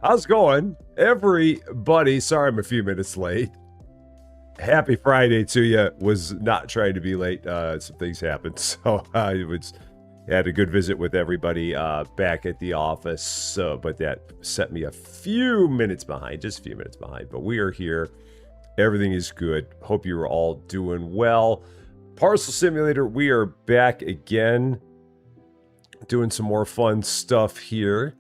How's it going, everybody? Sorry I'm a few minutes late. Happy Friday to you. Was not trying to be late. Some things happened, so I had a good visit with everybody back at the office. But that set me a few minutes behind, just a few minutes behind. But we are here. Everything is good. Hope you are all doing well. Parcel Simulator, we are back again, doing some more fun stuff here.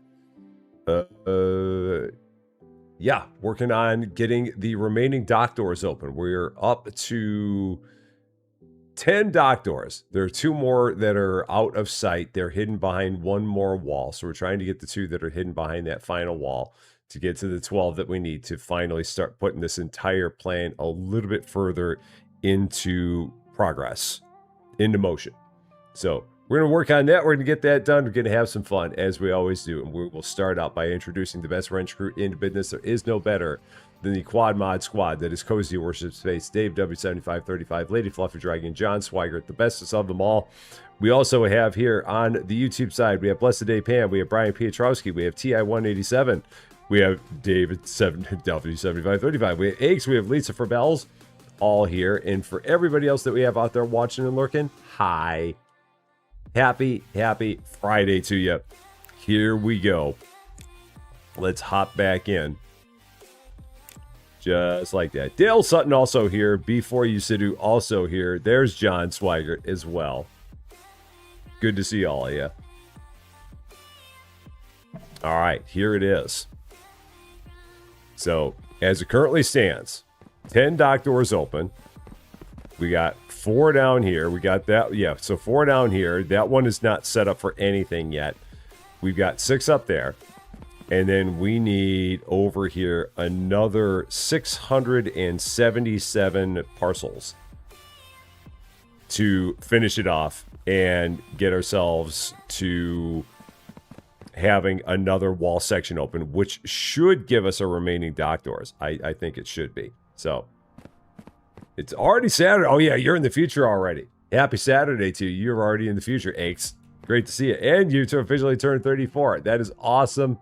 Yeah, working on getting the remaining dock doors open. We're up to 10 dock doors. There are 2 more that are out of sight. They're hidden behind one more wall. So we're trying to get the 2 that are hidden behind that final wall to get to the 12 that we need to finally start putting this entire plan a little bit further into progress, into motion. So we're going to work on that. We're going to get that done. We're going to have some fun, as we always do. And we will start out by introducing the best wrench crew in business. There is no better than the Quad Mod Squad. That is Cozy Worship Space, Dave W7535, Lady Fluffy Dragon, John Swigert, the bestest of them all. We also have here on the YouTube side, we have Blessed Day Pam, we have Brian Piotrowski, we have TI187, we have David W7535, we have Eggs, we have Lisa for Bells, all here. And for everybody else that we have out there watching and lurking, hi. Happy Friday to you. Here we go. Let's hop back in. Just like that. Dale Sutton also here. Before You Sidhu also here. There's John Swigert as well. Good to see all of you. All right, here it is. So, as it currently stands, 10 dock doors open. We got 4 down here. We got that. Yeah, so 4 down here. That one is not set up for anything yet. We've got 6 up there. And then we need over here another 677 parcels to finish it off and get ourselves to having another wall section open, which should give us a remaining dock doors. I think it should be. So it's already Saturday. Oh, yeah, you're in the future already. Happy Saturday to you. You're already in the future, Aches. Great to see you. And you to officially turn 34. That is awesome.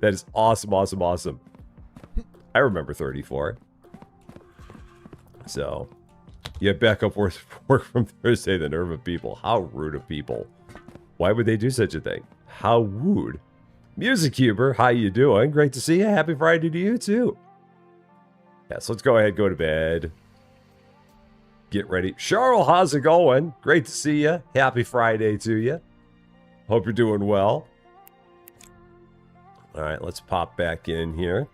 That is awesome. I remember 34. So, yeah, back up work from Thursday, the nerve of people. How rude of people. Why would they do such a thing? How rude. Music Cuber, how you doing? Great to see you. Happy Friday to you, too. Yeah, so let's go ahead and go to bed. Get ready. Charles, how's it going? Great to see you. Happy Friday to you. Hope you're doing well. All right, let's pop back in here.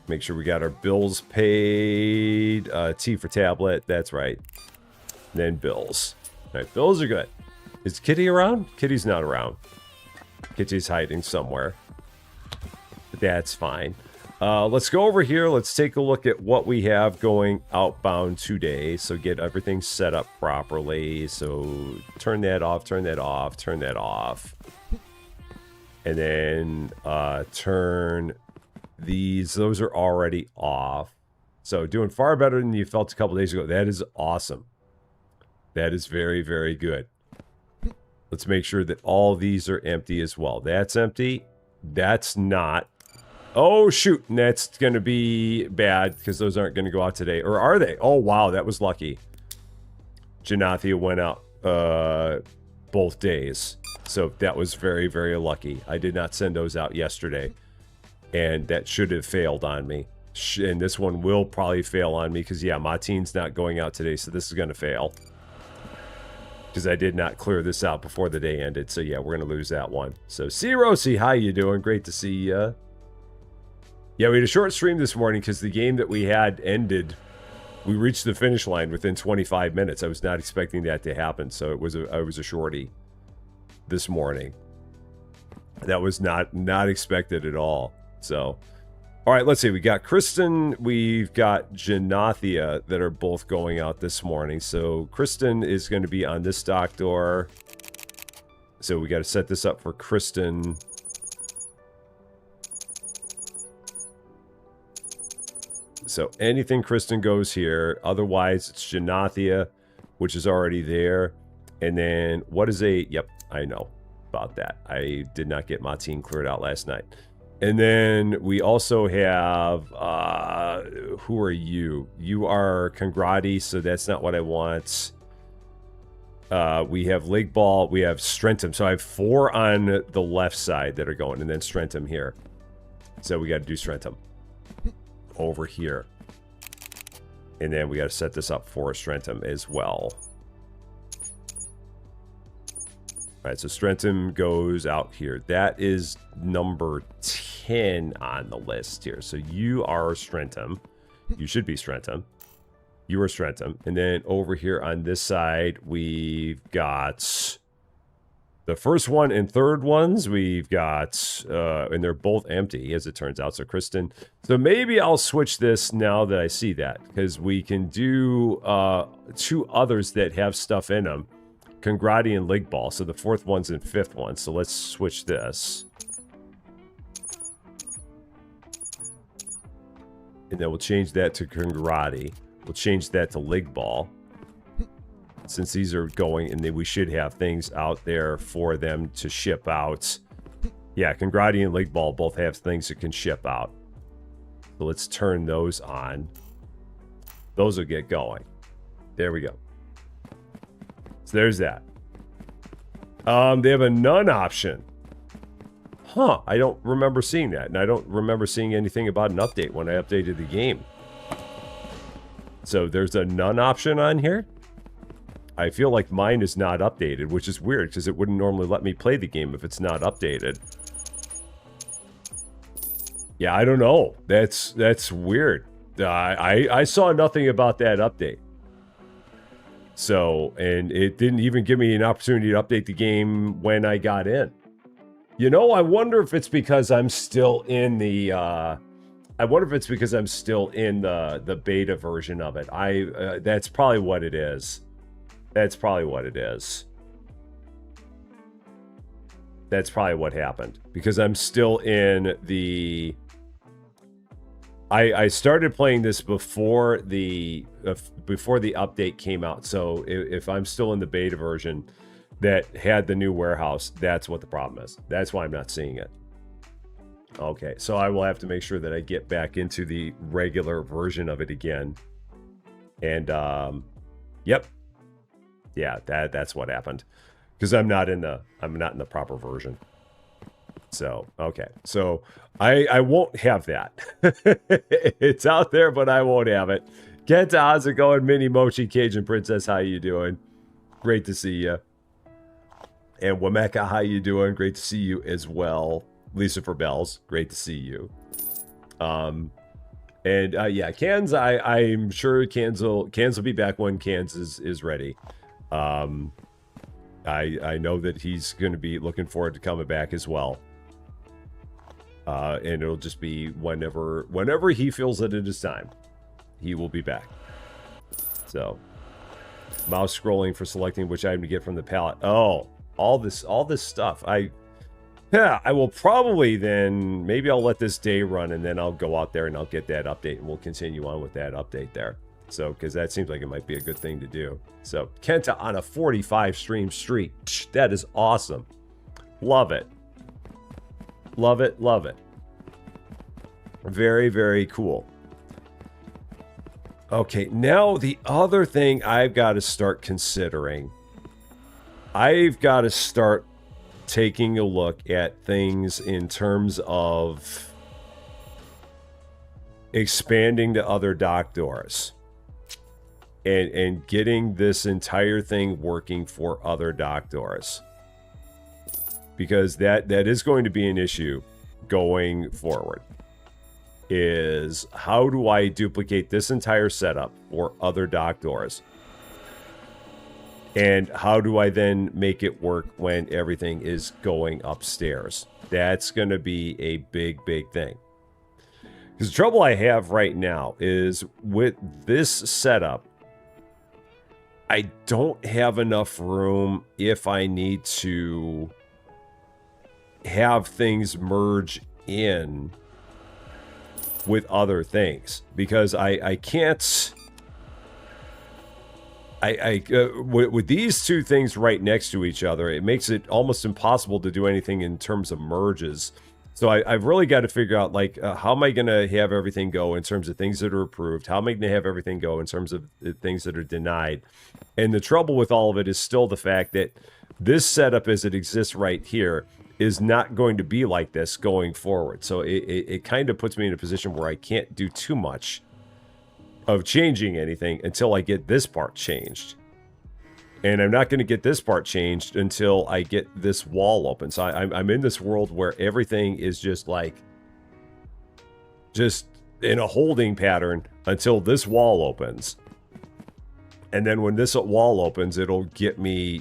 Make sure we got our bills paid. T for tablet. That's right. And then bills. All right, bills are good. Is Kitty around? Kitty's not around. Kitty's hiding somewhere. That's fine. Let's go over here. Let's take a look at what we have going outbound today. So get everything set up properly. So turn that off, turn that off, turn that off. And then turn these. Those are already off. So doing far better than you felt a couple days ago. That is awesome. That is very, very good. Let's make sure that all these are empty as well. That's empty. That's not. Oh, shoot. And that's going to be bad because those aren't going to go out today. Or are they? Oh, wow. That was lucky. Janathia went out both days. So that was very, very lucky. I did not send those out yesterday. And that should have failed on me. And this one will probably fail on me because, yeah, Martine's not going out today. So this is going to fail. Because I did not clear this out before the day ended. So, yeah, we're going to lose that one. So, see, Rosie, how you doing? Great to see you. Yeah, we had a short stream this morning because the game that we had ended. We reached the finish line within 25 minutes. I was not expecting that to happen, so it was a shorty this morning. That was not expected at all. So, all right, let's see. We got Kristen, we've got Janathia that are both going out this morning. So Kristen is going to be on this dock door. So we got to set this up for Kristen. So anything Kristen goes here. Otherwise, it's Janathia, which is already there. And then what is a... Yep, I know about that. I did not get Mateen cleared out last night. And then we also have... who are you? You are Congrati, so that's not what I want. We have Lake Ball. We have Strentum. So I have 4 on the left side that are going. And then Strentum here. So we got to do Strentum over here. And then we got to set this up for Strentum as well. All right, so Strentum goes out here. That is number 10 on the list here. So you are Strentum. You should be Strentum. You are Strentum. And then over here on this side, we've got the first one and third ones. We've got, and they're both empty, as it turns out. So Kristen. So maybe I'll switch this now that I see that, because we can do 2 others that have stuff in them. Congrati and Lig Ball. So the 4th one's and 5th one. So let's switch this. And then we'll change that to Congrati. We'll change that to Lig Ball. Since these are going, and then we should have things out there for them to ship out. Yeah, Congrati and Lig Ball both have things that can ship out. So let's turn those on. Those will get going. There we go. So there's that. They have a none option. Huh, I don't remember seeing that. And I don't remember seeing anything about an update when I updated the game. So there's a none option on here. I feel like mine is not updated, which is weird because it wouldn't normally let me play the game if it's not updated. Yeah, I don't know. That's weird. I saw nothing about that update. So, and it didn't even give me an opportunity to update the game when I got in. You know, I wonder if it's because I'm still in the, I wonder if it's because I'm still in the beta version of it. That's probably what it is. That's probably what it is. That's probably what happened. Because I'm still in the... I started playing this before the update came out. So if I'm still in the beta version that had the new warehouse, that's what the problem is. That's why I'm not seeing it. Okay, so I will have to make sure that I get back into the regular version of it again. And yep. Yeah, that's what happened. Because I'm not in the proper version. So, okay. So, I won't have that. It's out there, but I won't have it. Kenta, how's it going? Mini Mochi, Cajun Princess, how you doing? Great to see you. And Wameka, how you doing? Great to see you as well. Lisa for Bells, great to see you. And yeah, Cans, I'm sure Cans will be back when Cans is ready. I know that he's going to be looking forward to coming back as well. And it'll just be whenever he feels that it is time, he will be back. So, mouse scrolling for selecting which item to get from the palette. Oh, all this stuff. Yeah, I will probably then, maybe I'll let this day run and then I'll go out there and I'll get that update and we'll continue on with that update there. So, because that seems like it might be a good thing to do. So, Kenta on a 45 stream streak. That is awesome. Love it. Love it, love it. Very, very cool. Okay, now the other thing I've got to start considering. I've got to start taking a look at things in terms of expanding to other dock doors. And getting this entire thing working for other dock doors. Because that is going to be an issue going forward. Is how do I duplicate this entire setup for other dock doors? And how do I then make it work when everything is going upstairs? That's going to be a big, big thing. Because the trouble I have right now is with this setup, I don't have enough room if I need to have things merge in with other things. Because I can't with these two things right next to each other, it makes it almost impossible to do anything in terms of merges. So I've really got to figure out, like, how am I going to have everything go in terms of things that are approved? How am I going to have everything go in terms of things that are denied? And the trouble with all of it is still the fact that this setup as it exists right here is not going to be like this going forward. So it kind of puts me in a position where I can't do too much of changing anything until I get this part changed. And I'm not going to get this part changed until I get this wall open. So I'm in this world where everything is just like, just in a holding pattern until this wall opens. And then when this wall opens, it'll get me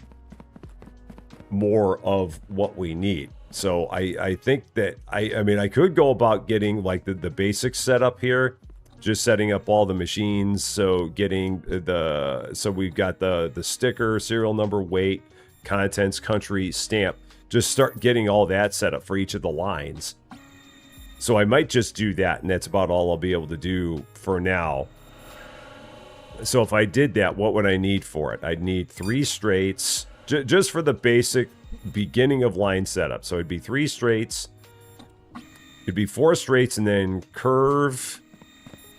more of what we need. So I think that, I mean, I could go about getting like the basics set up here. Just setting up all the machines, so getting so we've got the sticker, serial number, weight, contents, country, stamp. Just start getting all that set up for each of the lines. So I might just do that, and that's about all I'll be able to do for now. So if I did that, what would I need for it? I'd need 3 straights, just for the basic beginning of line setup. So it'd be 3 straights, it'd be 4 straights, and then curve,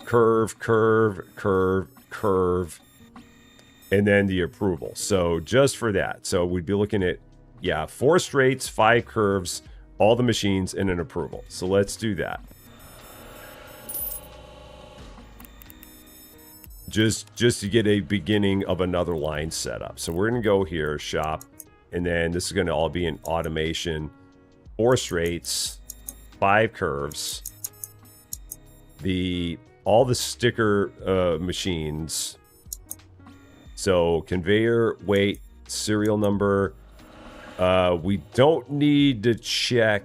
curve, curve, curve, curve, and then the approval. So just for that. So we'd be looking at, yeah, 4 straights, 5 curves, all the machines, and an approval. So let's do that. Just to get a beginning of another line setup. So we're going to go here, shop, and then this is going to all be in automation. 4 straights, 5 curves, all the sticker machines. So conveyor, weight, serial number. We don't need to check.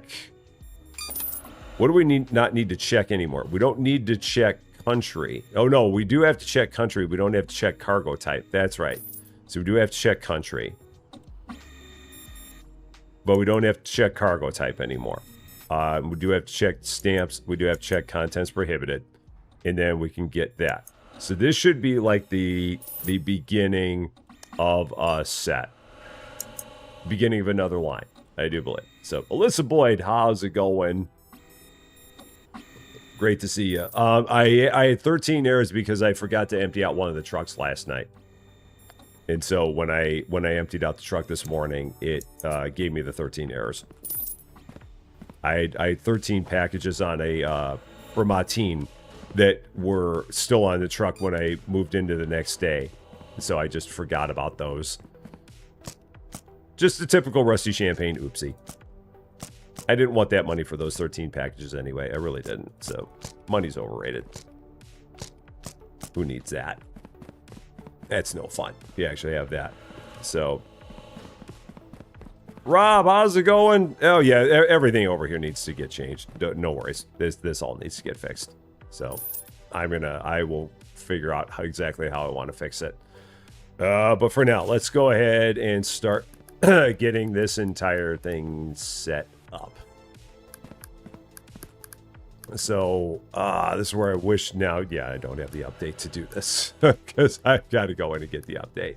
What do we not need to check anymore? We don't need to check country. Oh no, we do have to check country. We don't have to check cargo type. That's right. So we do have to check country. But we don't have to check cargo type anymore. We do have to check stamps. We do have to check contents prohibited. And then we can get that. So this should be like the beginning of a set. Beginning of another line, I do believe. So, Alyssa Boyd, how's it going? Great to see you. I had 13 errors because I forgot to empty out one of the trucks last night. And so when I emptied out the truck this morning, it gave me the 13 errors. I had 13 packages on for Martine that were still on the truck when I moved into the next day. So I just forgot about those. Just a typical Rusty Champagne oopsie. I didn't want that money for those 13 packages anyway. I really didn't. So money's overrated. Who needs that? That's no fun. You actually have that. So, Rob, how's it going? Oh yeah, everything over here needs to get changed. No worries. This all needs to get fixed. So I will figure out exactly how I want to fix it. But for now, let's go ahead and start getting this entire thing set up. So this is where I wish now, yeah, I don't have the update to do this because I've got to go in and get the update.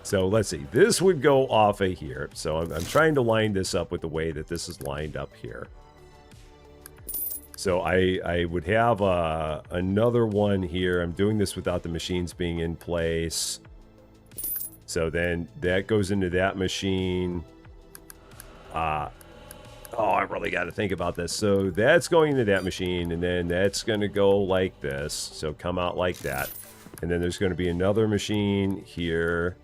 So let's see, this would go off of here. So I'm trying to line this up with the way that this is lined up here. So I would have another one here. I'm doing this without the machines being in place. So then that goes into that machine. Oh, I really got to think about this. So that's going into that machine, and then that's going to go like this. So come out like that. And then there's going to be another machine here.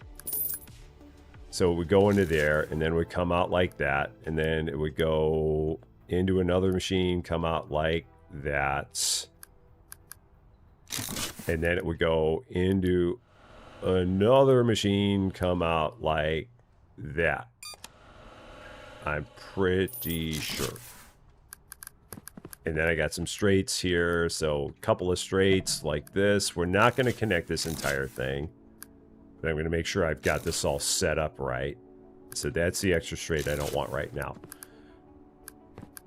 So it would go into there, and then it would come out like that. And then it would go into another machine, come out like that. And then it would go into another machine, come out like that. I'm pretty sure. And then I got some straights here. So a couple of straights like this. We're not going to connect this entire thing. But I'm going to make sure I've got this all set up right. So that's the extra straight I don't want right now.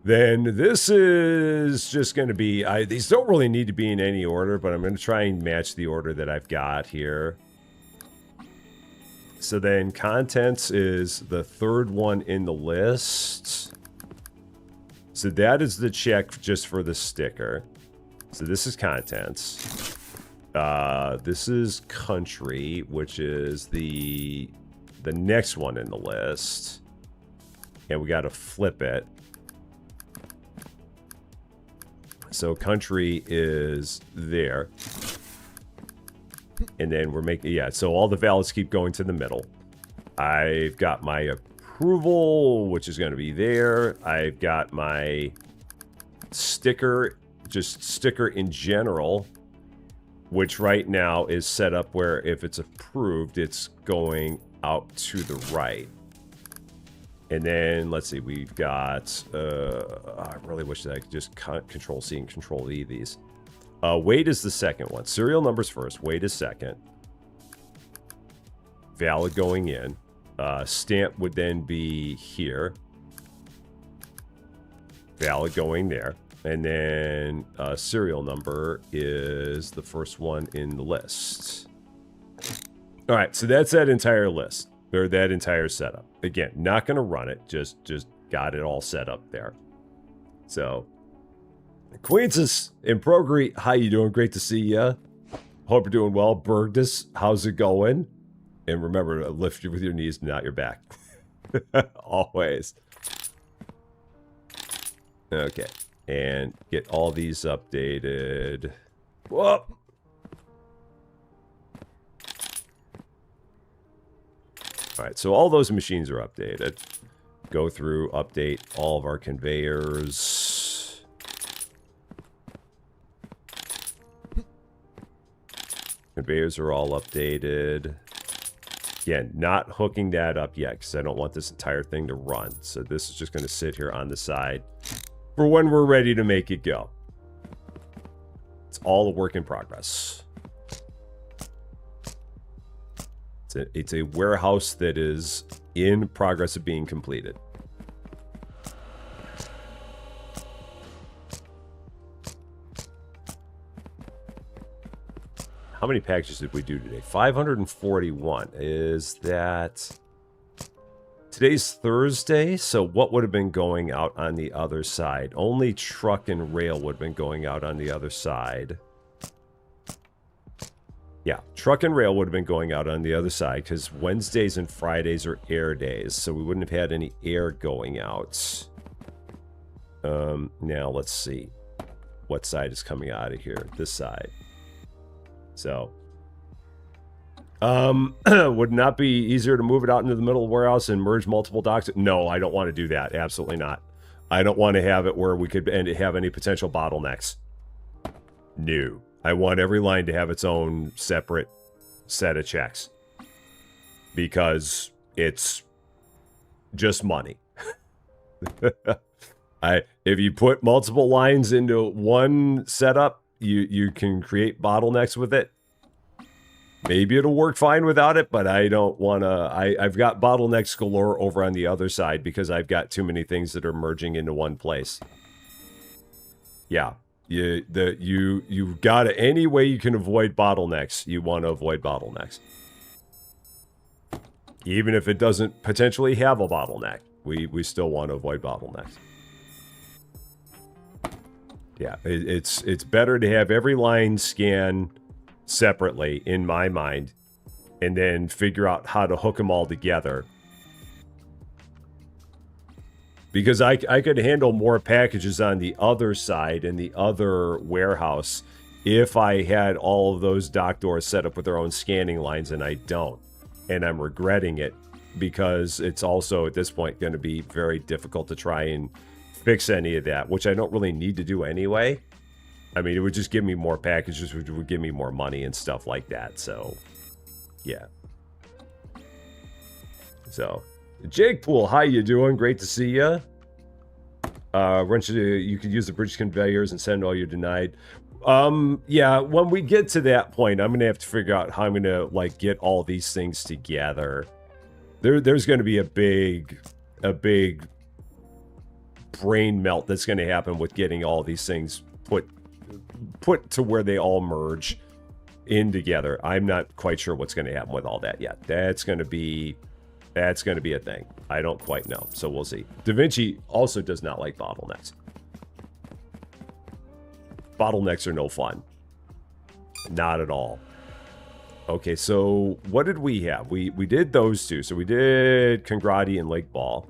Then this is just going to be... these don't really need to be in any order, but I'm going to try and match the order that I've got here. So then contents is the third one in the list. So that is the check just for the sticker. So this is contents. This is country, which is the next one in the list. And we got to flip it. So country is there. And then we're making, yeah, so all the valids keep going to the middle. I've got my approval, which is going to be there. I've got my sticker, just sticker in general, which right now is set up where if it's approved, it's going out to the right. And then, let's see, we've got, I really wish that I could just Control C and Control E these. Weight is the second one. Serial numbers first. Weight is second. Valid going in. Stamp would then be here. Valid going there. And then serial number is the first one in the list. All right, so that's that entire list. Or that entire setup. Again, not going to run it. Just got it all set up there. So... Queensus in Progre, how you doing? Great to see ya. Hope you're doing well. Bergdus, how's it going? And remember to lift you with your knees, not your back. Always. Okay. And get all these updated. Whoa! Alright, so all those machines are updated. Go through, update all of our conveyors. Conveyors are all updated. Again, not hooking that up yet because I don't want this entire thing to run. So this is just going to sit here on the side for when we're ready to make it go. It's all a work in progress. It's a warehouse that is in progress of being completed. How many packages did we do today? 541. Is that... Today's Thursday, so what would have been going out on the other side? Only truck and rail would have been going out on the other side. Yeah, truck and rail would have been going out on the other side because Wednesdays and Fridays are air days, so we wouldn't have had any air going out. Now, let's see. What side is coming out of here? This side. So, would not be easier to move it out into the middle of the warehouse and merge multiple docks? No, I don't want to do that. Absolutely not. I don't want to have it where we could have any potential bottlenecks. No. I want every line to have its own separate set of checks. Because it's just money. If you put multiple lines into one setup, you can create bottlenecks with it. Maybe it'll work fine without it, but I don't want to... I've got bottlenecks galore over on the other side because I've got too many things that are merging into one place. Yeah. You got to... Any way you can avoid bottlenecks, you want to avoid bottlenecks. Even if it doesn't potentially have a bottleneck, we still want to avoid bottlenecks. Yeah, it's better to have every line scan separately, in my mind, and then figure out how to hook them all together. Because I could handle more packages on the other side in the other warehouse if I had all of those dock doors set up with their own scanning lines, and I don't. And I'm regretting it because it's also, at this point, going to be very difficult to try and fix any of that, which I don't really need to do anyway. I mean, it would just give me more packages, which would give me more money and stuff like that. So, yeah. So, Jake Pool, how you doing? Great to see you. You could use the bridge conveyors and send all your denied. Yeah, when we get to that point, I'm gonna have to figure out how I'm gonna like get all these things together. There's gonna be a big brain melt that's gonna happen with getting all these things put to where they all merge. in together. I'm not quite sure what's going to happen with all that yet. That's going to be a thing. I don't quite know, so we'll see. DaVinci also does not like bottlenecks. Bottlenecks are no fun. Not at all. Okay, so what did we have? We did those two. So we did Congrati and Lake Ball.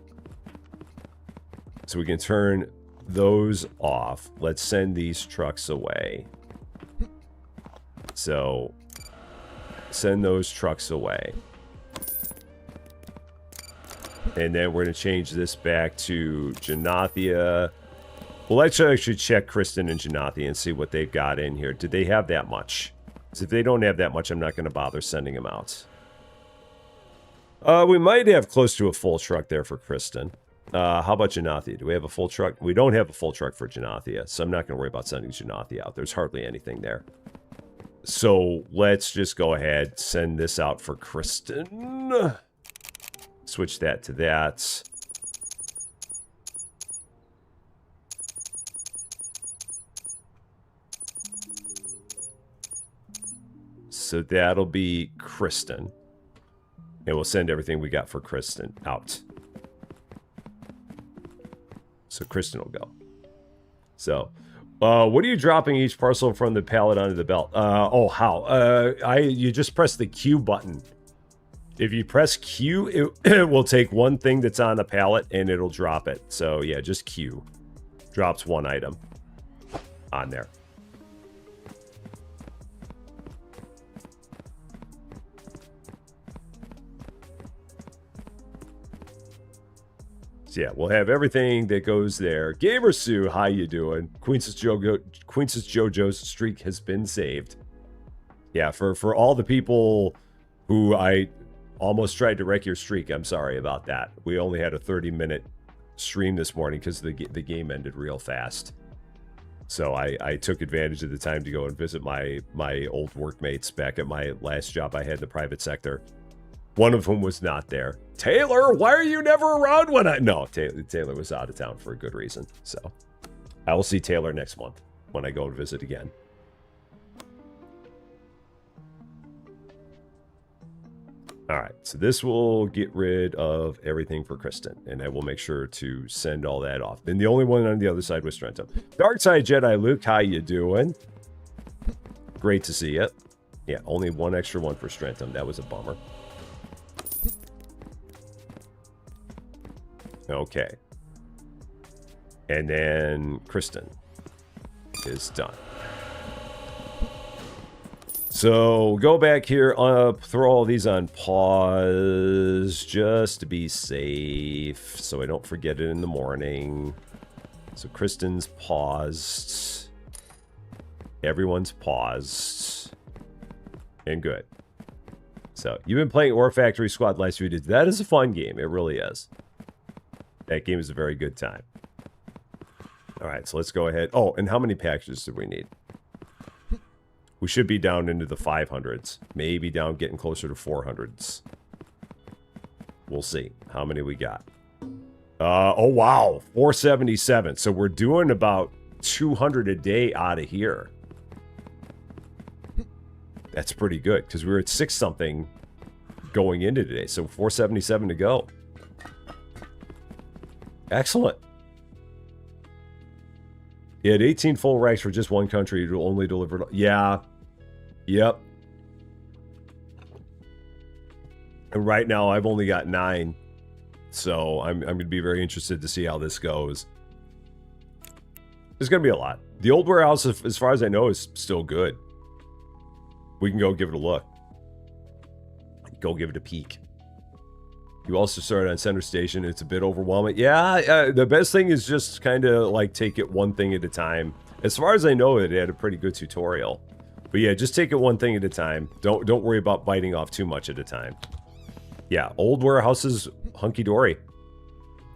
So we can turn those off. Let's send these trucks away. So send those trucks away. And then we're going to change this back to Janathia. Well, let's actually check Kristen and Janathia and see what they've got in here. Did they have that much? Because if they don't have that much, I'm not going to bother sending them out. We might have close to a full truck there for Kristen. How about Janathia? Do we have a full truck? We don't have a full truck for Janathia, so I'm not going to worry about sending Janathia out. There's hardly anything there. So let's just go ahead, send this out for Kristen. Switch that to that. So that'll be Kristen. And we'll send everything we got for Kristen out. So Kristen will go. So, what are you dropping each parcel from the pallet onto the belt? Oh, how? You just press the Q button. If you press Q, it will take one thing that's on the pallet and it'll drop it. So yeah, just Q. Drops one item on there. So yeah, we'll have everything that goes there. Gamer Sue, how you doing? Queen's JoJo's streak has been saved. Yeah, for all the people who I almost tried to wreck your streak, I'm sorry about that. We only had a 30-minute stream this morning because the game ended real fast. So I took advantage of the time to go and visit my old workmates back at my last job I had in the private sector. One of whom was not there. Taylor, why are you never around when I... No, Taylor was out of town for a good reason. So I will see Taylor next month when I go and visit again. All right, so this will get rid of everything for Kristen, and I will make sure to send all that off. Then the only one on the other side was Trentum. Dark Side Jedi Luke, how you doing? Great to see you. Yeah, only one extra one for Strentum. That was a bummer. Okay. And then Kristen is done. So go back here, throw all these on pause just to be safe so I don't forget it in the morning. So Kristen's paused. Everyone's paused. And good. So you've been playing Ore Factory Squad last few days. That is a fun game. It really is. That game is a very good time. All right, so let's go ahead. Oh, and how many packages do we need? We should be down into the 500s. Maybe down getting closer to 400s. We'll see how many we got. Oh, wow. 477. So we're doing about 200 a day out of here. That's pretty good because we were at 6-something going into today. So 477 to go. Excellent. You had 18 full racks for just one country. You only delivered... Yeah. Yep. And right now, I've only got 9. So I'm going to be very interested to see how this goes. There's going to be a lot. The old warehouse, as far as I know, is still good. We can go give it a look. Go give it a peek. You also started on Center Station. It's a bit overwhelming. Yeah, the best thing is just kind of like take it one thing at a time. As far as I know, it had a pretty good tutorial. But yeah, just take it one thing at a time. Don't worry about biting off too much at a time. Yeah, old warehouse is hunky-dory.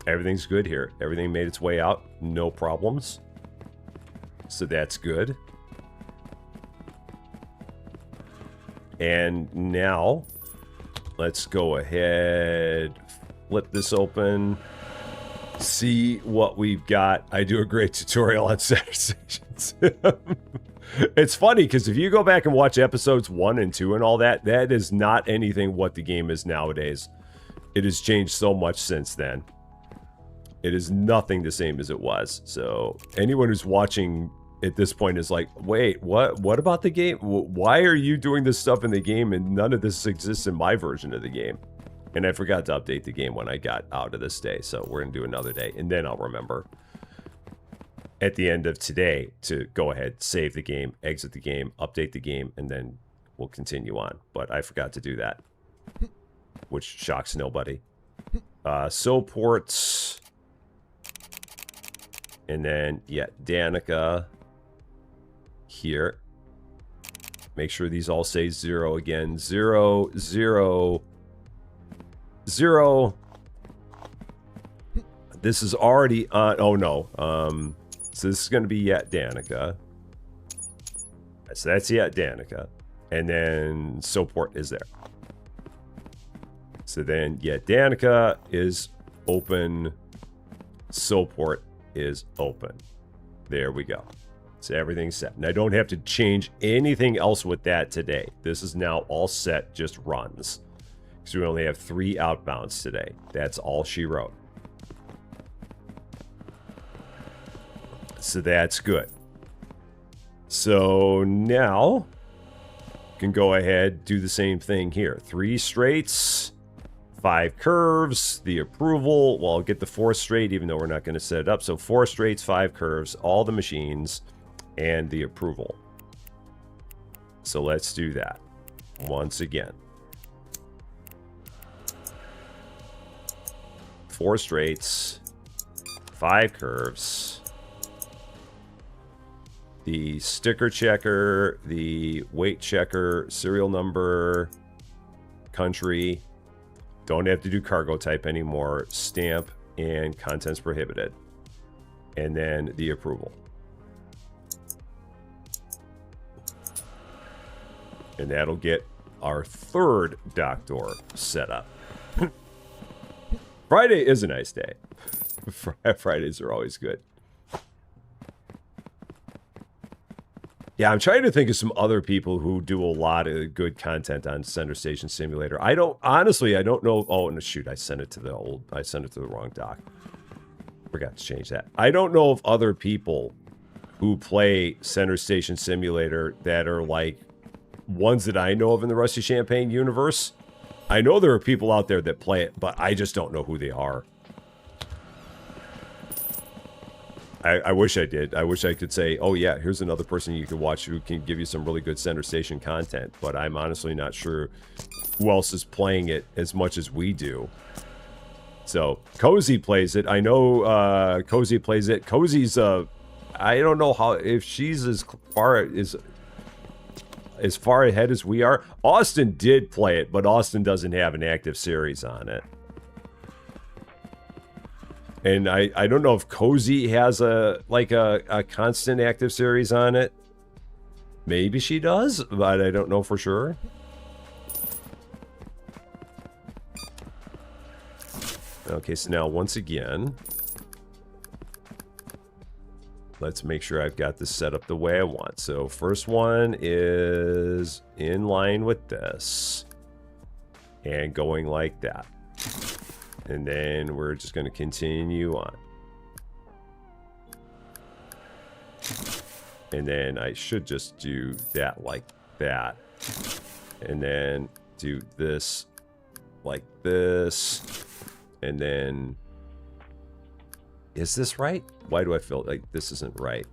Everything's good here. Everything made its way out. No problems. So that's good. And now... let's go ahead, flip this open, see what we've got. I do a great tutorial on Center Stations. It's funny because if you go back and watch episodes 1 and 2 and all that, that is not anything what the game is nowadays. It has changed so much since then. It is nothing the same as it was. So anyone who's watching at this point is like, wait, what about the game? Why are you doing this stuff in the game and none of this exists in my version of the game? And I forgot to update the game when I got out of this day. So we're going to do another day and then I'll remember at the end of today to go ahead, save the game, exit the game, update the game, and then we'll continue on. But I forgot to do that, which shocks nobody. Ports. And then, yeah, Danica here. Make sure these all say 0 again. 0, 0, 0. This is already on. Oh, no. So this is going to be Yet Danica. So that's Yet Danica. And then Soport is there. So then Yet Danica is open. Soport is open. There we go. So everything's set. And I don't have to change anything else with that today. This is now all set, just runs. Because we only have 3 outbounds today. That's all she wrote. So that's good. So now can go ahead, do the same thing here. 3 straights, 5 curves, the approval. Well, I'll get the 4th straight, even though we're not going to set it up. So 4 straights, 5 curves, all the machines, and the approval. So let's do that once again. 4 straights, 5 curves, the sticker checker, the weight checker, serial number, country. Don't have to do cargo type anymore. Stamp and contents prohibited. And then the approval. And that'll get our 3rd dock door set up. Friday is a nice day. Fridays are always good. Yeah, I'm trying to think of some other people who do a lot of good content on Center Station Simulator. I don't know. Oh, no, shoot, I sent it to the wrong dock. Forgot to change that. I don't know of other people who play Center Station Simulator that are like ones that I know of in the Rusty Champaign universe. I know there are people out there that play it, but I just don't know who they are. I wish I did. I wish I could say, oh yeah, here's another person you could watch who can give you some really good Center Station content. But I'm honestly not sure who else is playing it as much as we do. So, Cozy plays it. I know Cozy plays it. Cozy's, I don't know how, if she's as far ahead as we are. Austin did play it, but Austin doesn't have an active series on it. And I don't know if Cozy has a constant active series on it. Maybe she does, but I don't know for sure. Okay, so now once again, let's make sure I've got this set up the way I want. So first one is in line with this and going like that. And then we're just going to continue on. And then I should just do that like that. And then do this like this. And then... Is this right? Why do I feel like this isn't right?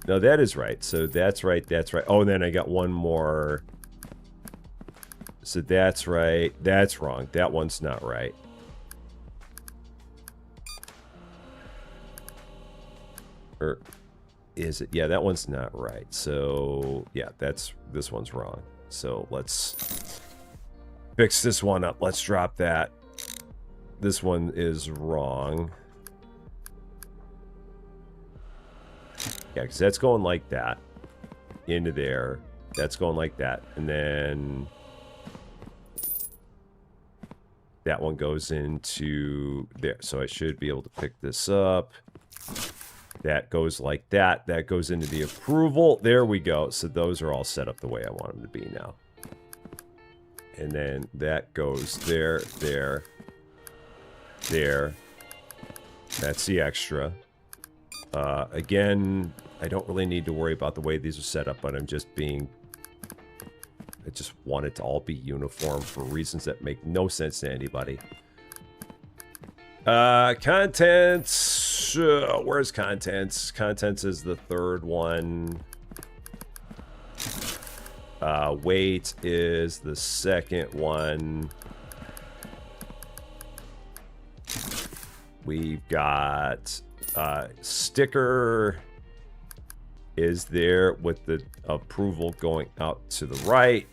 No, that is right. So that's right, that's right. Oh, and then I got one more... So that's right. That's wrong. That one's not right. Or is it? Yeah, that one's not right. So yeah, this one's wrong. So let's fix this one up. Let's drop that. This one is wrong. Yeah, because that's going like that. Into there. That's going like that. And then... that one goes into there. So I should be able to pick this up. That goes like that. That goes into the approval. There we go. So those are all set up the way I want them to be now. And then that goes there, there, there. That's the extra. Again, I don't really need to worry about the way these are set up, but I just want it to all be uniform for reasons that make no sense to anybody. Contents. Where's contents? Contents is the third one. Weight is the second one. We've got sticker is there with the approval going out to the right.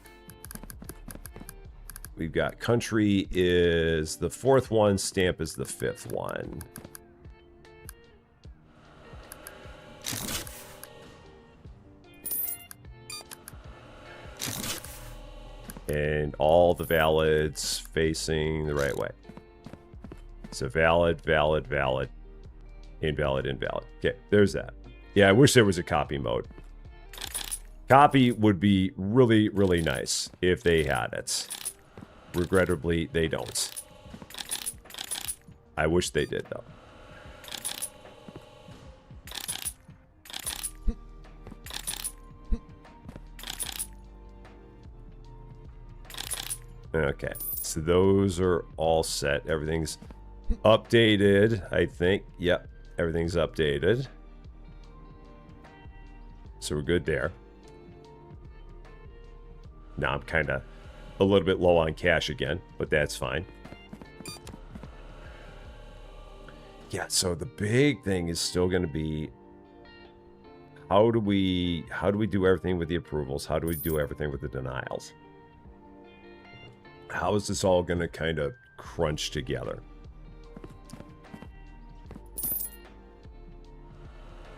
We've got country is the fourth one, stamp is the fifth one. And all the valids facing the right way. So valid, valid, valid, invalid, invalid. Okay, there's that. Yeah, I wish there was a copy mode. Copy would be really, really nice if they had it. Regrettably, they don't. I wish they did, though. Okay, so those are all set. Everything's updated, I think. Yep, everything's updated. So we're good there. Now I'm kind of a little bit low on cash again, but that's fine. Yeah, so the big thing is still going to be how do we do everything with the approvals? How do we do everything with the denials? How is this all going to kind of crunch together?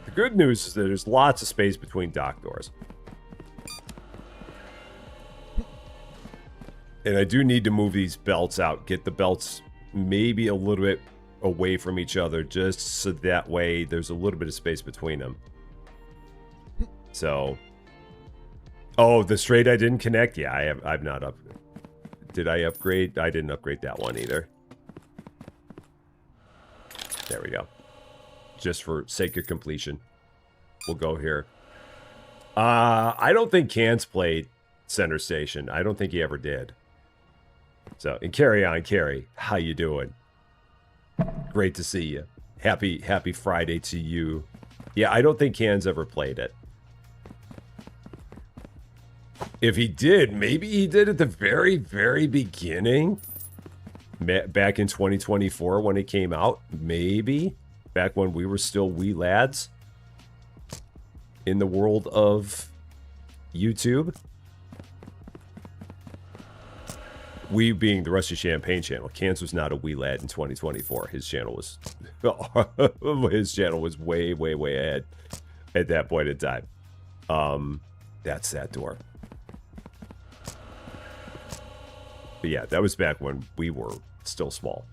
The good news is that there's lots of space between dock doors. And I do need to move these belts out, get the belts maybe a little bit away from each other, just so that way there's a little bit of space between them. So, oh, the straight I didn't connect? Yeah, I've not up. Did I upgrade? I didn't upgrade that one either. There we go. Just for sake of completion, we'll go here. I don't think Cans played Center Station. I don't think he ever did. So, and carry on, Carrie. How you doing? Great to see you. Happy Friday to you. Yeah, I don't think Cans ever played it. If he did, maybe he did at the very, very beginning. Back in 2024 when it came out. Maybe. Back when we were still wee lads. In the world of YouTube. We being the Rusty Champagne channel. Cans was not a wee lad in 2024. His channel was... his channel was way, way, way ahead at that point in time. That's that door. But yeah, that was back when we were still small.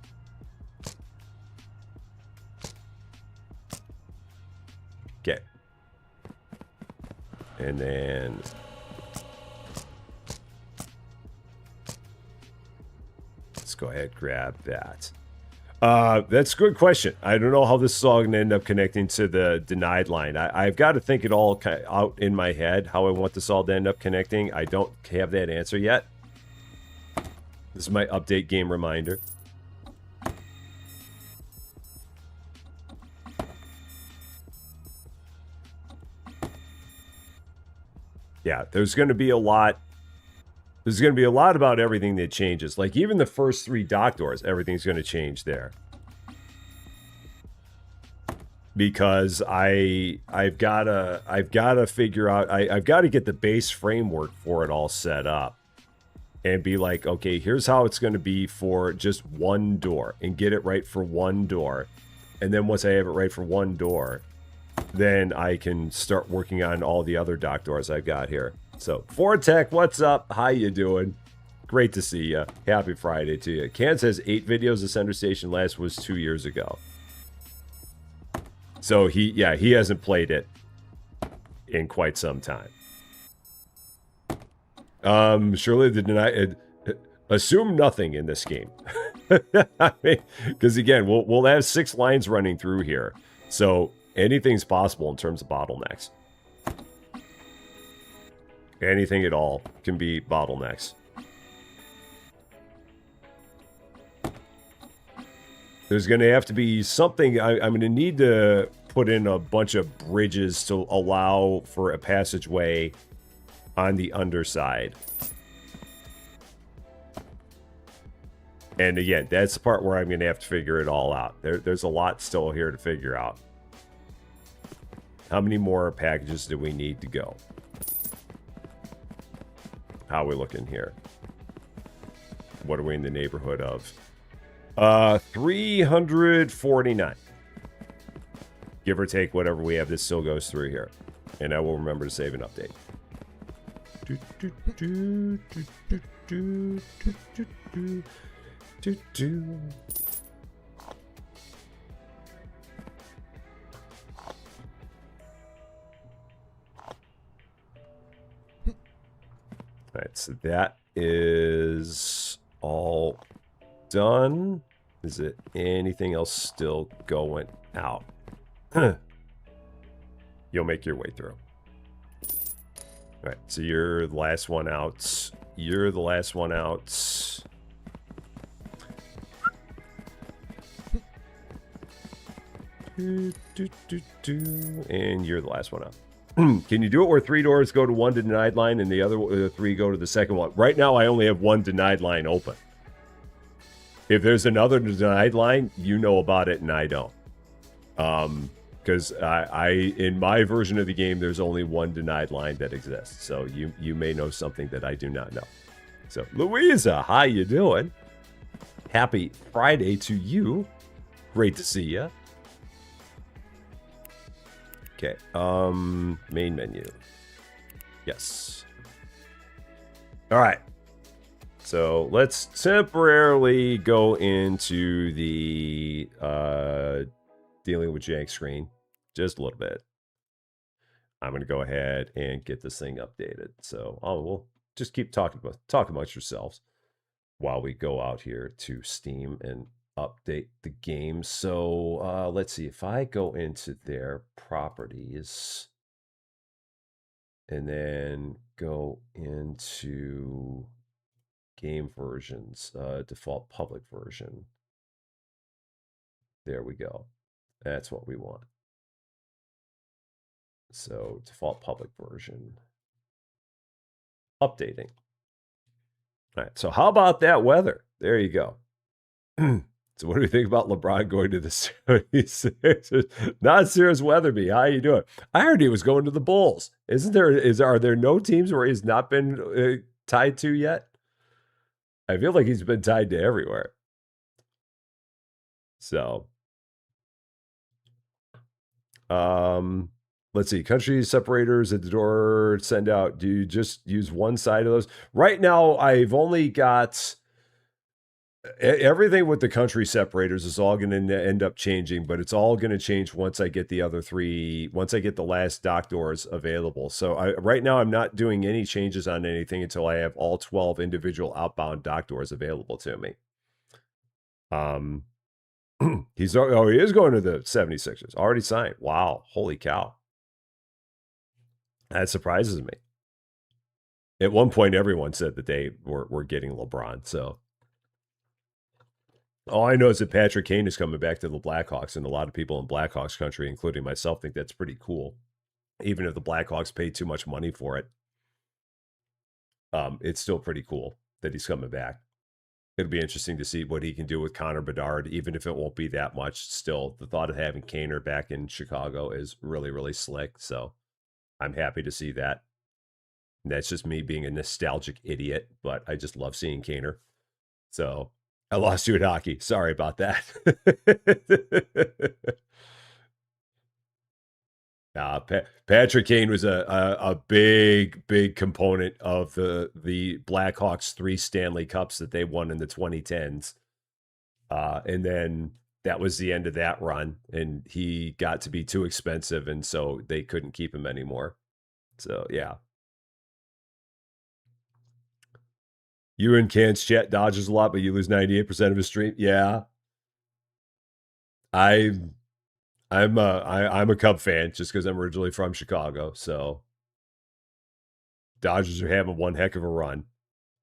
Okay. And then... let's go ahead and grab that. That's a good question. I don't know how this is all going to end up connecting to the denied line. I've got to think it all out in my head, how I want this all to end up connecting. I don't have that answer yet. This is my update game reminder. Yeah, there's going to be a lot. There's going to be a lot about everything that changes. Like even the first 3 dock doors, everything's going to change there. Because I've got to figure out, I've got to get the base framework for it all set up. And be like, okay, here's how it's going to be for just one door. And get it right for one door. And then once I have it right for one door, then I can start working on all the other dock doors I've got here. So, Fortech, what's up? How you doing? Great to see you. Happy Friday to you. Can says 8 videos of Center Station last was 2 years ago. So he hasn't played it in quite some time. Surely assume nothing in this game. Because again, we'll have 6 lines running through here. So anything's possible in terms of bottlenecks. Anything at all can be bottlenecks. There's going to have to be something. I'm going to need to put in a bunch of bridges to allow for a passageway on the underside. And again, that's the part where I'm going to have to figure it all out. There's a lot still here to figure out. How many more packages do we need to go? How are we looking here? What are we in the neighborhood of? 349. Give or take whatever we have. This still goes through here. And I will remember to save an update. All right, so that is all done. Is it anything else still going out? You'll make your way through. All right, so you're the last one out. You're the last one out. And you're the last one out. Can you do it where 3 doors go to one denied line and the other 3 go to the second one? Right now, I only have 1 denied line open. If there's another denied line, you know about it and I don't. Because in my version of the game, there's only 1 denied line that exists. So you may know something that I do not know. So Louisa, how you doing? Happy Friday to you. Great to see you. Okay, main menu. Yes. All right. So let's temporarily go into the dealing with jank screen just a little bit. I'm going to go ahead and get this thing updated. So we'll just keep talking amongst yourselves while we go out here to Steam and update the game. So let's see, if I go into their properties and then go into game versions, default public version. There we go. That's what we want. So default public version. Updating. All right, so how about that weather? There you go. So what do we think about LeBron going to the 76ers? Not serious Weatherby. How you doing? I heard he was going to the Bulls. Are there no teams where he's not been tied to yet? I feel like he's been tied to everywhere. So, let's see. Country separators at the door send out. Do you just use one side of those? Right now, I've only got everything with the country separators is all going to end up changing, but it's all going to change once I get the other 3, once I get the last dock doors available. So right now I'm not doing any changes on anything until I have all 12 individual outbound dock doors available to me. He is going to the 76ers. Already signed. Wow. Holy cow. That surprises me. At one point, everyone said that they were getting LeBron, so... All I know is that Patrick Kane is coming back to the Blackhawks, and a lot of people in Blackhawks country, including myself, think that's pretty cool. Even if the Blackhawks pay too much money for it, it's still pretty cool that he's coming back. It'll be interesting to see what he can do with Connor Bedard, even if it won't be that much. Still, the thought of having Kaner back in Chicago is really, really slick, so I'm happy to see that. And that's just me being a nostalgic idiot, but I just love seeing Kaner. So... I lost you at hockey. Sorry about that. Patrick Kane was a big component of the Blackhawks 3 Stanley Cups that they won in the 2010s. And then that was the end of that run, and he got to be too expensive, and so they couldn't keep him anymore. So yeah. You and Cans chat Dodgers a lot, but you lose 98% of his stream. Yeah. I'm a Cub fan just because I'm originally from Chicago. So Dodgers are having one heck of a run.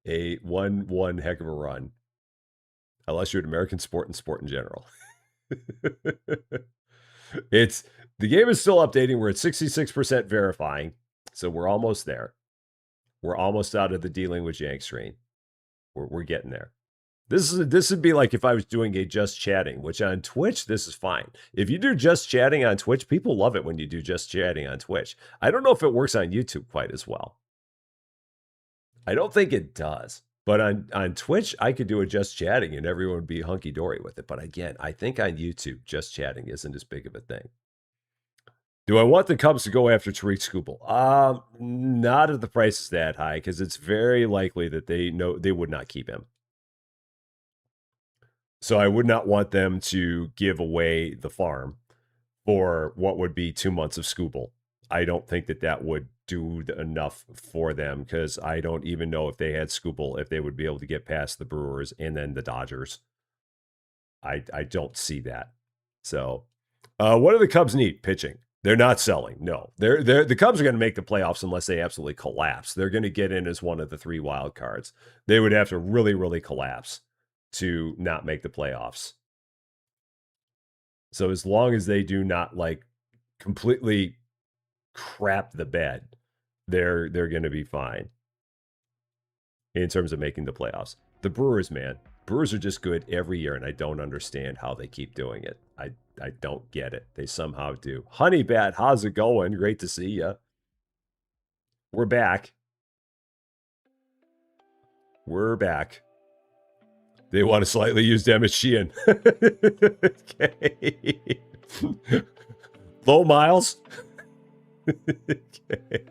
One heck of a run. Unless you're an American sport and sport in general. The game is still updating. We're at 66% verifying. So we're almost there. We're almost out of the dealing with jank screen. We're getting there. This would be like if I was doing a just chatting, which on Twitch, this is fine. If you do just chatting on Twitch, people love it when you do just chatting on Twitch. I don't know if it works on YouTube quite as well. I don't think it does. But on Twitch, I could do a just chatting and everyone would be hunky-dory with it. But again, I think on YouTube, just chatting isn't as big of a thing. Do I want the Cubs to go after Tariq Skubal? Not at the price is that high, because it's very likely that they would not keep him. So I would not want them to give away the farm for what would be 2 months of Skubal. I don't think that would do enough for them, because I don't even know if they had Skubal, if they would be able to get past the Brewers and then the Dodgers. I don't see that. So what do the Cubs need? Pitching. They're not selling. No, the Cubs are going to make the playoffs unless they absolutely collapse. They're going to get in as one of the 3 wild cards. They would have to really, really collapse to not make the playoffs. So as long as they do not like completely crap the bed, they're going to be fine in terms of making the playoffs. The Brewers, man, Brewers are just good every year, and I don't understand how they keep doing it. I don't get it. They somehow do. Honey Bat, how's it going? Great to see you. We're back. We're back. They want to slightly use Demis Sheehan. Okay. Low miles. Okay.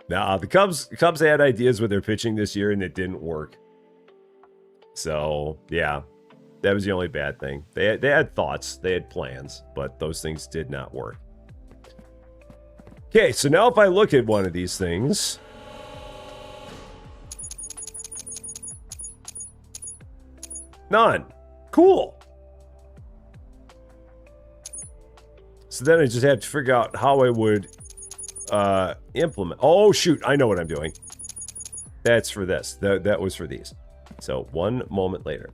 Now, the Cubs had ideas with their pitching this year, and it didn't work. So, yeah. That was the only bad thing. They had thoughts, they had plans, but those things did not work. Okay, so now if I look at one of these things, none. Cool. So then I just have to figure out how I would implement. Oh, shoot. I know what I'm doing. That's for this. That was for these. So 1 moment later.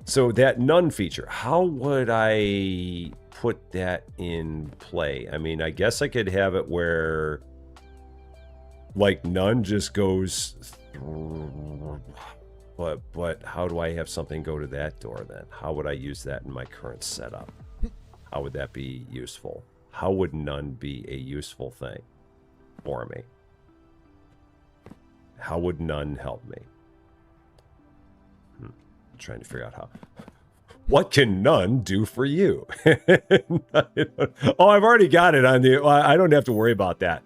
So that none feature, how would I put that in play? I mean, I guess I could have it where like none just goes through, but how do I have something go to that door then? How would I use that in my current setup? How would that be useful? How would none be a useful thing for me? How would none help me? Trying to figure out how. What can none do for you? Oh, I've already got it on the. I don't have to worry about that.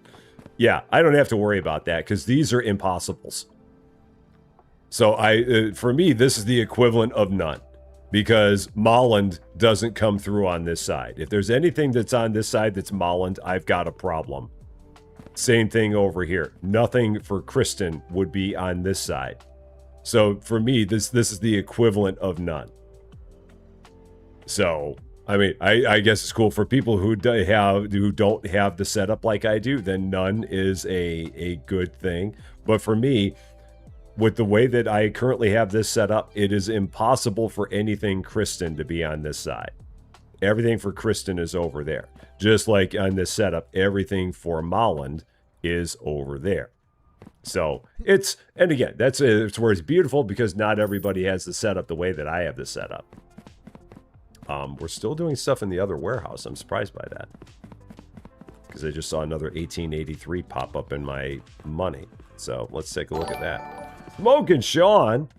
Yeah, I don't have to worry about that because these are impossibles. So for me, this is the equivalent of none because Molland doesn't come through on this side. If there's anything that's on this side that's Molland, I've got a problem. Same thing over here. Nothing for Kristen would be on this side. So for me, this is the equivalent of none. So I mean, I guess it's cool for people who don't have the setup like I do. Then none is a good thing. But for me, with the way that I currently have this set up, it is impossible for anything Kristen to be on this side. Everything for Kristen is over there. Just like on this setup, everything for Molland is over there. So and again, it's where it's beautiful because not everybody has the setup the way that I have the setup. We're still doing stuff in the other warehouse. I'm surprised by that because I just saw another 1883 pop up in my money. So let's take a look at that. Smoke and Sean,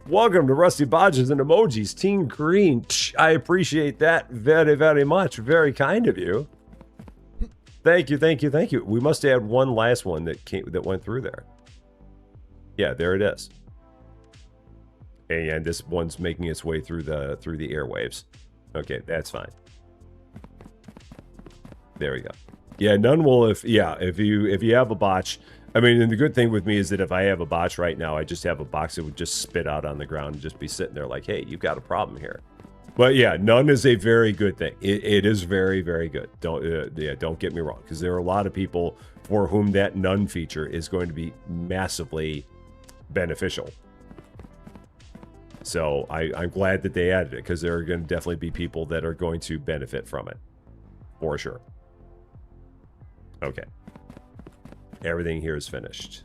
welcome to Rusty Bodges and Emojis. Team Green, I appreciate that very, very much. Very kind of you. Thank you, thank you, thank you. We must have had one last one that went through there. Yeah, there it is. And this one's making its way through the airwaves. Okay, that's fine. There we go. Yeah, none will if you have a botch. I mean, and the good thing with me is that if I have a botch right now, I just have a box that would just spit out on the ground and just be sitting there like, hey, you've got a problem here. But yeah, none is a very good thing. It is very, very good. Don't get me wrong, because there are a lot of people for whom that none feature is going to be massively beneficial. So I'm glad that they added it, because there are going to definitely be people that are going to benefit from it, for sure. Okay. Everything here is finished.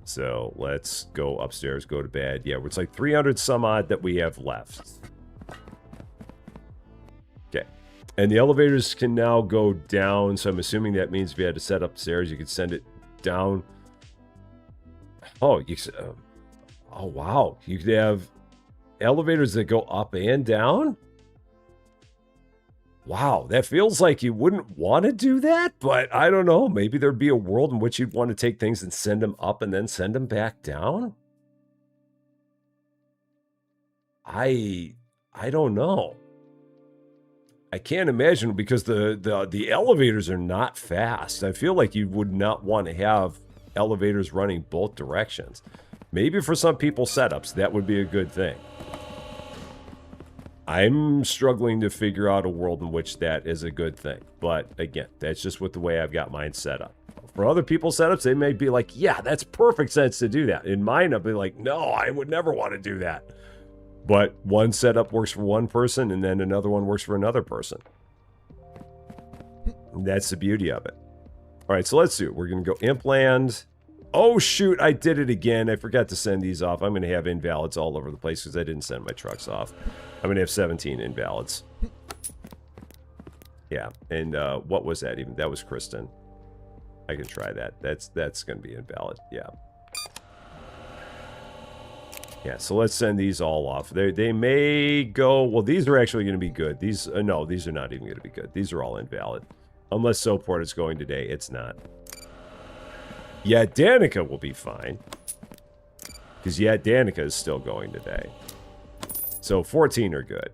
So let's go upstairs, go to bed. Yeah, it's like 300 some odd that we have left. Okay. And the elevators can now go down. So I'm assuming that means if you had to set up stairs, you could send it down. Oh, oh wow. You could have elevators that go up and down? Wow, that feels like you wouldn't want to do that, but I don't know. Maybe there'd be a world in which you'd want to take things and send them up and then send them back down? I don't know. I can't imagine, because the elevators are not fast. I feel like you would not want to have elevators running both directions. Maybe for some people setups, that would be a good thing. I'm struggling to figure out a world in which that is a good thing. But again, that's just with the way I've got mine set up. For other people's setups, they may be like, yeah, that's perfect sense to do that. In mine, I'll be like, no, I would never want to do that. But one setup works for one person, and then another one works for another person. And that's the beauty of it. All right, so let's do it. We're going to go implant. Oh, shoot, I did it again. I forgot to send these off. I'm going to have invalids all over the place because I didn't send my trucks off. I'm going to have 17 invalids. Yeah, and what was that even? That was Kristen. I can try that. That's going to be invalid. Yeah. Yeah, so let's send these all off. They may go... Well, these are actually going to be good. These... no, these are not even going to be good. These are all invalid. Unless Soaport is going today. It's not. Yeah, Danica will be fine. Because yeah, Danica is still going today. So 14 are good.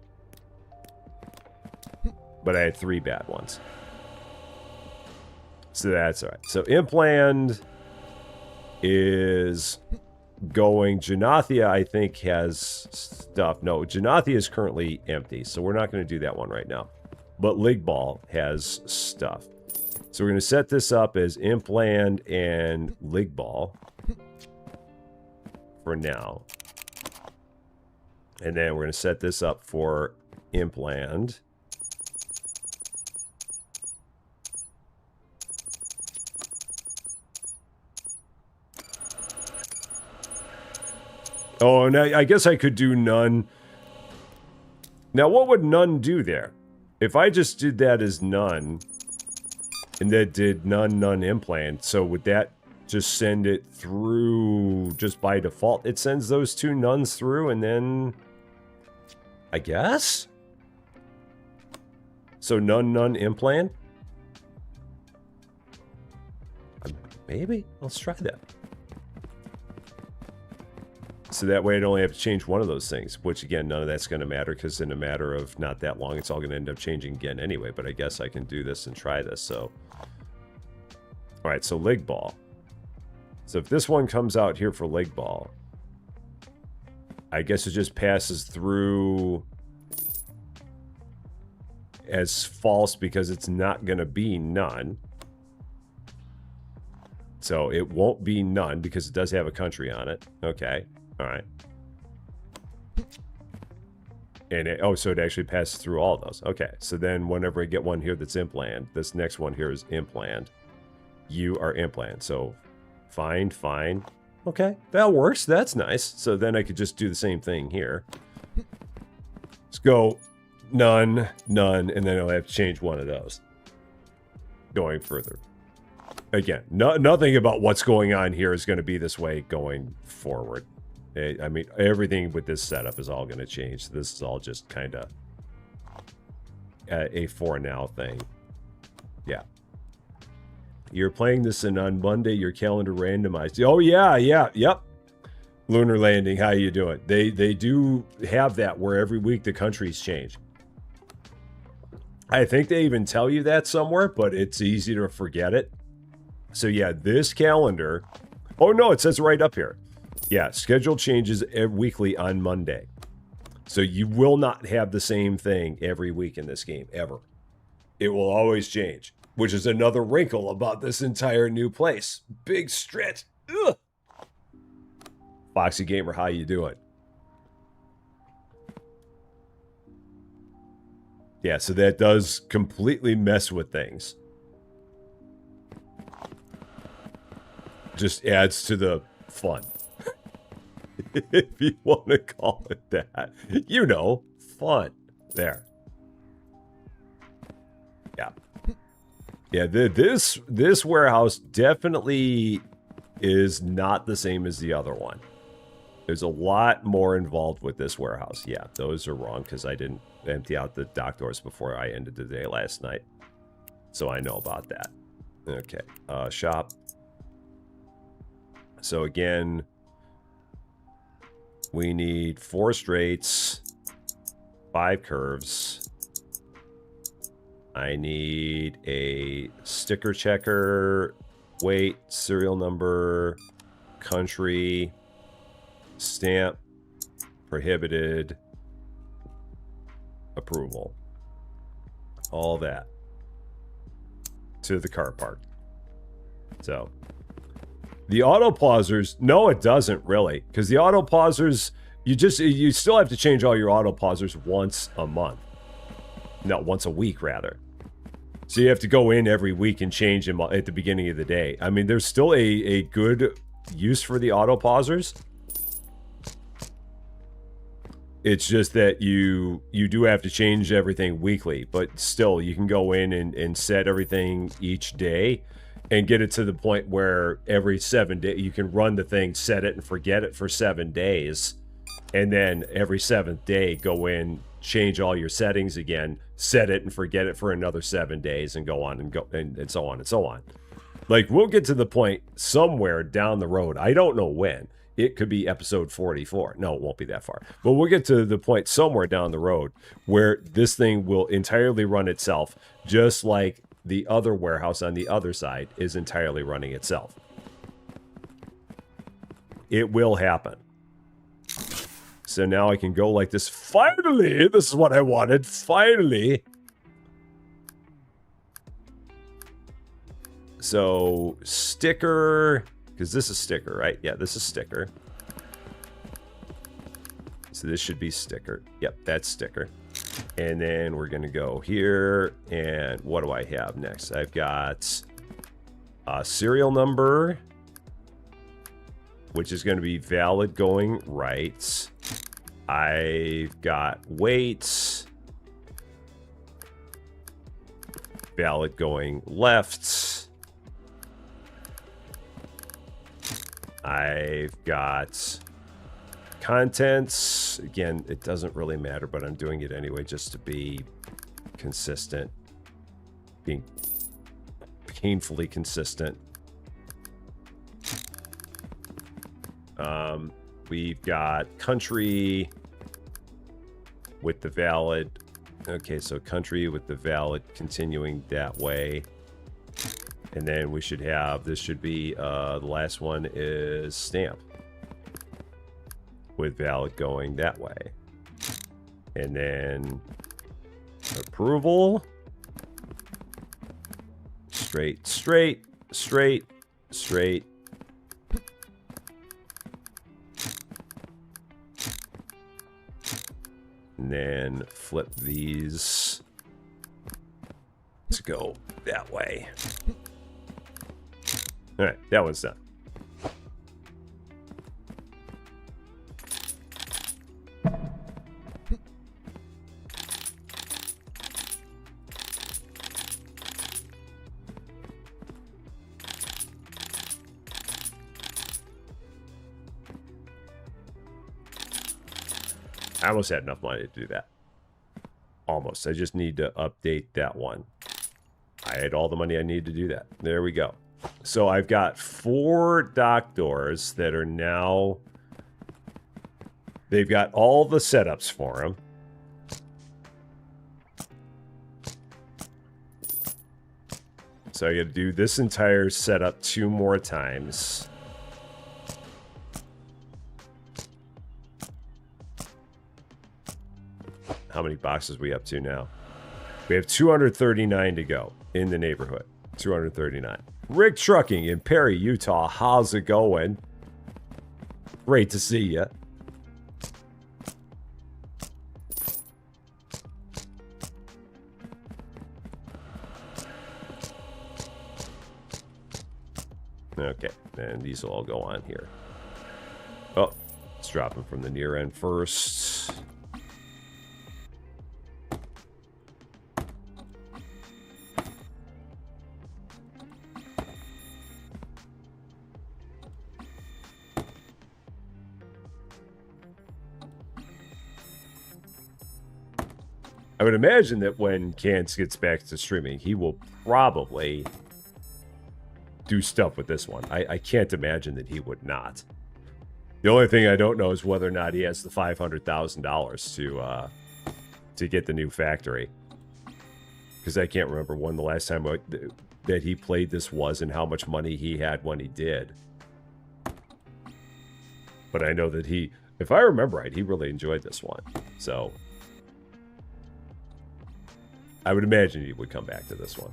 But I had 3 bad ones. So that's alright. So Impland is going. Janathia, I think, has stuff. No, Janathia is currently empty. So we're not going to do that one right now. But Ligball has stuff. So we're going to set this up as Impland and Ligball for now. And then we're going to set this up for Impland. Oh, and I guess I could do none. Now, what would none do there? If I just did that as none... And that did none implant. So would that just send it through just by default? It sends those 2 nuns through and then... I guess? So none implant? Maybe? Let's try that. So that way I'd only have to change one of those things. Which again, none of that's going to matter. Because in a matter of not that long, it's all going to end up changing again anyway. But I guess I can do this and try this. So... Alright, so Ligball. So if this one comes out here for Ligball, I guess it just passes through as false because it's not going to be none. So it won't be none because it does have a country on it. Okay, alright. And it, oh, so it actually passes through all of those. Okay, so then whenever I get one here that's implant, this next one here is implant. You are implant, so fine. Okay, that works. That's nice. So then I could just do the same thing here. Let's go none, and then I'll have to change one of those. Going further. Again, nothing about what's going on here is going to be this way going forward. I mean, everything with this setup is all going to change. This is all just kind of a for now thing. Yeah. You're playing this and on Monday, your calendar randomized. Oh, yeah, yeah, yep. Lunar Landing, how you doing? They do have that where every week the countries change. I think they even tell you that somewhere, but it's easy to forget it. So yeah, this calendar... Oh no, it says right up here. Yeah, schedule changes weekly on Monday. So you will not have the same thing every week in this game, ever. It will always change, which is another wrinkle about this entire new place. Big stretch. Ugh. Foxy Gamer, how you doing? Yeah, so that does completely mess with things. Just adds to the fun. If you want to call it that. You know, fun. There. Yeah. Yeah, this warehouse definitely is not the same as the other one. There's a lot more involved with this warehouse. Yeah, those are wrong because I didn't empty out the dock doors before I ended the day last night. So I know about that. Okay, shop. So again, we need 4 straights, 5 curves. I need a sticker checker, weight, serial number, country, stamp, prohibited, approval. All that to the car park. So the auto pausers, no, it doesn't really, because the auto pausers, you still have to change all your auto pausers once a month. No, once a week rather. So you have to go in every week and change them at the beginning of the day. I mean, there's still a good use for the auto pausers. It's just that you do have to change everything weekly, but still you can go in and set everything each day and get it to the point where every 7 days you can run the thing, set it and forget it for 7 days. And then every 7th day, go in, change all your settings again, set it and forget it for another 7 days, and go on and go and so on and so on. Like, we'll get to the point somewhere down the road. I don't know when. It could be episode 44. No, it won't be that far. But we'll get to the point somewhere down the road where this thing will entirely run itself, just like the other warehouse on the other side is entirely running itself. It will happen. So now I can go like this. Finally! This is what I wanted. Finally! So, sticker... Because this is sticker, right? Yeah, this is sticker. So this should be sticker. Yep, that's sticker. And then we're going to go here. And what do I have next? I've got a serial number, which is going to be valid going right. I've got weight, valid going left. I've got contents. Again, it doesn't really matter, but I'm doing it anyway just to be consistent. Being painfully consistent. We've got country with the valid. Okay, so country with the valid continuing that way. And then we should have, this should be, the last one is stamp. With valid going that way. And then approval. Straight, straight, straight, straight. And then flip these to go that way. All right, that one's done. I almost had enough money to do that. Almost. I just need to update that one. I had all the money I need to do that. There we go. So I've got 4 dock doors that are now... They've got all the setups for them. So I got to do this entire setup 2 more times. How many boxes are we up to now? We have 239 to go in the neighborhood. 239. Rick Trucking in Perry, Utah. How's it going? Great to see you. Okay, and these will all go on here. Oh, let's drop them from the near end first. I would imagine that when Cans gets back to streaming, he will probably do stuff with this one. I can't imagine that he would not. The only thing I don't know is whether or not he has the $500,000 to get the new factory. Because I can't remember when the last time that he played this was and how much money he had when he did. But I know that he, if I remember right, he really enjoyed this one. So I would imagine he would come back to this one.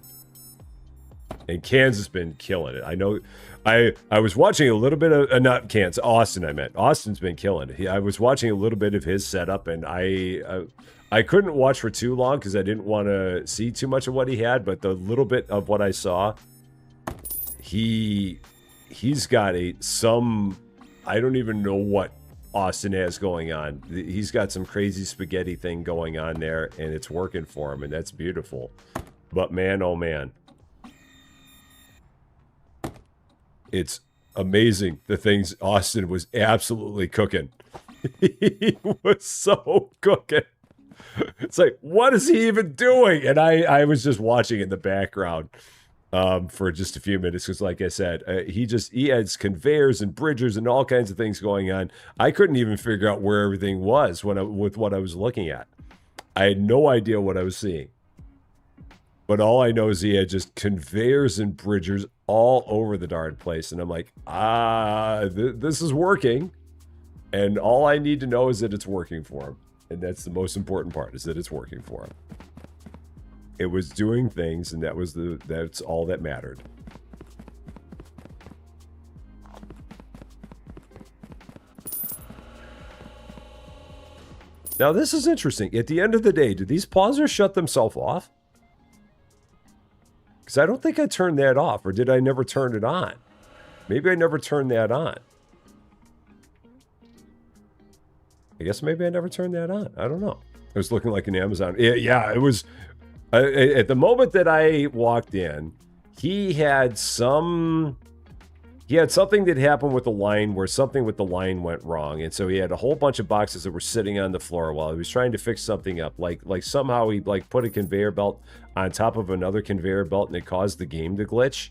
And Cans has been killing it. I know. I was watching a little bit of not Cans, Austin. I meant Austin's been killing it. I was watching a little bit of his setup, and I couldn't watch for too long because I didn't want to see too much of what he had. But the little bit of what I saw, he's got some. I don't even know what Austin has going on. He's got some crazy spaghetti thing going on there, and it's working for him, and that's beautiful. But man, oh man. It's amazing the things Austin was absolutely cooking. He was so cooking. It's like, what is he even doing? And I was just watching in the background for just a few minutes because, like I said, he has conveyors and bridgers and all kinds of things going on. I couldn't even figure out where everything was with what I was looking at. I had no idea what I was seeing. But all I know is he had just conveyors and bridgers all over the darn place. And I'm like, this is working. And all I need to know is that it's working for him. And that's the most important part, is that it's working for him. It was doing things, and that's all that mattered. Now, this is interesting. At the end of the day, do these pausers shut themselves off? Because I don't think I turned that off, or did I never turn it on? Maybe I never turned that on. I guess maybe I never turned that on. I don't know. It was looking like an Amazon. Yeah, it was. At the moment that I walked in, he had something that happened with the line where something with the line went wrong. And so he had a whole bunch of boxes that were sitting on the floor while he was trying to fix something up. Like somehow he put a conveyor belt on top of another conveyor belt and it caused the game to glitch.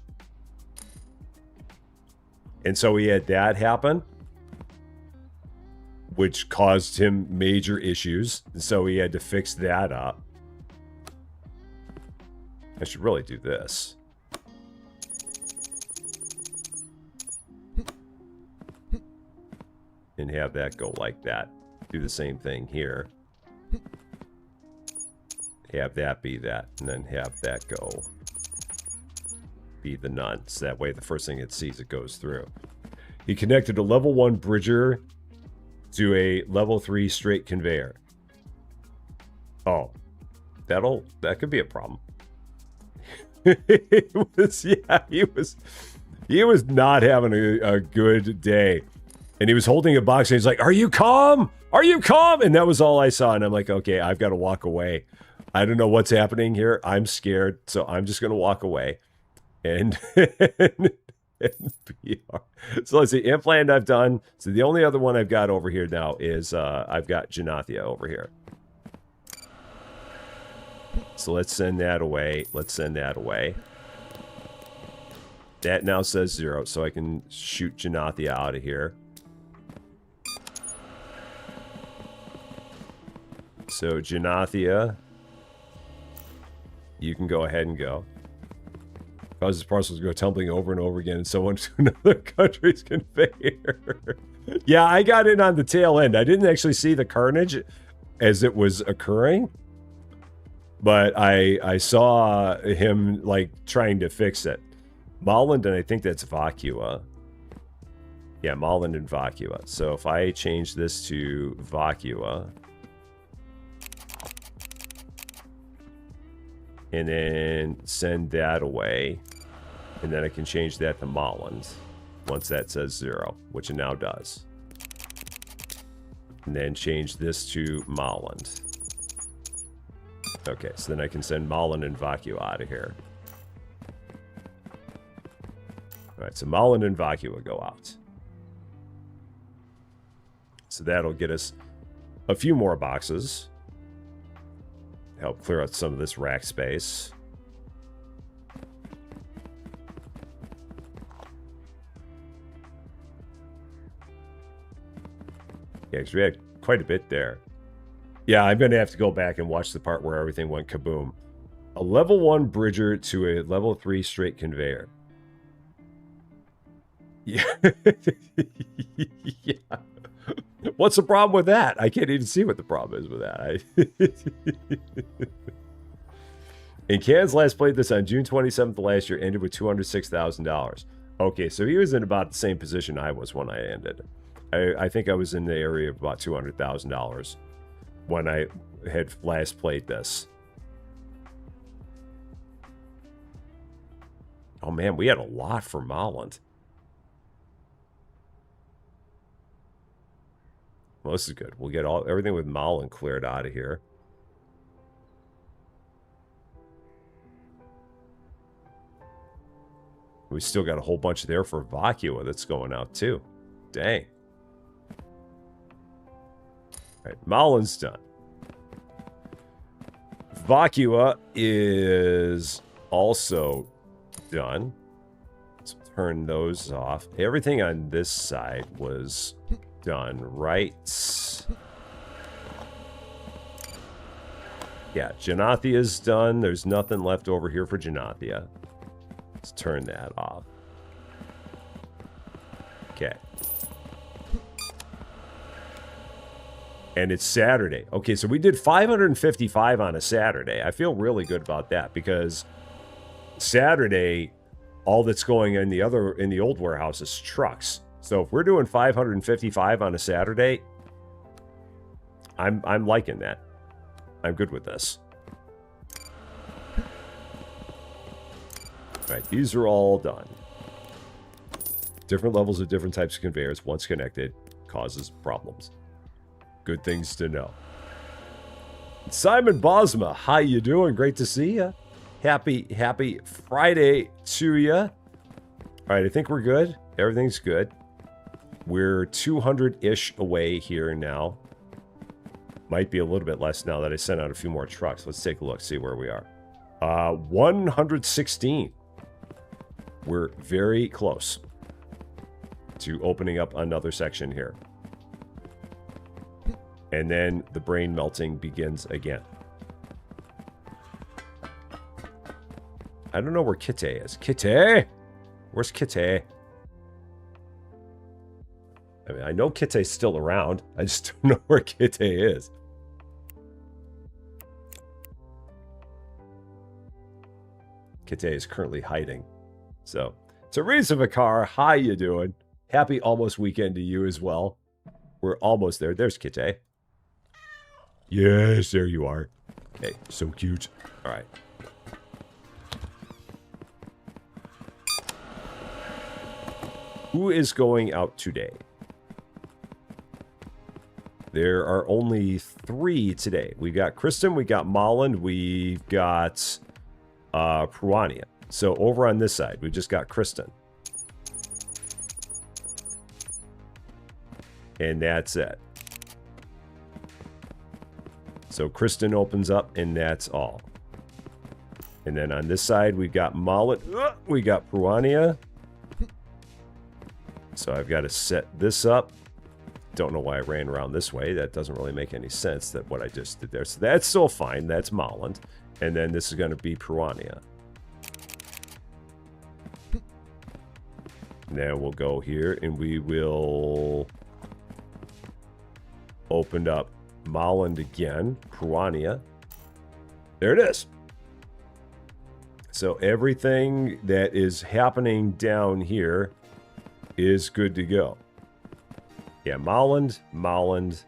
And so he had that happen, which caused him major issues. And so he had to fix that up. I should really do this. And have that go like that. Do the same thing here. Have that be that. And then have that go be the none. So that way the first thing it sees, it goes through. He connected a level 1 bridger to a level 3 straight conveyor. Oh. That could be a problem. He was not having a good day. And he was holding a box and he's like, "Are you calm? Are you calm?" And that was all I saw. And I'm like, okay, I've got to walk away. I don't know what's happening here. I'm scared. So I'm just going to walk away. And PR. So let's see. Implant I've done. So the only other one I've got over here now is I've got Janathia over here. So let's send that away. Let's send that away. That now says 0, so I can shoot Janathia out of here. So, Janathia, you can go ahead and go. Causes parcels to go tumbling over and over again and so on to another country's conveyor. Yeah, I got in on the tail end. I didn't actually see the carnage as it was occurring. But I saw him, like, trying to fix it. Molland, and I think that's Vacua. Yeah, Molland and Vacua. So if I change this to Vacua, and then send that away, and then I can change that to Molland once that says 0, which it now does. And then change this to Molland. Okay, so then I can send Molland and Vacua out of here. Alright, so Molland and Vacua go out. So that'll get us a few more boxes. Help clear out some of this rack space. Yeah, because we had quite a bit there. Yeah, I'm going to have to go back and watch the part where everything went kaboom. A level 1 bridger to a level 3 straight conveyor. Yeah. Yeah. What's the problem with that? I can't even see what the problem is with that. And Can's last played this on June 27th of last year, ended with $206,000. Okay, so he was in about the same position I was when I ended. I think I was in the area of about $200,000 when I had last played this. Oh man, we had a lot for Molland. Well, this is good. We'll get everything with Molland cleared out of here. We still got a whole bunch there for Vacua that's going out too. Dang. All right, Molland's done. Vacua is also done. Let's turn those off. Everything on this side was done, right? Yeah, Janathia's done. There's nothing left over here for Janathia. Let's turn that off. Okay. And it's Saturday. Okay, so we did 555 on a Saturday. I feel really good about that because Saturday, all that's going in the old warehouse is trucks. So if we're doing 555 on a Saturday, I'm liking that. I'm good with this. All right, these are all done. Different levels of different types of conveyors, once connected, causes problems. Good things to know. Simon Bosma, how you doing? Great to see you. Happy Friday to you. All right, I think we're good. Everything's good. We're 200-ish away here now. Might be a little bit less now that I sent out a few more trucks. Let's take a look, see where we are. 116. We're very close to opening up another section here. And then the brain melting begins again. I don't know where Kitty is. Kitty? Where's Kitty? I mean, I know Kitty's still around. I just don't know where Kitty is. Kitty is currently hiding. So, Teresa Vicar, how you doing? Happy almost weekend to you as well. We're almost there. There's Kitty. Yes, there you are. Okay, so cute. All right. Who is going out today? There are only 3 today. We got Kristen, we got Molland, we've got Pruania. So over on this side, we just got Kristen. And that's it. So Kristen opens up, and that's all. And then on this side, we've got Molland. We got Pruania. So I've got to set this up. Don't know why I ran around this way. That doesn't really make any sense, that what I just did there. So that's still fine. That's Molland. And then this is going to be Piranha. Now we'll go here and we will open up Molland again. Piranha. There it is. So everything that is happening down here is good to go. Yeah, Molland,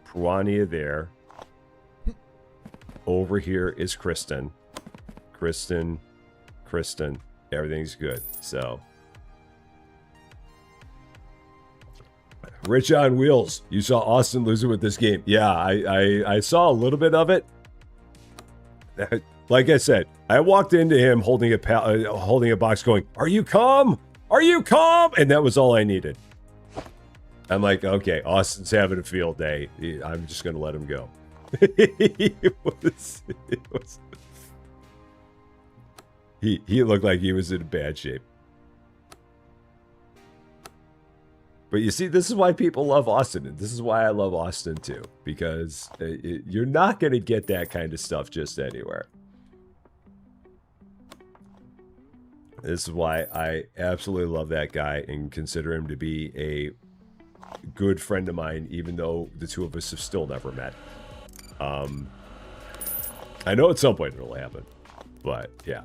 Piranha there. Over here is Kristen. Kristen. Everything's good. So, Rich on Wheels. You saw Austin losing with this game. Yeah, I saw a little bit of it. Like I said, I walked into him holding a box going, "Are you calm? Are you calm?" And that was all I needed. I'm like, okay, Austin's having a field day. I'm just going to let him go. He looked like he was in bad shape. But you see, this is why people love Austin, and this is why I love Austin too, because you're not going to get that kind of stuff just anywhere. This is why I absolutely love that guy and consider him to be a good friend of mine, even though the two of us have still never met. I know at some point it'll happen, but yeah.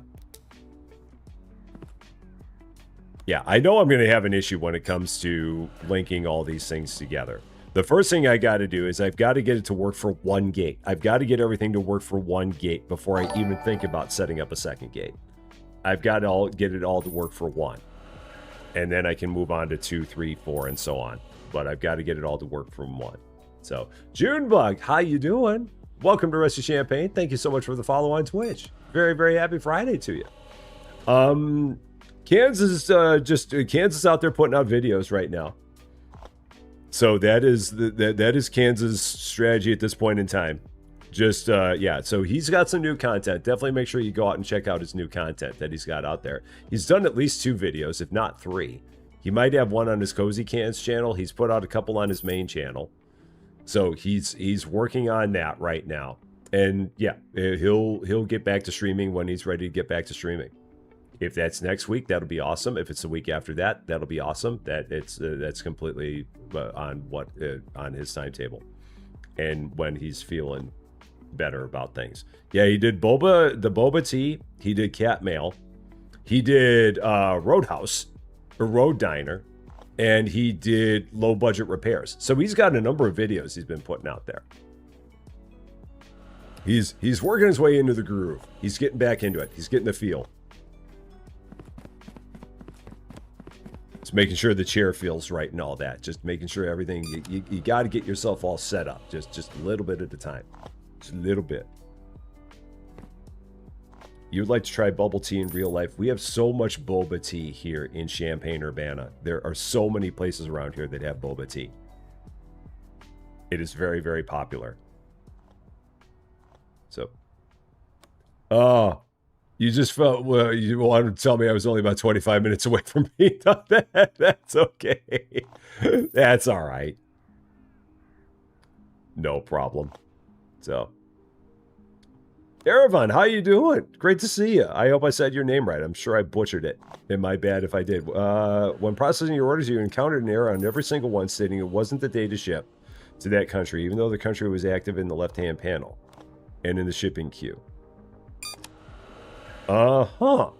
Yeah, I know I'm going to have an issue when it comes to linking all these things together. The first thing I got to do is I've got to get it to work for one gate. I've got to get everything to work for one gate before I even think about setting up a second gate. I've got to get it all to work for one. And then I can move on to 2, 3, 4, and so on. But I've got to get it all to work from one. So, Junebug, how you doing? Welcome to Rest of Champaign. Thank you so much for the follow on Twitch. Very, very happy Friday to you. Kansas Kansas out there putting out videos right now. So that is Kansas' strategy at this point in time. Just yeah, so he's got some new content. Definitely make sure you go out and check out his new content that he's got out there. He's done at least 2 videos, if not 3. He might have one on his Cozy Cans channel. He's put out a couple on his main channel. So he's working on that right now. And yeah, he'll get back to streaming when he's ready to get back to streaming. If that's next week, that'll be awesome. If it's the week after that, that'll be awesome. That's completely on his timetable, and when he's feeling better about things. Yeah, he did the boba tea. He did cat mail. He did Roadhouse, or Road Diner, and he did low budget repairs. So he's got a number of videos he's been putting out there. He's working his way into the groove. He's getting back into it. He's getting the feel. Just making sure the chair feels right and all that. Just making sure everything, you got to get yourself all set up. Just a little bit at a time. Just a little bit. You would like to try bubble tea in real life? We have so much boba tea here in Champaign, Urbana. There are so many places around here that have boba tea. It is very, very popular. So, you just felt, well, you wanted to tell me I was only about 25 minutes away from me. That's okay. That's all right. No problem. So, Erevan, how you doing? Great to see you. I hope I said your name right. I'm sure I butchered it. And my bad if I did. When processing your orders, you encountered an error on every single one stating it wasn't the day to ship to that country, even though the country was active in the left-hand panel and in the shipping queue. Uh-huh.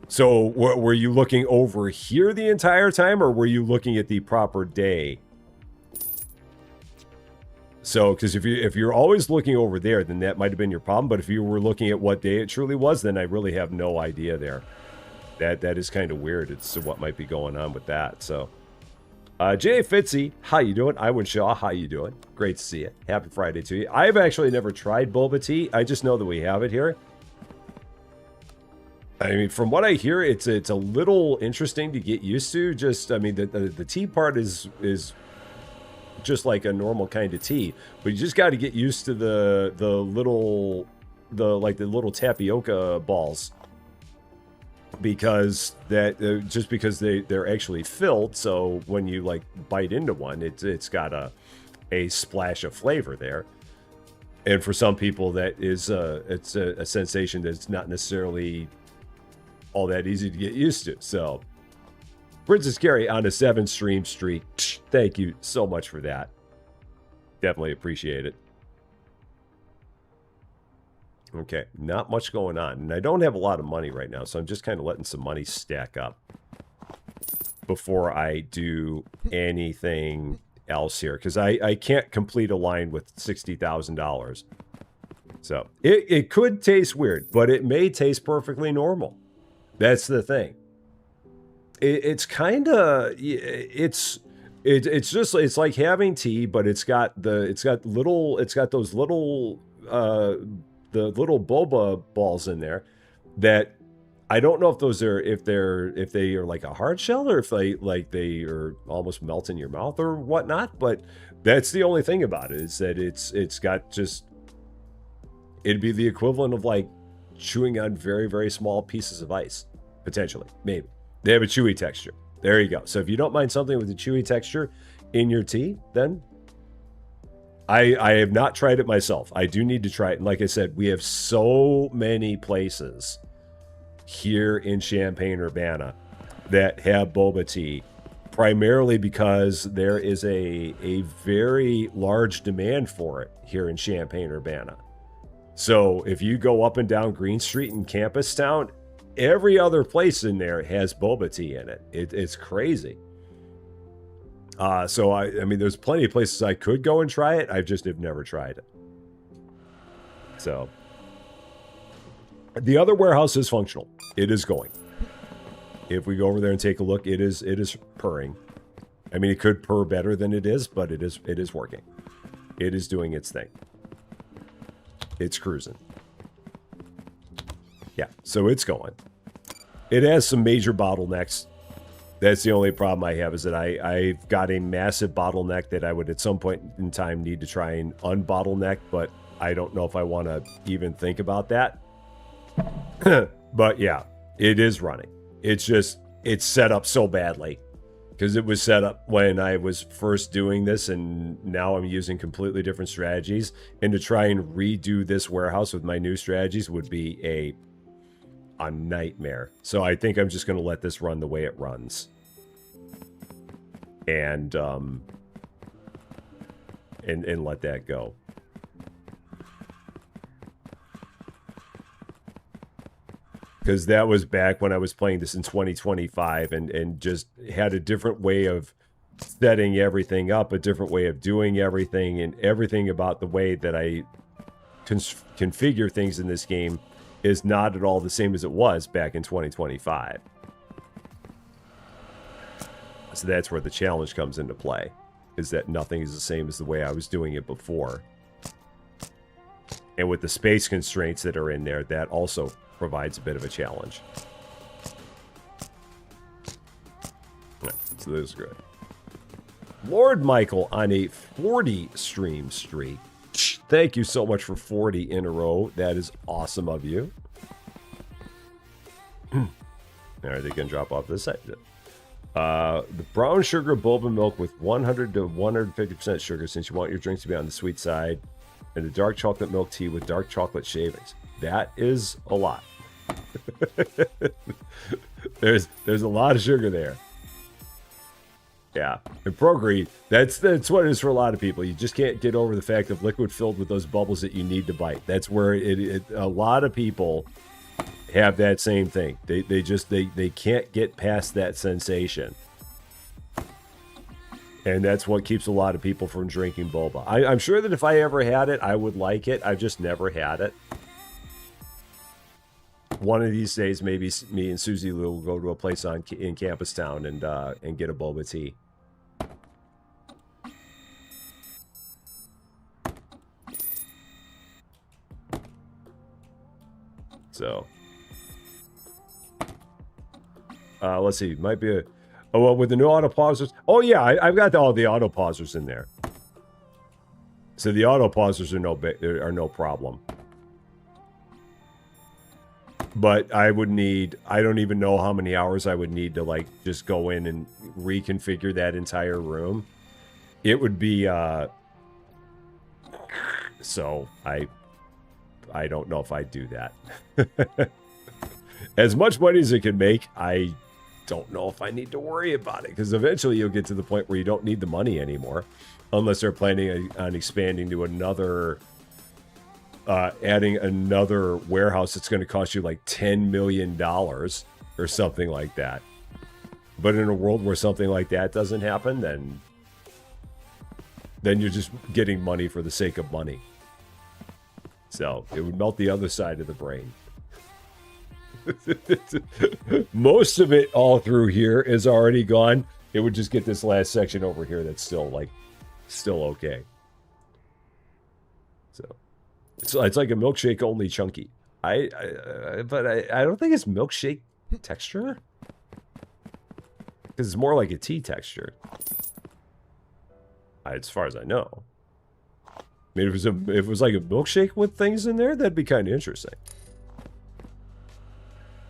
So, were you looking over here the entire time, or were you looking at the proper day? So, because if you're always looking over there, then that might have been your problem. But if you were looking at what day it truly was, then I really have no idea there. That is kind of weird. It's what might be going on with that. So, Jay Fitzy, how you doing? Iwan Shaw, how you doing? Great to see you. Happy Friday to you. I've actually never tried boba tea. I just know that we have it here. I mean, from what I hear, it's a little interesting to get used to. Just, I mean, the tea part is just like a normal kind of tea, but you just got to get used to the little tapioca balls because that just because they're actually filled, so when you like bite into one, it's got a splash of flavor there. And for some people, that is it's a sensation that's not necessarily all that easy to get used to. So, Princess Gary on a 7-stream streak. Thank you so much for that. Definitely appreciate it. Okay, not much going on. And I don't have a lot of money right now, so I'm just kind of letting some money stack up before I do anything else here. Because I can't complete a line with $60,000. So, it could taste weird, but it may taste perfectly normal. That's the thing. It's kind of... It's just... It's like having tea, but it's got those little... the little boba balls in there that I don't know if those are if they are like a hard shell or if they are almost melt in your mouth or whatnot, but that's the only thing about it is that it's got just, it'd be the equivalent of like chewing on very, very small pieces of ice, potentially. Maybe they have a chewy texture. There you go. So if you don't mind something with a chewy texture in your tea, then I have not tried it myself. I do need to try it. And like I said, we have so many places here in Champaign-Urbana that have boba tea, primarily because there is a very large demand for it here in Champaign-Urbana. So if you go up and down Green Street in Campus Town, every other place in there has boba tea in it. It's crazy. So I mean, there's plenty of places I could go and try it. I just have never tried it. So the other warehouse is functional. It is going. If we go over there and take a look, it is purring. I mean, it could purr better than it is, but it is working. It is doing its thing. It's cruising. Yeah, so it's going. It has some major bottlenecks. That's the only problem I have, is that I've got a massive bottleneck that I would at some point in time need to try and unbottleneck, but I don't know if I want to even think about that. But yeah, it is running. It's just, it's set up so badly because it was set up when I was first doing this, and now I'm using completely different strategies. And to try and redo this warehouse with my new strategies would be a nightmare. So I think I'm just going to let this run the way it runs. And let that go. Because that was back when I was playing this in 2025 and just had a different way of setting everything up, a different way of doing everything, and everything about the way that I configure things in this game is not at all the same as it was back in 2025. So that's where the challenge comes into play, is that nothing is the same as the way I was doing it before. And with the space constraints that are in there, that also provides a bit of a challenge. Right, so this is good. Lord Michael on a 40 stream streak. Thank you so much for 40 in a row. That is awesome of you. Are they going to drop off this side? The brown sugar boba milk with 100 to 150% sugar, since you want your drinks to be on the sweet side. And the dark chocolate milk tea with dark chocolate shavings. That is a lot. There's a lot of sugar there. Yeah, and Progre, that's what it is for a lot of people. You just can't get over the fact of liquid filled with those bubbles that you need to bite. That's where a lot of people have that same thing. They can't get past that sensation. And that's what keeps a lot of people from drinking boba. I'm sure that if I ever had it, I would like it. I've just never had it. One of these days, maybe me and Susie will go to a place in Campus Town and get a boba tea. So, let's see. Might be a... Oh, well, with the new auto pausers. Oh, yeah, I've got all the auto pausers in there. So the auto pausers are no problem. But I would need, I don't even know how many hours I would need to like just go in and reconfigure that entire room. It would be, so I don't know if I'd do that. As much money as it can make, I don't know if I need to worry about it, because eventually you'll get to the point where you don't need the money anymore, unless they're planning on expanding to another, adding another warehouse that's going to cost you like $10 million or something like that. But in a world where something like that doesn't happen, then you're just getting money for the sake of money. So it would melt the other side of the brain. Most of it all through here is already gone. It would just get this last section over here that's still okay. So it's like a milkshake, only chunky. But I don't think it's milkshake texture, because it's more like a tea texture, as far as I know. I mean, if it was like a milkshake with things in there, that'd be kind of interesting.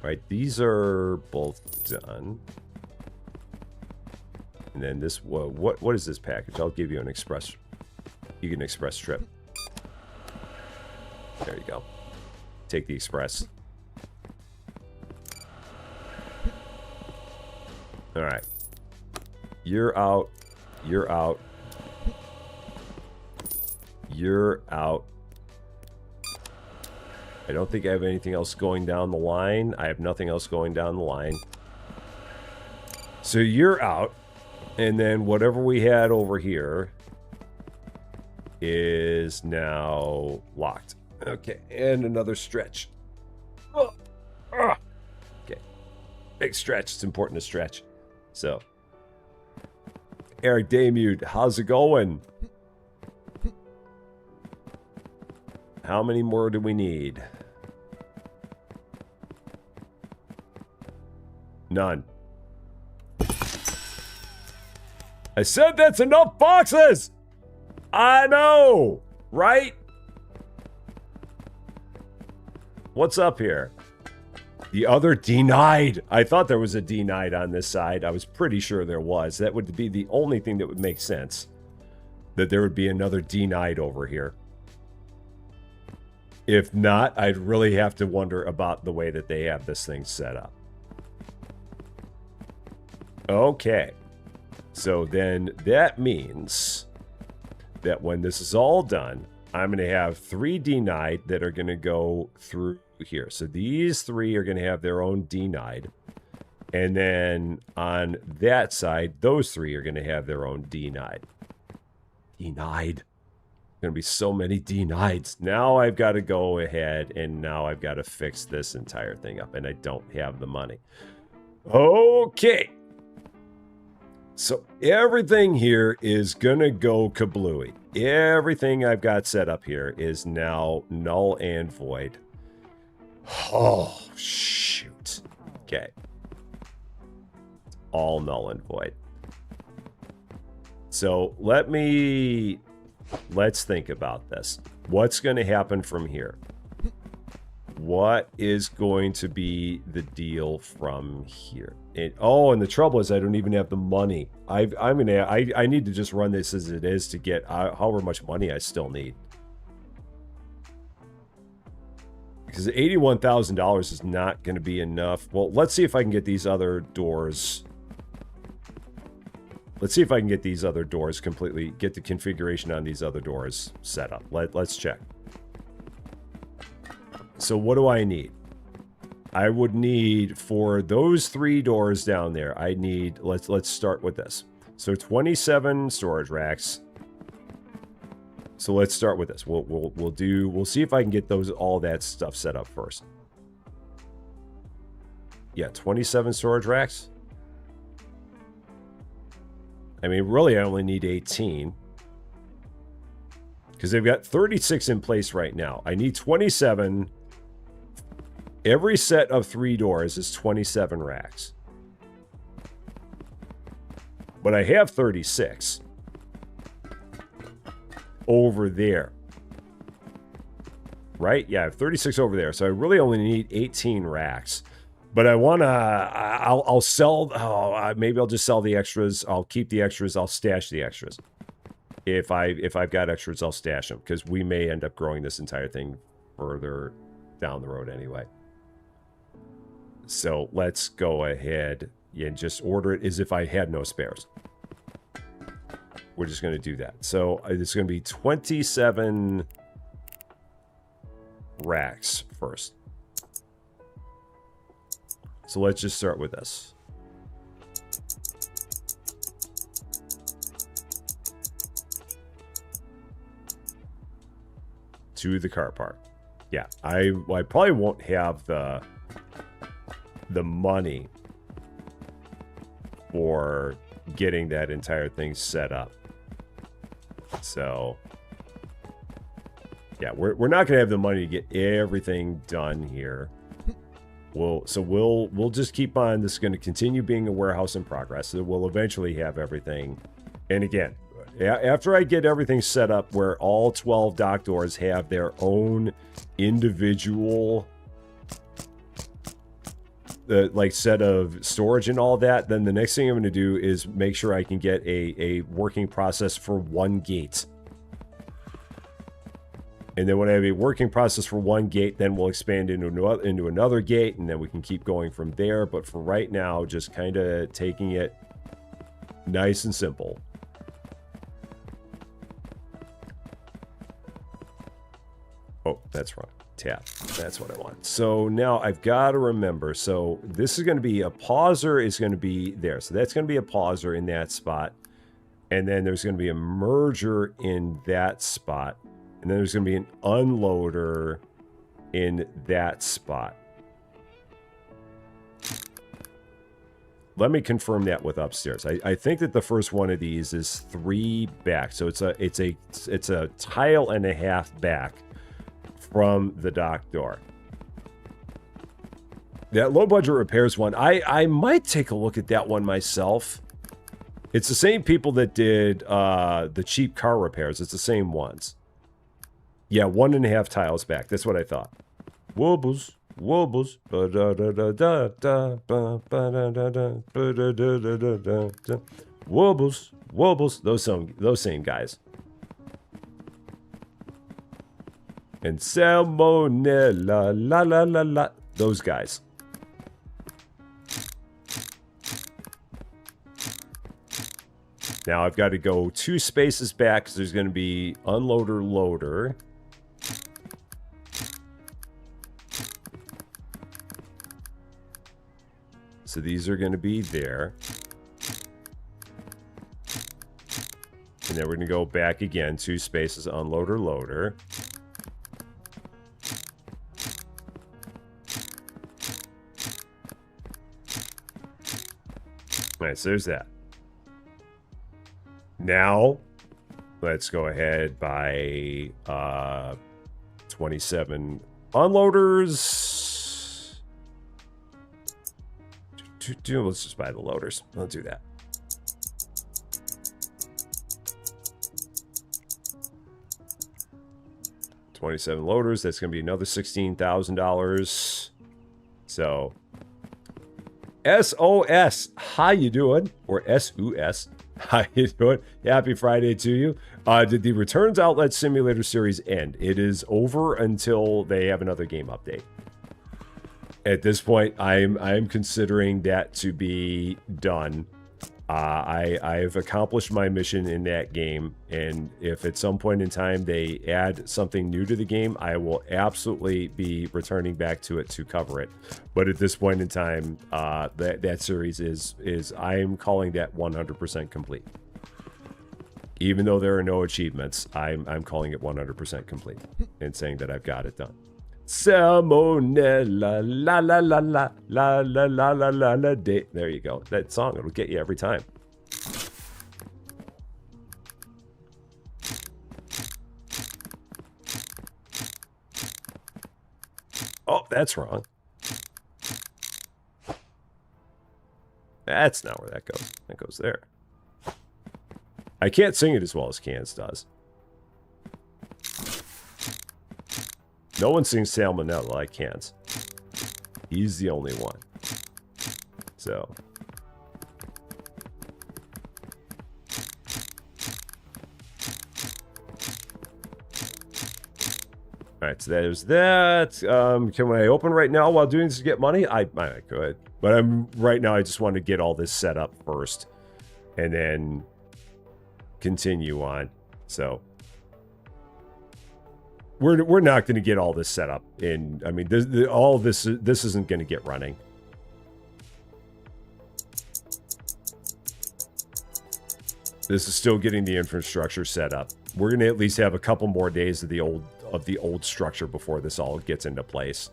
Right, these are both done. And then this, what is this package? I'll give you an express. You get an express trip. There you go. Take the express. All right. You're out. You're out. You're out. I don't think I have anything else going down the line. I have nothing else going down the line. So you're out. And then whatever we had over here is now locked. Okay, and another stretch. Oh. Okay, big stretch. It's important to stretch. So, Eric Daymute, how's it going? How many more do we need? None. I said that's enough boxes! I know! Right? What's up here? The other denied. I thought there was a denied on this side. I was pretty sure there was. That would be the only thing that would make sense. That there would be another denied over here. If not, I'd really have to wonder about the way that they have this thing set up. Okay. So then that means that when this is all done, I'm going to have 3 denied that are going to go through here. So these 3 are going to have their own denied. And then on that side, those 3 are going to have their own denied. Denied. Going to be so many denieds. Now I've got to go ahead and now I've got to fix this entire thing up, and I don't have the money. Okay. So everything here is going to go kablooey. Everything I've got set up here is now null and void. Oh, shoot. Okay. It's all null and void. So let's think about this. What's going to happen from here? What is going to be the deal from here? And the trouble is I don't even have the money. I need to just run this as it is to get however much money I still need. Because $81,000 is not going to be enough. Well, let's see if I can get these other doors. Let's see if I can get these other doors completely, get the configuration on these other doors set up. Let's check. So what do I need? I would need, for those 3 doors down there, I need, let's start with this. So 27 storage racks. So let's start with this. We'll see if I can get all that stuff set up first. Yeah, 27 storage racks. I mean, really, I only need 18. Because they've got 36 in place right now. I need 27. Every set of 3 doors is 27 racks. But I have 36 over there. right? Yeah, I have 36 over there. So I really only need 18 racks. But I want to, I'll sell, maybe I'll just sell the extras. I'll keep the extras. I'll stash the extras. If I've got extras, I'll stash them, because we may end up growing this entire thing further down the road anyway. So let's go ahead and just order it as if I had no spares. We're just going to do that. So it's going to be 27 racks first. So let's just start with this. To the car park. Yeah, I probably won't have the money for getting that entire thing set up. So yeah, we're not gonna have the money to get everything done here. We'll just keep on. This is going to continue being a warehouse in progress. So we'll eventually have everything. And again, after I get everything set up where all 12 dock doors have their own individual like set of storage and all that, then the next thing I'm going to do is make sure I can get a working process for one gate. And then when I have a working process for one gate, then we'll expand into another gate, and then we can keep going from there. But for right now, just kind of taking it nice and simple. Oh, that's wrong. Tap. That's what I want. So now I've got to remember. So this is going to be a pauser is going to be there. So that's going to be a pauser in that spot. And then there's going to be a merger in that spot. And then there's going to be an unloader in that spot. Let me confirm that with upstairs. I think that the first one of these is 3 back. So it's a tile and a half back from the dock door. That low budget repairs one, I might take a look at that one myself. It's the same people that did the cheap car repairs. It's the same ones. Yeah, 1.5 tiles back. That's what I thought. Wobbles, wobbles. Wobbles, wobbles. Those same guys. And salmonella, la la la la. Those guys. Now I've got to go 2 spaces back because there's going to be unloader loader. So these are going to be there. And then we're going to go back again, 2 spaces, unloader, loader. All right, so there's that. Now, let's go ahead by 27 unloaders. Let's just buy the loaders. Let's do that. $27 loaders. That's going to be another $16,000. So, SOS. How you doing? Or SUS. How you doing? Happy Friday to you. Did the Returns Outlet Simulator series end? It is over until they have another game update. At this point, I'm considering that to be done. I've accomplished my mission in that game, and if at some point in time they add something new to the game, I will absolutely be returning back to it to cover it. But at this point in time, that series is I'm calling that 100% complete. Even though there are no achievements, I'm calling it 100% complete and saying that I've got it done. Salmonella, la la la la la la la la la la day. There you go. That song, it'll get you every time. Oh, that's wrong. That's not where that goes. That goes there. I can't sing it as well as Cans does. No one's seeing salmonella. I can't. He's the only one. So. Alright, so there's that. Can I open right now while doing this to get money? I could. But right now I just want to get all this set up first. And then continue on. So we're not going to get all this set up in. I mean, all this isn't going to get running. This is still getting the infrastructure set up. We're going to at least have a couple more days of the old structure before this all gets into place.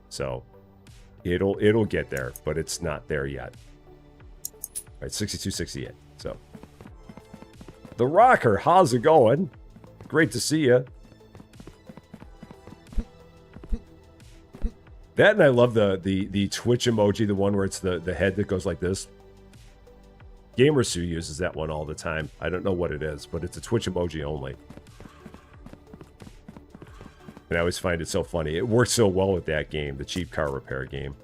So it'll get there, but it's not there yet. All right, 6268. So the Rocker, how's it going? Great to see you. That, and I love the Twitch emoji, the one where it's the head that goes like this. Gamersu uses that one all the time. I don't know what it is, but it's a Twitch emoji only. And I always find it so funny. It works so well with that game, the cheap car repair game.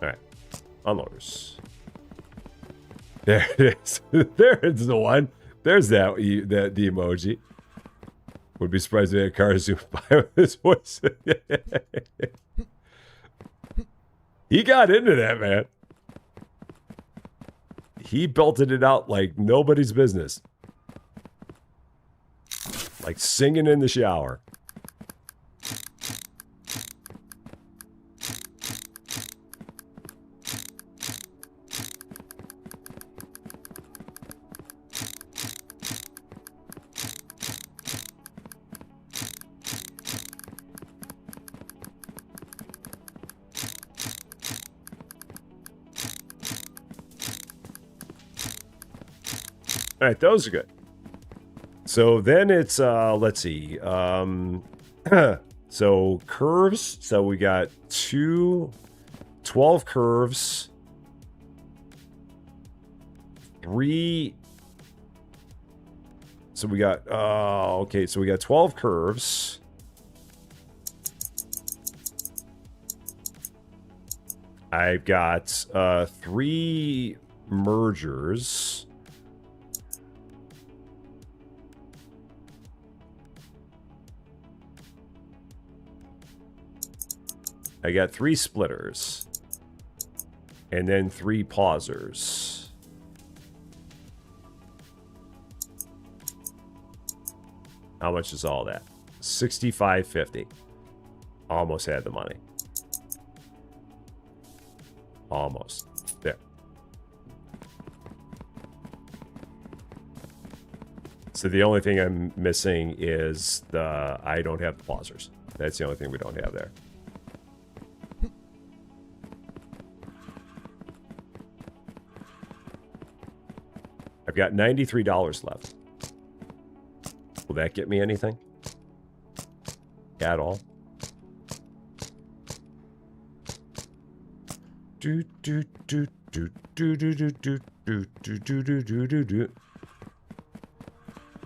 Alright. Unloaders. There it is. There's the one. There's the emoji. Would be surprised if a car zoomed by with his voice. He got into that, man. He belted it out like nobody's business. Like singing in the shower. All right, those are good. So then it's, let's see. So curves. So we got 12 curves. 3. So we got, okay, so we got 12 curves. I've got 3 mergers. I got 3 splitters. And then 3 pausers. How much is all that? $65.50. Almost had the money. Almost. There. So the only thing I'm missing is I don't have the pausers. That's the only thing we don't have there. I've got $93 left. Will that get me anything? At all? Do do do do do do do do do do do do do do.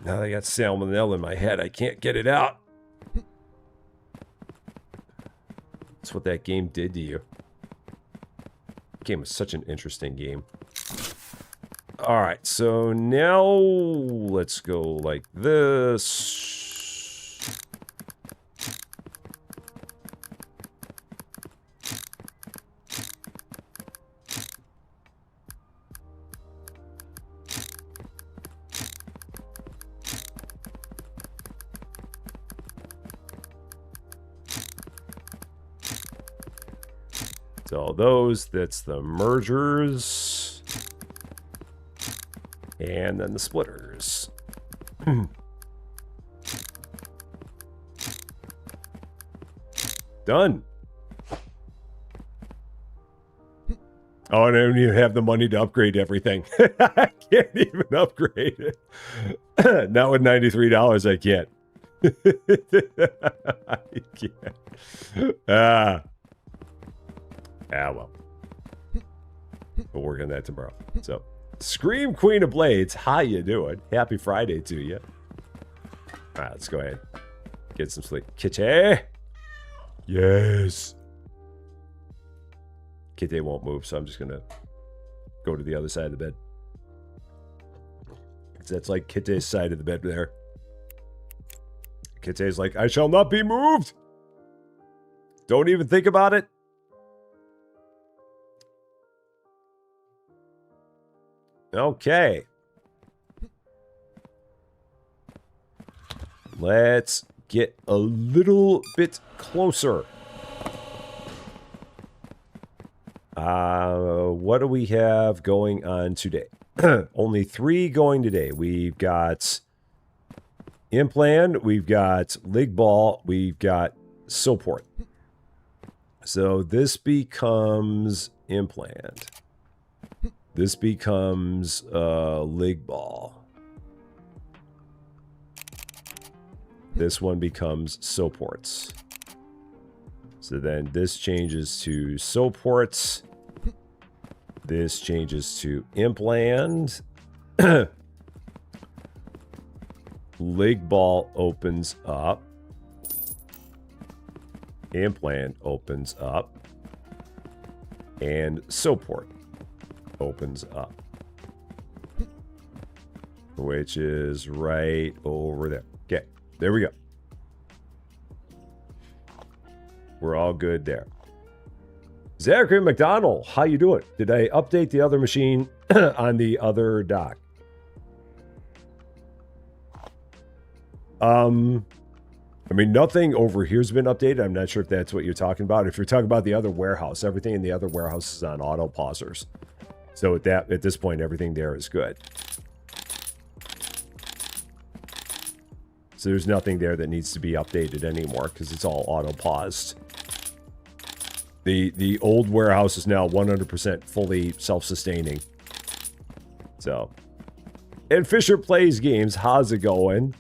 Now I got salmonella in my head. I can't get it out. That's what that game did to you. The game was such an interesting game. All right, so now let's go like this. So those, that's the mergers. And then the splitters. Done. Oh, and I don't even have the money to upgrade everything. I can't even upgrade it. Not with $93, I can't. I can't. Ah, well. We'll work on that tomorrow. So, Scream Queen of Blades, how you doing? Happy Friday to you. All right, let's go ahead. Get some sleep. Kitty! Yes! Kitty won't move, so I'm just going to go to the other side of the bed. That's like Kitty's side of the bed there. Kitty's like, I shall not be moved! Don't even think about it. Okay. Let's get a little bit closer. What do we have going on today? Only 3 going today. We've got Implant, we've got Lig Ball, we've got Support. So this becomes Implant. This becomes Lig Ball. This one becomes Supports. So then this changes to Supports. This changes to Implant. Lig Ball opens up. Implant opens up. And Support opens up. Which is right over there. Okay, there we go. We're all good there. Zachary McDonald, how you doing? Did I update the other machine on the other dock? I mean, nothing over here's been updated. I'm not sure if that's what you're talking about. If you're talking about the other warehouse, everything in the other warehouse is on auto pausers. So at this point, everything there is good. So there's nothing there that needs to be updated anymore because it's all auto paused. The old warehouse is now 100% fully self-sustaining. So, and Fisher Plays Games, how's it going?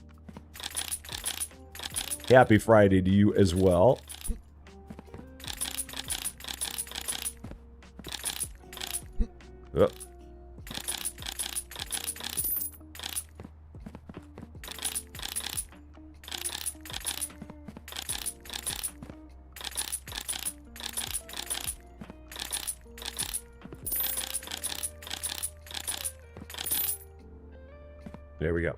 Happy Friday to you as well. Oh. There we go.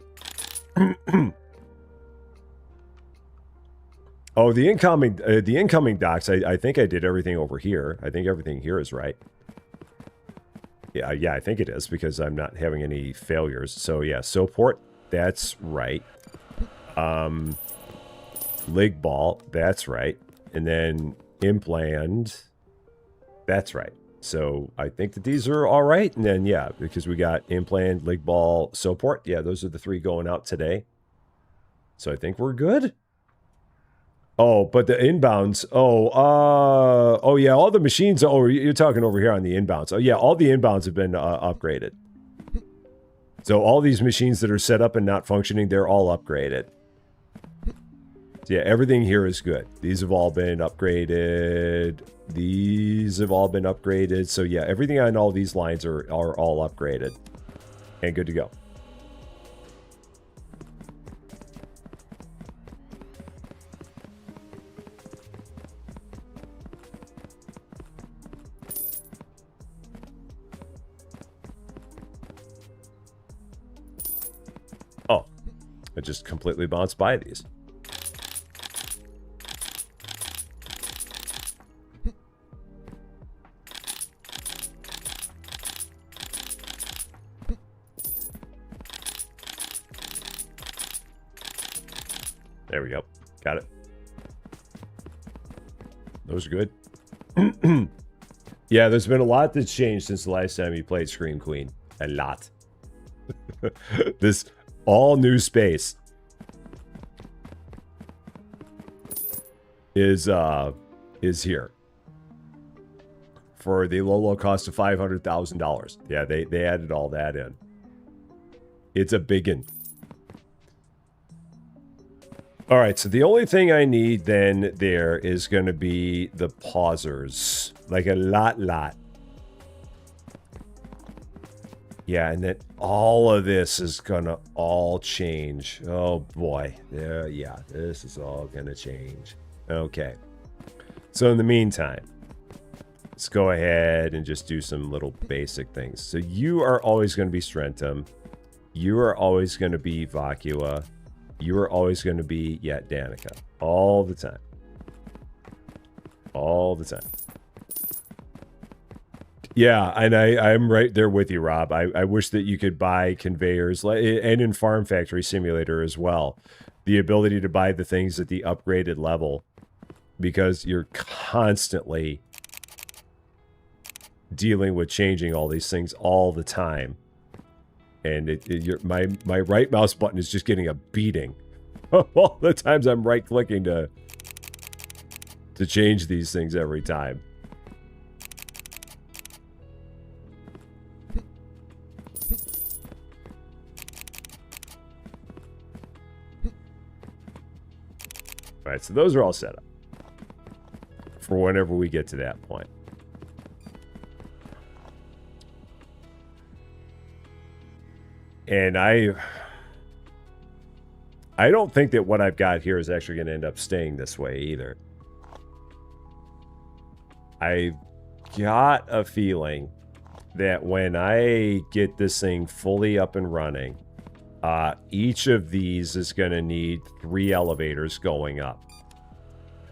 Oh, the incoming docks. I think I did everything over here. I think everything here is right. Yeah, I think it is because I'm not having any failures. So yeah, Support, that's right. Lig Ball, that's right. And then Implant, that's right. So I think that these are all right. And then, yeah, because we got Implant, Lig Ball, Support. Yeah, those are the 3 going out today. So I think we're good. Oh, but the inbounds. Oh, yeah, all the machines. Oh, you're talking over here on the inbounds. Oh, yeah, all the inbounds have been upgraded. So all these machines that are set up and not functioning, they're all upgraded. So yeah, everything here is good. These have all been upgraded. These have all been upgraded. So yeah, everything on all these lines are all upgraded. And good to go. Oh, I just completely bounced by these. There we go. Got it. Those are good. Yeah, there's been a lot that's changed since the last time you played Scream Queen. A lot. This all new space is here for the low cost of $500,000. Yeah, they added all that in. It's a biggin. All right, so the only thing I need then there is going to be the pausers. Like a lot. Yeah, and then all of this is going to all change. Oh, boy. Yeah, this is all going to change. Okay. So in the meantime, let's go ahead and just do some little basic things. So you are always going to be Strentum. You are always going to be Vacua. You are always going to be, yeah, Danica. All the time. All the time. Yeah, and I'm right there with you, Rob. I wish that you could buy conveyors, and in Farm Factory Simulator as well, the ability to buy the things at the upgraded level, because you're constantly dealing with changing all these things all the time. And my right mouse button is just getting a beating all the times I'm right clicking to change these things every time. All right, so those are all set up for whenever we get to that point. And I don't think that what I've got here is actually going to end up staying this way either. I got a feeling that when I get this thing fully up and running, each of these is going to need 3 elevators going up.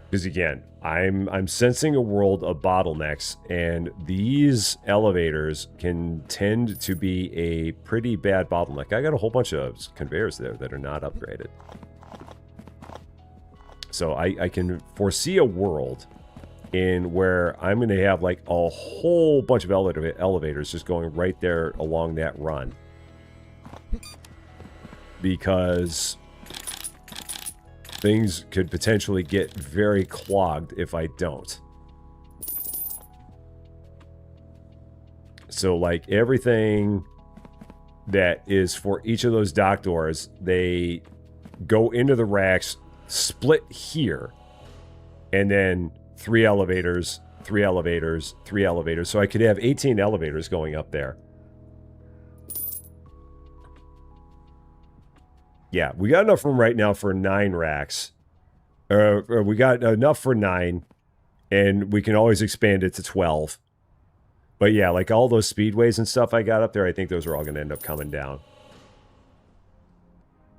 Because again, I'm sensing a world of bottlenecks, and these elevators can tend to be a pretty bad bottleneck. I got a whole bunch of conveyors there that are not upgraded. So I can foresee a world in where I'm going to have like a whole bunch of elevators just going right there along that run. Because things could potentially get very clogged if I don't. So, like, everything that is for each of those dock doors, they go into the racks, split here, and then 3 elevators, 3 elevators, 3 elevators. So I could have 18 elevators going up there. Yeah, we got enough room right now for 9 racks. We got enough for 9, and we can always expand it to 12. But yeah, like all those speedways and stuff I got up there, I think those are all going to end up coming down.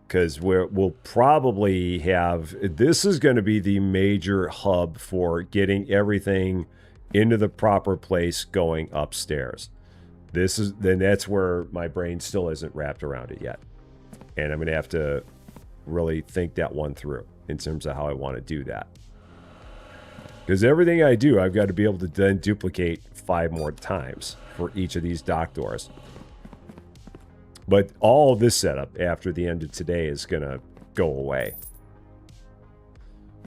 Because we'll probably have... This is going to be the major hub for getting everything into the proper place going upstairs. Then that's where my brain still isn't wrapped around it yet. And I'm going to have to really think that one through in terms of how I want to do that. Because everything I do, I've got to be able to then duplicate 5 more times for each of these dock doors. But all of this setup after the end of today is going to go away.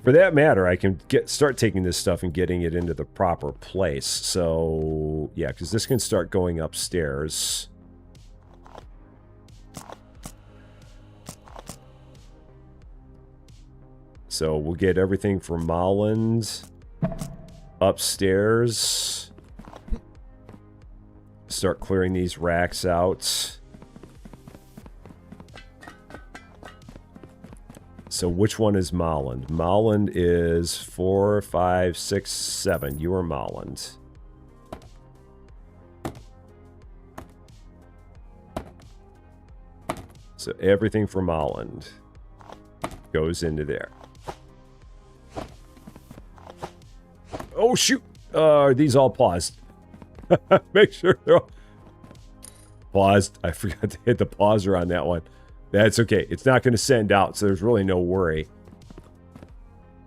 For that matter, I can start taking this stuff and getting it into the proper place. So, yeah, because this can start going upstairs. So we'll get everything from Molland upstairs. Start clearing these racks out. So which one is Molland? Molland is 4, 5, 6, 7. You are Molland. So everything from Molland goes into there. Oh, shoot. Are these all paused? Make sure they're all paused. I forgot to hit the pauser on that one. That's okay. It's not going to send out, so there's really no worry.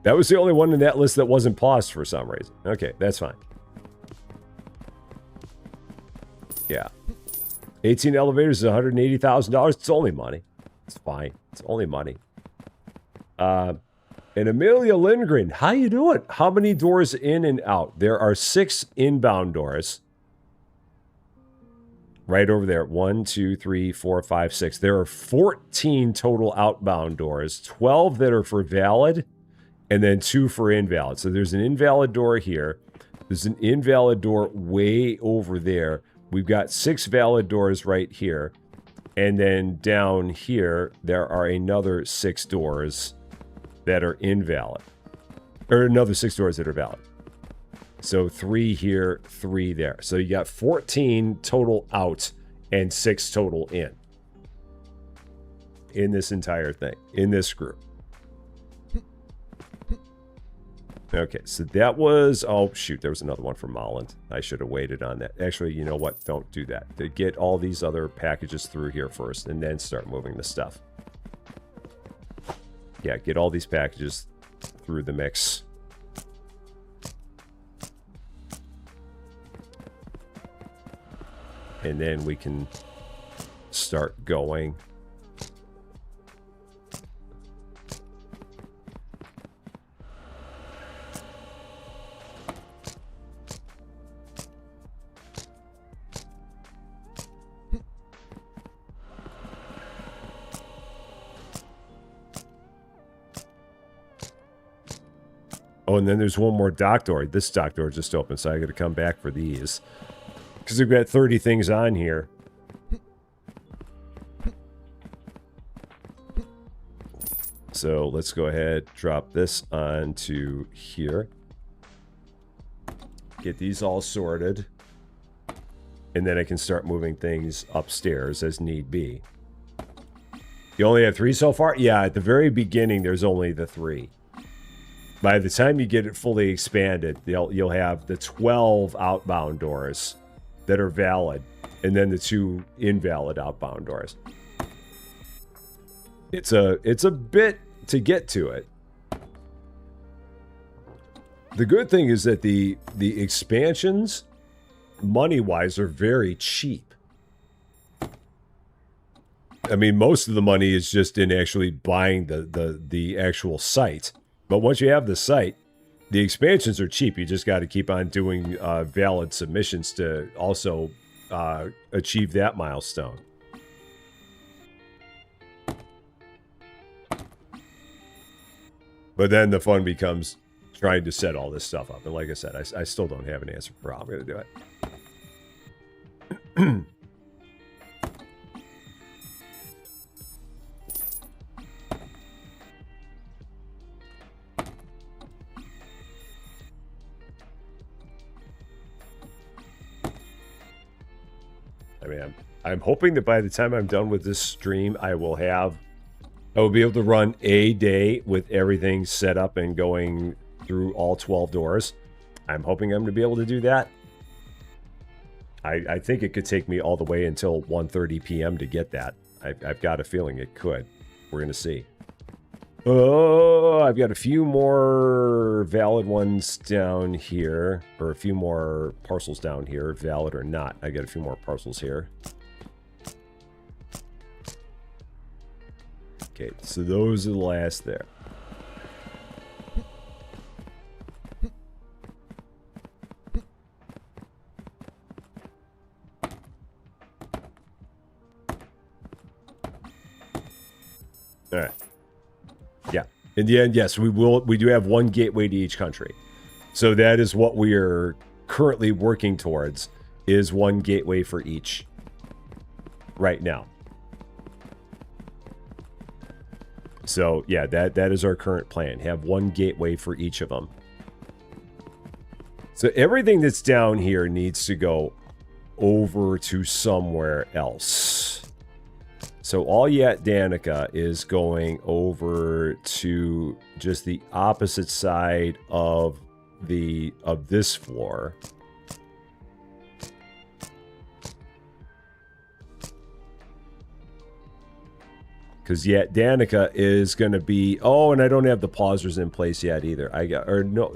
That was the only one in that list that wasn't paused for some reason. Okay, that's fine. Yeah. 18 elevators is $180,000. It's only money. It's fine. It's only money. And Amelia Lindgren, how you doing? How many doors in and out? There are 6 inbound doors. right over there. 1, 2, 3, 4, 5, 6. There are 14 total outbound doors, 12 that are for valid, and then 2 for invalid. So there's an invalid door here. There's an invalid door way over there. We've got 6 valid doors right here. And then down here, there are another 6 doors that are invalid. Or another 6 doors that are valid. So 3 here, 3 there. So you got 14 total out and 6 total in this entire thing, in this group. Okay, so that was, oh shoot, there was another one from Molland. I should have waited on that. Actually, you know what? Don't do that. To get all these other packages through here first and then start moving the stuff. Yeah, get all these packages through the mix. And then we can start going. Oh, and then there's one more dock door. This dock door just opened, so I got to come back for these. Because we've got 30 things on here. So let's go ahead, drop this onto here. Get these all sorted. And then I can start moving things upstairs as need be. You only have 3 so far? Yeah, at the very beginning, there's only the 3. By the time you get it fully expanded, you'll have the 12 outbound doors that are valid, and then the 2 invalid outbound doors. It's a bit to get to it. The good thing is that the expansions, money-wise, are very cheap. I mean, most of the money is just in actually buying the actual site. But once you have the site, the expansions are cheap. You just got to keep on doing valid submissions to also achieve that milestone. But then the fun becomes trying to set all this stuff up. And like I said, I still don't have an answer for how I'm going to do it. I mean, I'm hoping that by the time I'm done with this stream, I will be able to run a day with everything set up and going through all 12 doors. I'm hoping I'm going to be able to do that. I think it could take me all the way until 1:30 p.m. to get that. I've got a feeling it could. We're going to see. Oh, I've got a few more valid ones down here, or a few more parcels down here, valid or not. I got a few more parcels here. Okay, so those are the last there. All right. Yeah. In the end, yes, we do have 1 gateway to each country. So that is what we are currently working towards, is 1 gateway for each right now. So yeah, that is our current plan. Have 1 gateway for each of them. So everything that's down here needs to go over to somewhere else. So all yet Danica is going over to just the opposite side of this floor. Because yet Danica is going to be, oh, and I don't have the pausers in place yet either.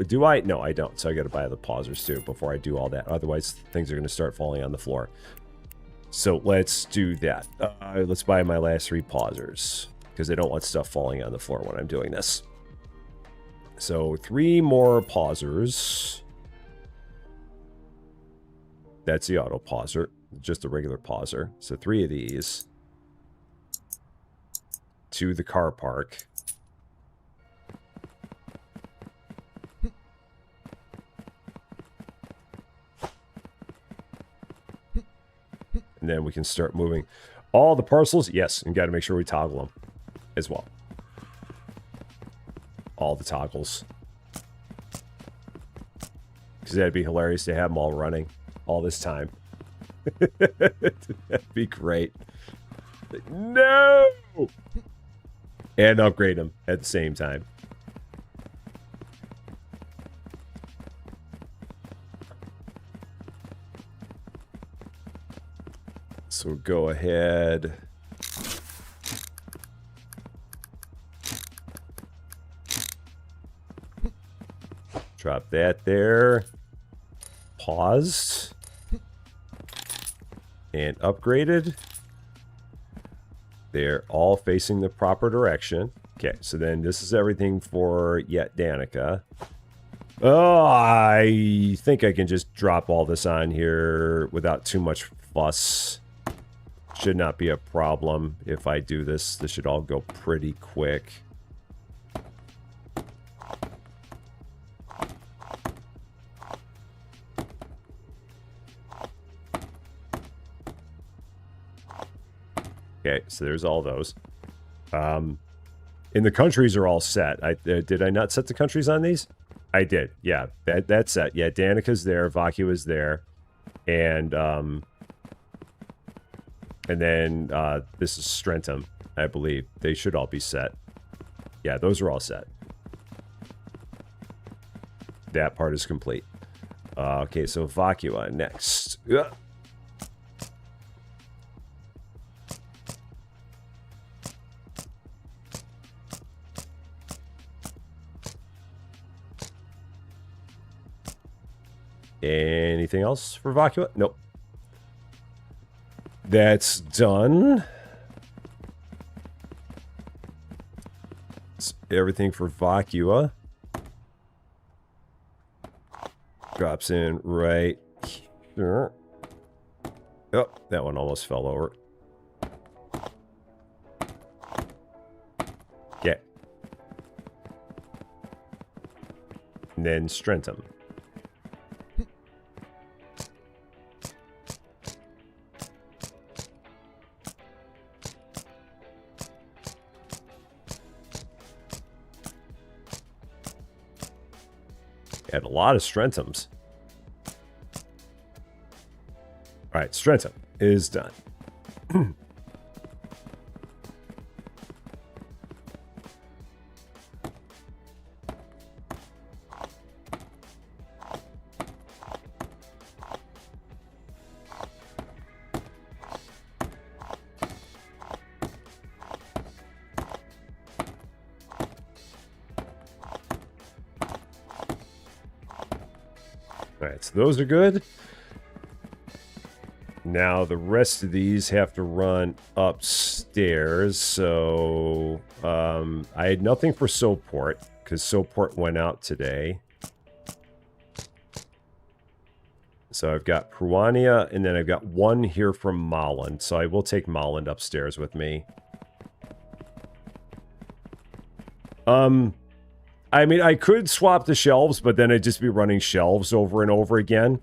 Do I? No, I don't. So I got to buy the pausers too before I do all that. Otherwise, things are going to start falling on the floor. So let's do that. Let's buy my last 3 pausers because I don't want stuff falling on the floor when I'm doing this. So 3 more pausers. That's the auto pauser. just a regular pauser. So 3 of these to the car park. And then we can start moving all the parcels. Yes, and got to make sure we toggle them as well. All the toggles. Because that'd be hilarious to have them all running all this time. That'd be great. No! And upgrade them at the same time. So go ahead. Drop that there. Paused. And upgraded. They're all facing the proper direction. Okay, so then this is everything for Yet Danica. Oh, I think I can just drop all this on here without too much fuss. Should not be a problem if I do this. This should all go pretty quick. Okay, so there's all those. And the countries are all set. Did I not set the countries on these? I did. Yeah, that's set. Yeah, Danica's there. Vacu is there. And then this is Strentum, I believe. They should all be set. Yeah, those are all set. That part is complete. Okay, so Vacua next. Anything else for Vacua? Nope. That's done. That's everything for Vacua. Drops in right here. Oh, that one almost fell over. Okay. And then Strentum. Had a lot of Strentums. Alright, Strentum is done. Alright, so those are good. Now the rest of these have to run upstairs. So I had nothing for Soaport because Soaport went out today. So I've got Pruania and then I've got one here from Molland. So I will take Molland upstairs with me. I mean, I could swap the shelves, but then I'd just be running shelves over and over again.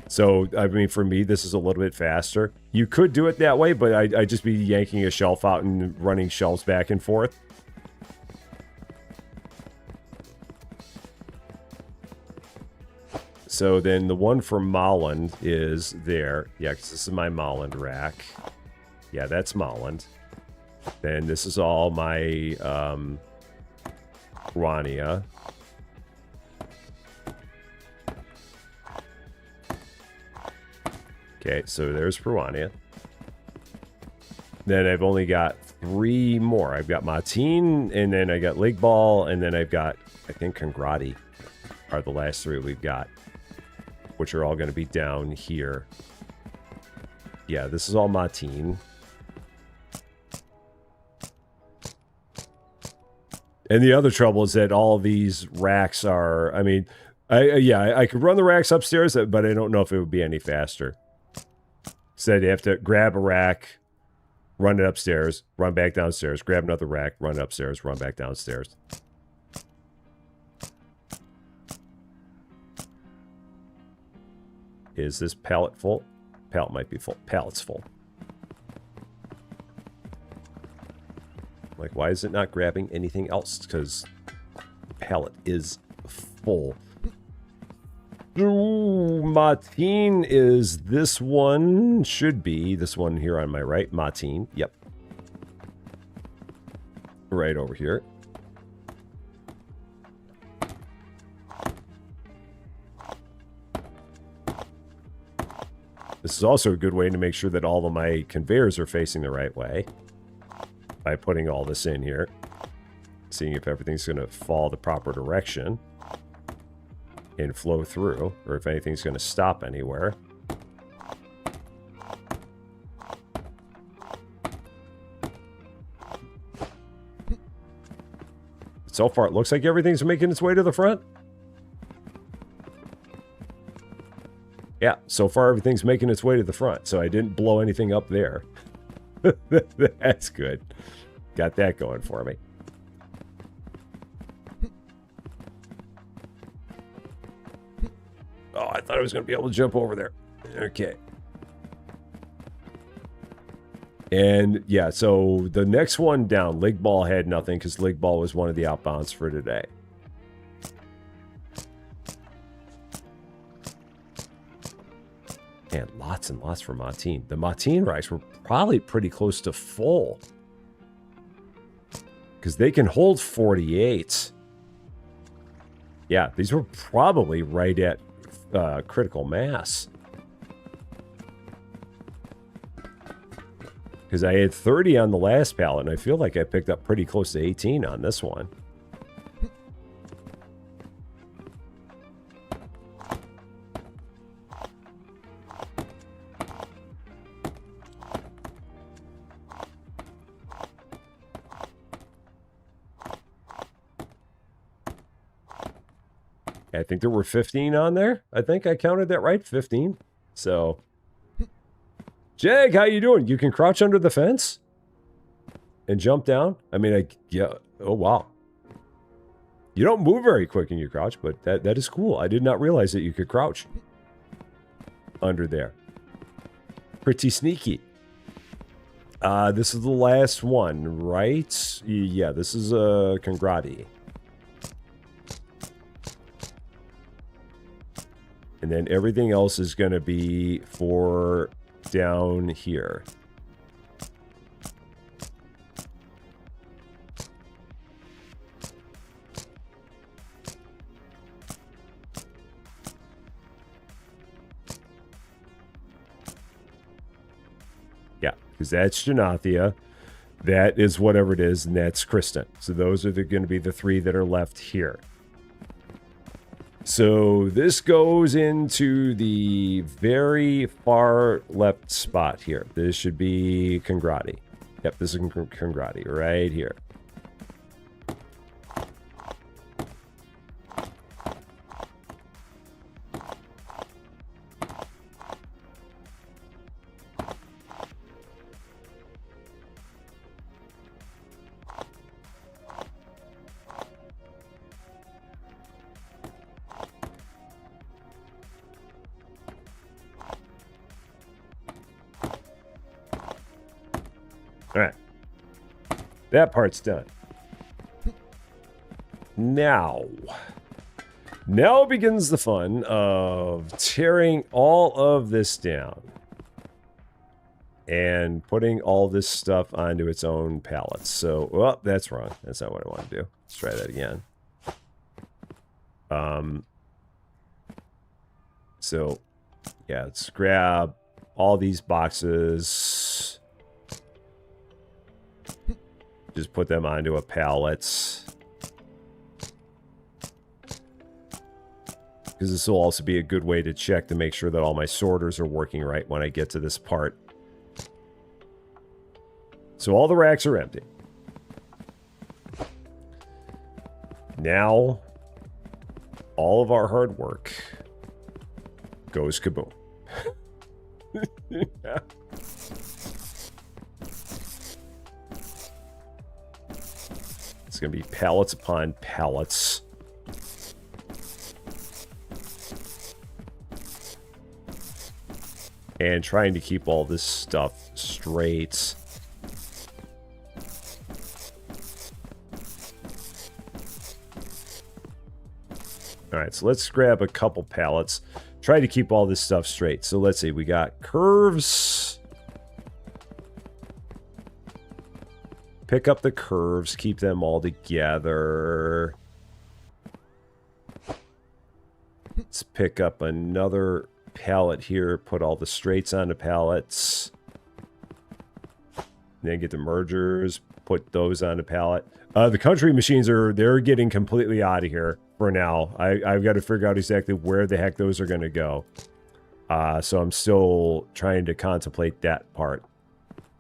So, I mean, for me, this is a little bit faster. You could do it that way, but I'd just be yanking a shelf out and running shelves back and forth. So then the one for Molland is there. Yeah, because this is my Molland rack. Yeah, that's Molland. Then this is all my Rania. Okay, so there's Peruania. Then I've only got 3 more. I've got Martin, and then I got Lake Ball, and then I've got, I think, Congrati are the last 3 we've got, which are all going to be down here. Yeah, this is all Martin. And the other trouble is that all of these racks are, I mean, I could run the racks upstairs, but I don't know if it would be any faster. Said you have to grab a rack, run it upstairs, run back downstairs, grab another rack, run it upstairs, run back downstairs. Is this pallet full? Pallet might be full. Pallet's full. Like, why is it not grabbing anything else? Because pallet is full. Ooh, Matin is this one. Should be this one here on my right. Matin. Yep. Right over here. This is also a good way to make sure that all of my conveyors are facing the right way. By putting all this in here. Seeing if everything's going to fall the proper direction. And flow through. Or if anything's going to stop anywhere. So far, it looks like everything's making its way to the front. Yeah, so far everything's making its way to the front, so I didn't blow anything up there. That's good. Got that going for me. Oh, I thought I was going to be able to jump over there. Okay. And yeah, so the next one down, Lig Ball had nothing because Lig Ball was one of the outbounds for today. And lots and lots for Matin. The Matin racks were probably pretty close to full. Because they can hold 48. Yeah, these were probably right at critical mass. Because I had 30 on the last pallet, and I feel like I picked up pretty close to 18 on this one. I think there were 15 on there. I think I counted that right, 15. So, Jag, how you doing? You can crouch under the fence and jump down. I mean, yeah. Oh, wow. You don't move very quick when you crouch, but that is cool. I did not realize that you could crouch under there. Pretty sneaky. This is the last one, right? Yeah, this is a Congrati. And then everything else is going to be for down here. Yeah, because that's Janathia. That is whatever it is, and that's Kristen. So those are going to be the three that are left here. So this goes into the very far left spot here. This should be Congrati. Yep, this is Congrati right here. All right. That part's done. Now begins the fun of tearing all of this down and putting all this stuff onto its own pallets. So, well, that's wrong. That's not what I want to do. Let's try that again. So, yeah, let's grab all these boxes. Just put them onto a pallet. Because this will also be a good way to check to make sure that all my sorters are working right when I get to this part. So all the racks are empty. Now, all of our hard work goes kaboom. It's going to be pallets upon pallets. And trying to keep all this stuff straight. Alright, so let's grab a couple pallets. Try to keep all this stuff straight. So let's see, we got curves. Pick up the curves, keep them all together. Let's pick up another pallet here, put all the straights on the pallets. Then get the mergers, put those on the pallet. The country machines they're getting completely out of here for now. I've got to figure out exactly where the heck those are going to go. So I'm still trying to contemplate that part.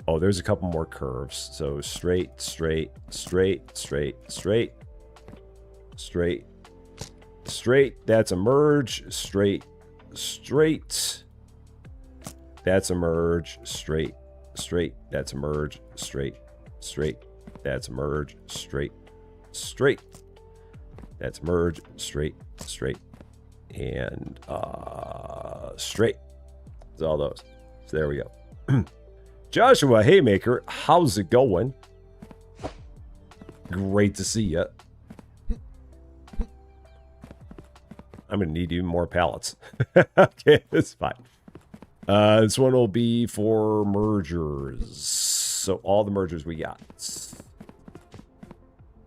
Oh, there's a couple more curves. So straight, straight, straight, straight, straight, straight, straight. That's a merge. Straight, straight. That's a merge. Straight, straight. That's a merge. Straight, straight. That's a merge. Straight, straight. That's merge. Straight, straight. And straight. It's all those. So there we go. Joshua Haymaker, how's it going? Great to see you. I'm going to need even more pallets. Okay, that's fine. This one will be for mergers. So all the mergers we got.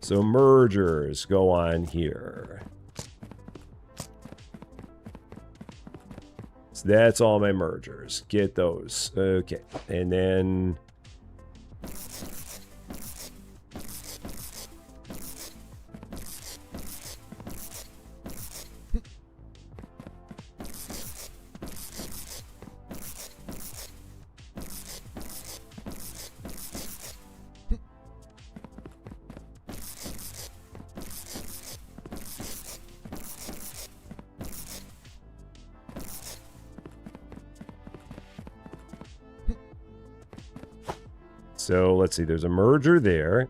So mergers go on here. So that's all my mergers. Get those. Okay. And then... So let's see, there's a merger there.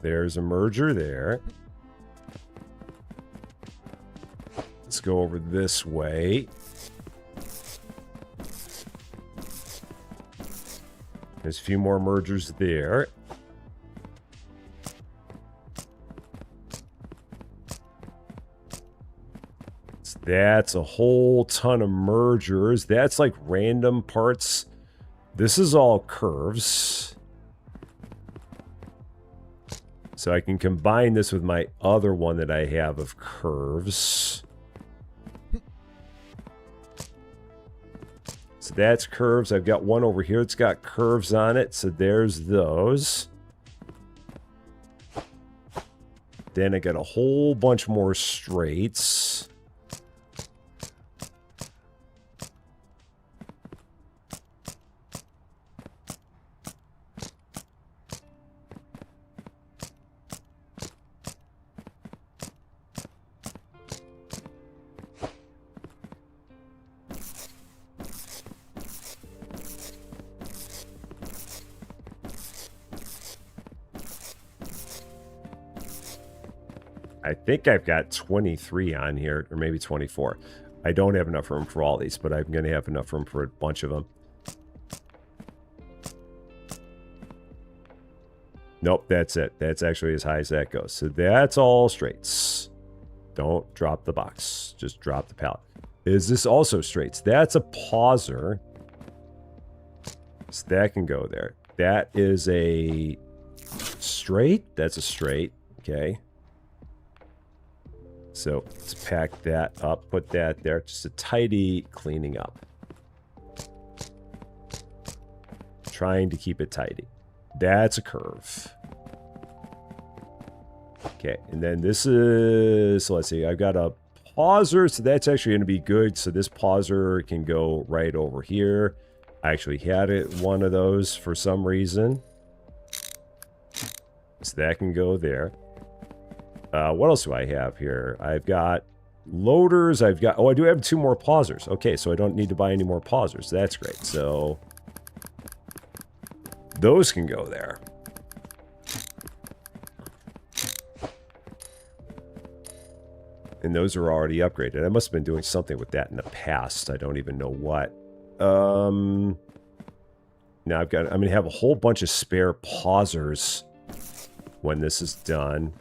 There's a merger there. Let's go over this way. There's a few more mergers there. So that's a whole ton of mergers. That's like random parts. This is all curves. So I can combine this with my other one that I have of curves. So that's curves. I've got one over here that's got curves on it. So there's those. Then I got a whole bunch more straights. I think I've got 23 on here, or maybe 24. I don't have enough room for all these, but I'm going to have enough room for a bunch of them. Nope, that's it. That's actually as high as that goes. So that's all straights. Don't drop the box. Just drop the pallet. Is this also straights? That's a pauser. So that can go there. That is a straight. That's a straight. Okay. So let's pack that up, put that there. Just a tidy cleaning up. Trying to keep it tidy. That's a curve. Okay, and then this is, so let's see, I've got a pauser, so that's actually going to be good. So this pauser can go right over here. I actually had one of those for some reason. So that can go there. What else do I have here? I've got Loaders, I've got... Oh, I do have 2 more pausers. Okay, so I don't need to buy any more pausers. That's great. So those can go there. And those are already upgraded. I must have been doing something with that in the past. I don't even know what. Now I'm going to have a whole bunch of spare pausers when this is done.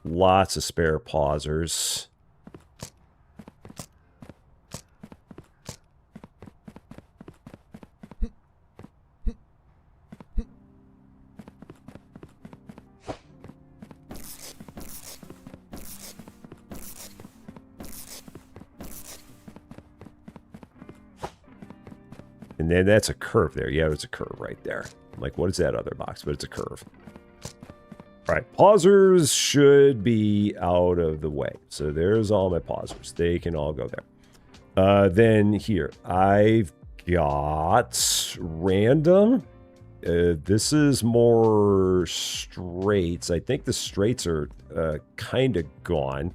Lots of spare pausers. And then that's a curve there. Yeah, it's a curve right there. I'm like, what is that other box? But it's a curve. All right, pausers should be out of the way. So there's all my pausers. They can all go there. Then here, I've got random. This is more straights. I think the straights are kind of gone.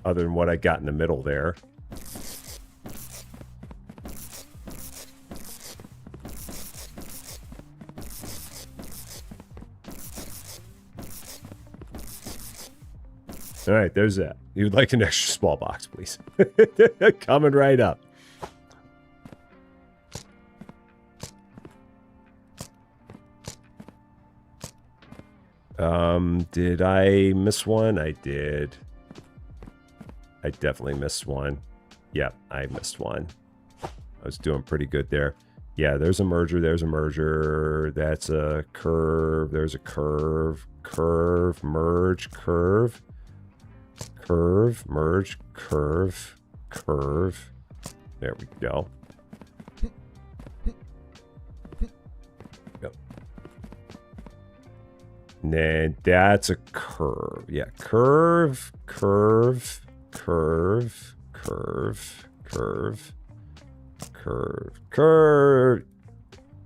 Other than what I got in the middle there. All right, there's that. You'd like an extra small box, please. Coming right up. Did I miss one? I did. I definitely missed one. Yep, I missed one. I was doing pretty good there. Yeah, there's a merger, there's a merger. That's a curve, there's a curve. Curve, merge, curve. Curve, merge, curve, curve. There we go. Yep. And then that's a curve. Yeah, curve, curve. Curve, curve, curve, curve, curve.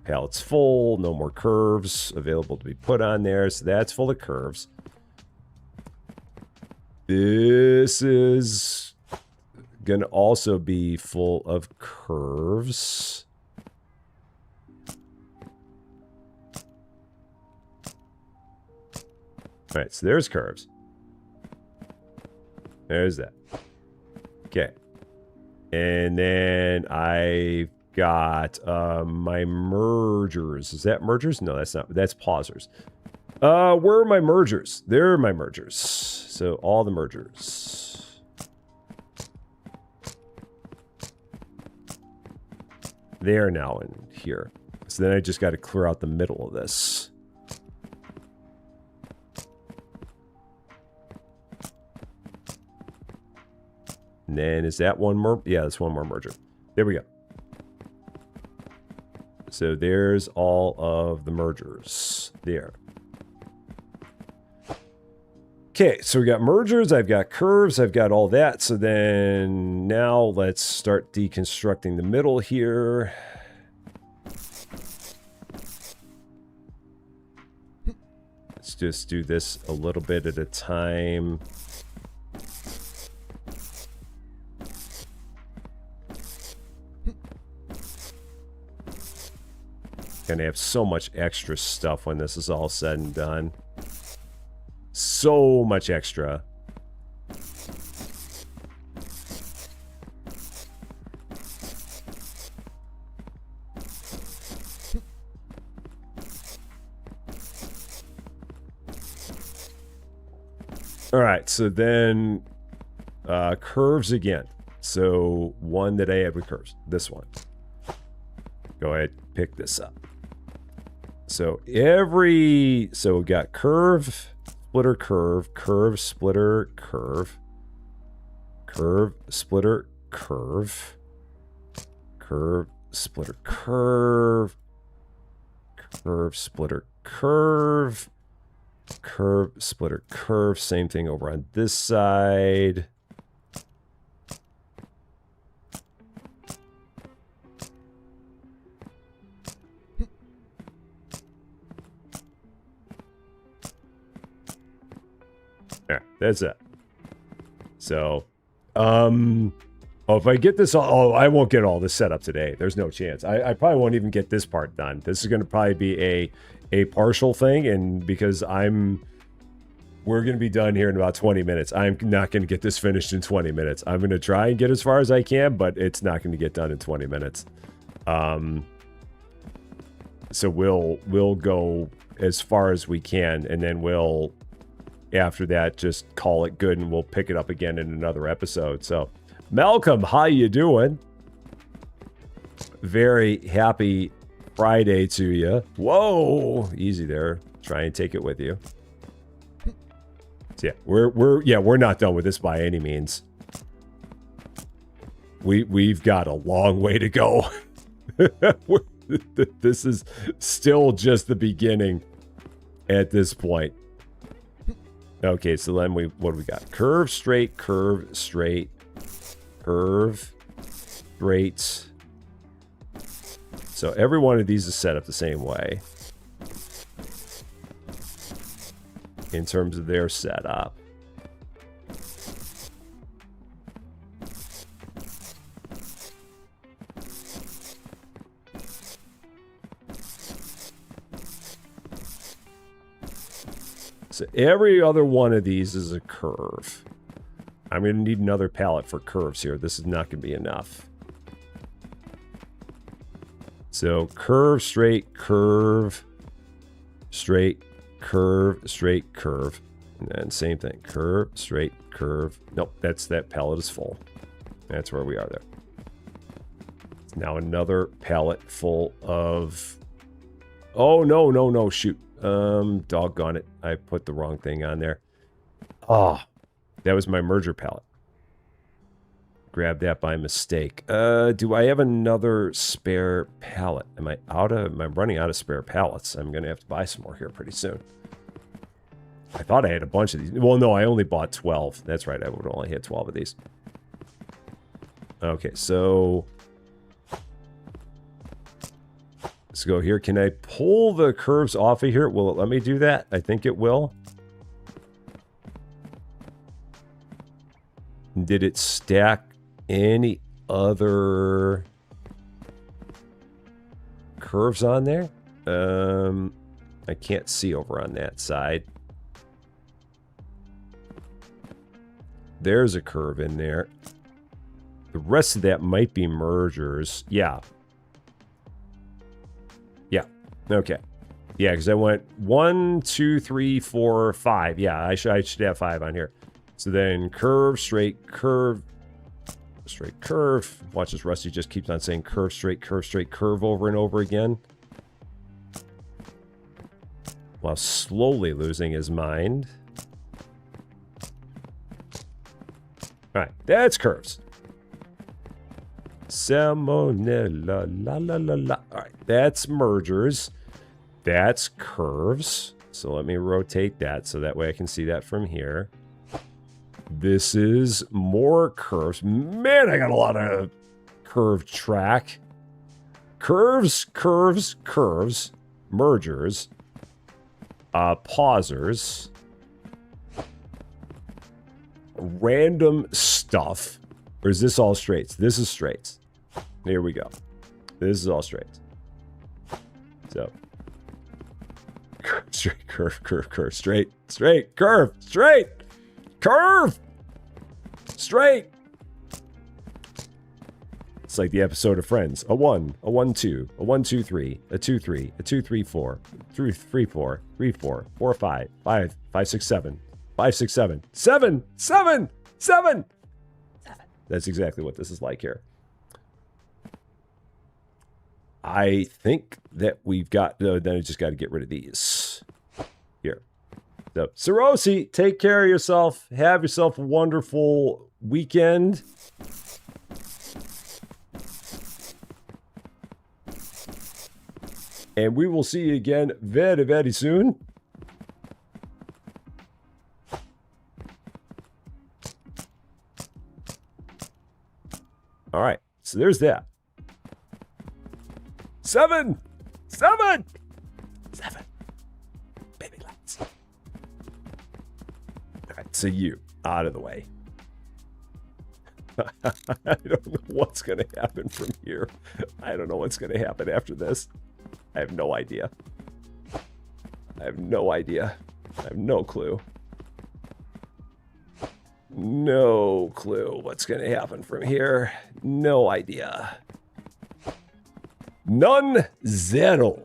Palette's full. No more curves available to be put on there. So that's full of curves. This is going to also be full of curves. All right, so there's curves. There's that. Okay. And then I've got my mergers. Is that mergers? No, that's not. That's pausers. Where are my mergers? There are my mergers. So all the mergers. They are now in here. So then I just got to clear out the middle of this. And then is that one more? Yeah, that's one more merger. There we go. So there's all of the mergers there. Okay, so we got mergers, I've got curves, I've got all that. So then now let's start deconstructing the middle here. Let's just do this a little bit at a time. Gonna have so much extra stuff when this is all said and done. So much extra. All right, so then curves again. So one that I had with curves, this one. Go ahead, pick this up. So we got curve, splitter, curve, curve, splitter, curve, curve, splitter, curve, curve, splitter, curve, curve, splitter, curve, Curve, splitter, curve. Same thing over on this side. Yeah, that's it. So, oh, if I get this all, I won't get all this set up today. There's no chance. I probably won't even get this part done. This is going to probably be a partial thing, and because we're going to be done here in about 20 minutes. I'm not going to get this finished in 20 minutes. I'm going to try and get as far as I can, but it's not going to get done in 20 minutes. So we'll go as far as we can, and then we'll, after that, just call it good, and we'll pick it up again in another episode. So, Malcolm, how you doing? Very happy Friday to you. Whoa, easy there. Try and take it with you. So yeah, we're not done with this by any means. We've got a long way to go. This is still just the beginning at this point. Okay, so then what do we got? Curve, straight, curve, straight, curve, straight. So every one of these is set up the same way in terms of their setup. So every other one of these is a curve. I'm going to need another palette for curves here. This is not going to be enough. So curve, straight, curve, straight, curve, straight, curve. And then same thing. Curve, straight, curve. Nope, that palette is full. That's where we are there. Now another palette full of... Oh, no, shoot. Doggone it. I put the wrong thing on there. Oh, that was my merger palette. Grabbed that by mistake. Do I have another spare palette? Am I running out of spare palettes? I'm going to have to buy some more here pretty soon. I thought I had a bunch of these. Well, no, I only bought 12. That's right. I would only hit 12 of these. Okay, so let's go here. Can I pull the curves off of here? Will it let me do that? I think it will. Did it stack any other curves on there? I can't see over on that side. There's a curve in there. The rest of that might be mergers. Yeah. Yeah. Okay. Yeah, because I went 1, 2, 3, 4, 5. Yeah, I should have 5 on here. So then curve, straight, curve, straight, curve. Watch this, Rusty just keeps on saying curve, straight, curve over and over again, while slowly losing his mind. All right, that's curves. Salmonella, la la la la. All right, that's mergers. That's curves. So let me rotate that so that way I can see that from here. This is more curves. Man, I got a lot of curve track. Curves, curves, curves. Mergers. Pausers. Random stuff. Or is this all straights? This is straights. Here we go. This is all straights. So. Straight, curve, curve, curve. Straight, straight, curve, straight. Curve! Straight! It's like the episode of Friends. A 1, a 1, 2, a 1, 2, 3, a 2, 3, a 2, 3, 4, 3, 3, 4, 3, 4, 4, 5, 5, 5, 6, 7, 5, 6, 7, 7, 7, 7! That's exactly what this is like here. I think that we've got... then I just got to get rid of these. Here. So, Sarosi, take care of yourself. Have yourself a wonderful weekend. And we will see you again very, very soon. so there's that. 7! 7! 7! Baby lights. All right, so you, out of the way. I don't know what's going to happen from here. I don't know what's going to happen after this. I have no idea. I have no idea. I have no clue. No clue what's going to happen from here. No idea. None, zero,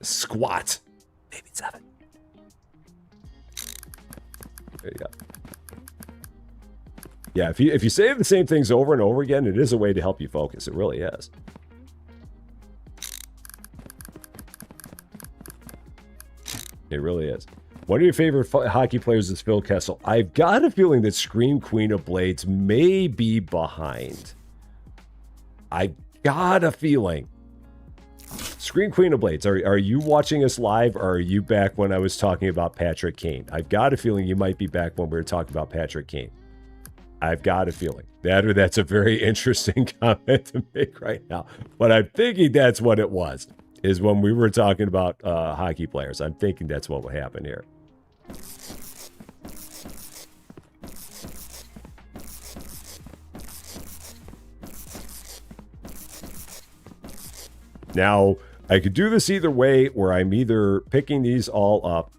squat. Maybe 7. There you go. Yeah, if you say the same things over and over again, it is a way to help you focus. It really is. It really is. One of your favorite hockey players is Phil Kessel. I've got a feeling that Scream Queen of Blades may be behind. I've got a feeling. Scream Queen of Blades, are you watching us live, or are you back when I was talking about Patrick Kane? I've got a feeling you might be back when we were talking about Patrick Kane. I've got a feeling. That's a very interesting comment to make right now. But I'm thinking that's what it was, is when we were talking about hockey players. I'm thinking that's what would happen here. Now, I could do this either way, where I'm either picking these all up.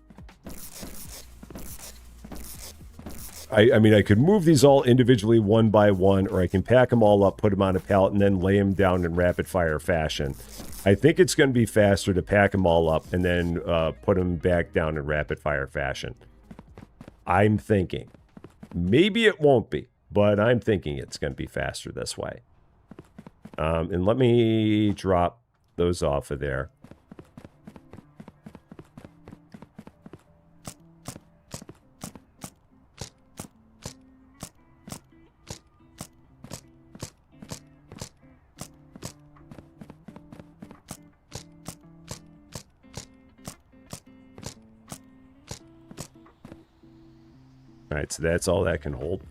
I mean, I could move these all individually one by one, or I can pack them all up, put them on a pallet, and then lay them down in rapid fire fashion. I think it's going to be faster to pack them all up and then put them back down in rapid fire fashion. I'm thinking. Maybe it won't be, but I'm thinking it's going to be faster this way. And let me drop those off of there. All right, so that's all that can hold.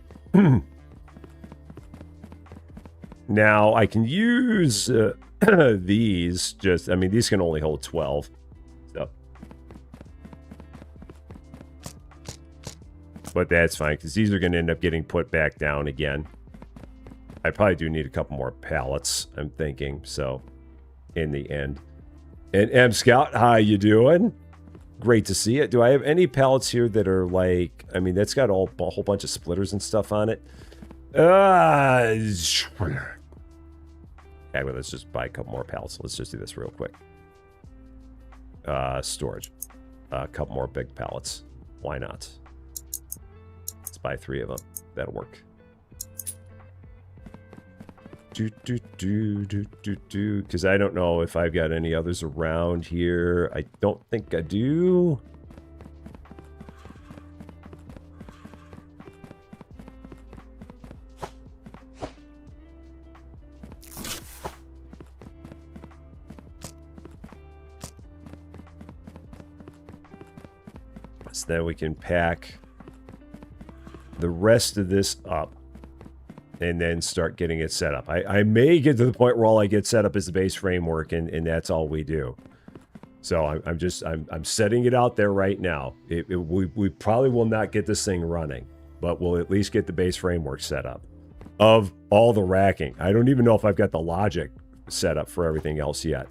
Now, I can use these just, I mean, these can only hold 12. So. But that's fine, because these are going to end up getting put back down again. I probably do need a couple more pallets, I'm thinking, so, in the end. And M Scout, how you doing? Great to see it. Do I have any pallets here that are like, I mean, that's got a whole bunch of splitters and stuff on it. Okay, well, let's just buy a couple more pallets. Let's just do this real quick. Storage. A couple more big pallets. Why not? Let's buy 3 of them. That'll work. Because I don't know if I've got any others around here. I don't think I do. So then we can pack the rest of this up and then start getting it set up. I may get to the point where all I get set up is the base framework, and that's all we do. So I'm setting it out there right now. We probably will not get this thing running, but we'll at least get the base framework set up of all the racking. I don't even know if I've got the logic set up for everything else yet.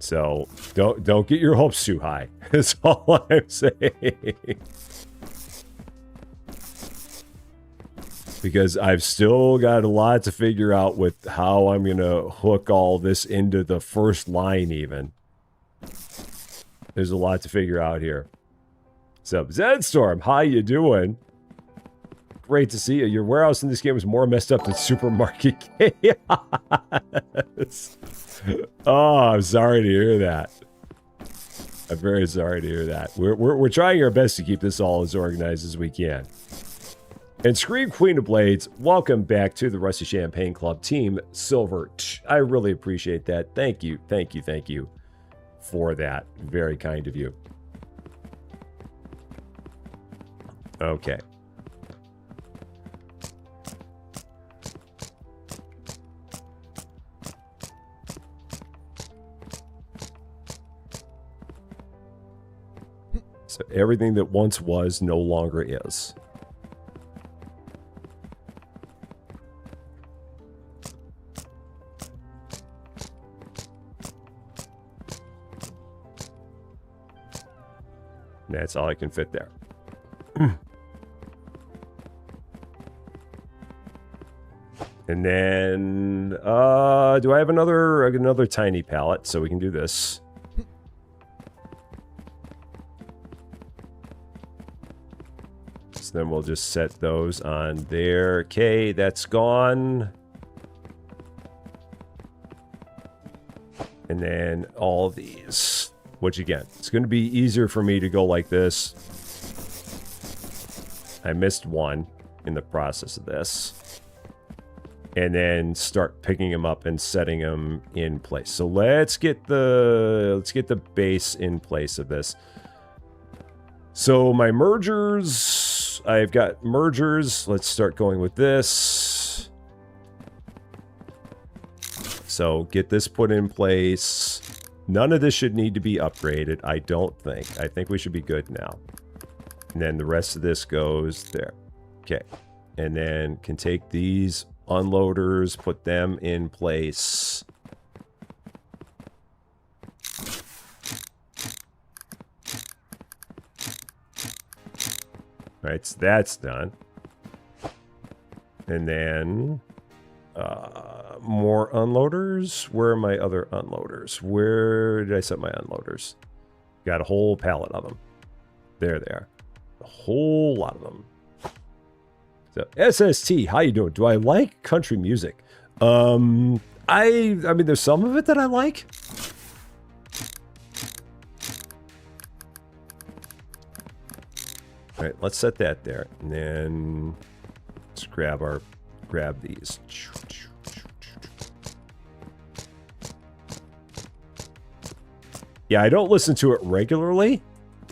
So don't get your hopes too high. That's all I'm saying. Because I've still got a lot to figure out with how I'm going to hook all this into the first line even. There's a lot to figure out here. So, Zedstorm, how you doing? Great to see you. Your warehouse in this game is more messed up than Supermarket Chaos. Oh, I'm sorry to hear that. I'm very sorry to hear that. We're trying our best to keep this all as organized as we can. And Scream Queen of Blades, welcome back to the Rusty Champagne Club Team Silver. I really appreciate that. Thank you, thank you, thank you for that. Very kind of you. Okay. So everything that once was no longer is. That's all I can fit there. And then, do I have another tiny pallet? So we can do this. So then we'll just set those on there. Okay, that's gone. And then all these. Which again, it's going to be easier for me to go like this. I missed one in the process of this. And then start picking them up and setting them in place. So let's get the base in place of this. So my mergers, I've got mergers. Let's start going with this. So get this put in place. None of this should need to be upgraded, I don't think. I think we should be good now. And then the rest of this goes there. Okay. And then can take these unloaders, put them in place. All right, so that's done. And then more unloaders. Where are my other unloaders? Where did I set my unloaders? Got a whole pallet of them. There they are. A whole lot of them. So SST, how you doing? Do I like country music? I mean, there's some of it that I like. All right, let's set that there, and then let's grab these. Yeah, I don't listen to it regularly,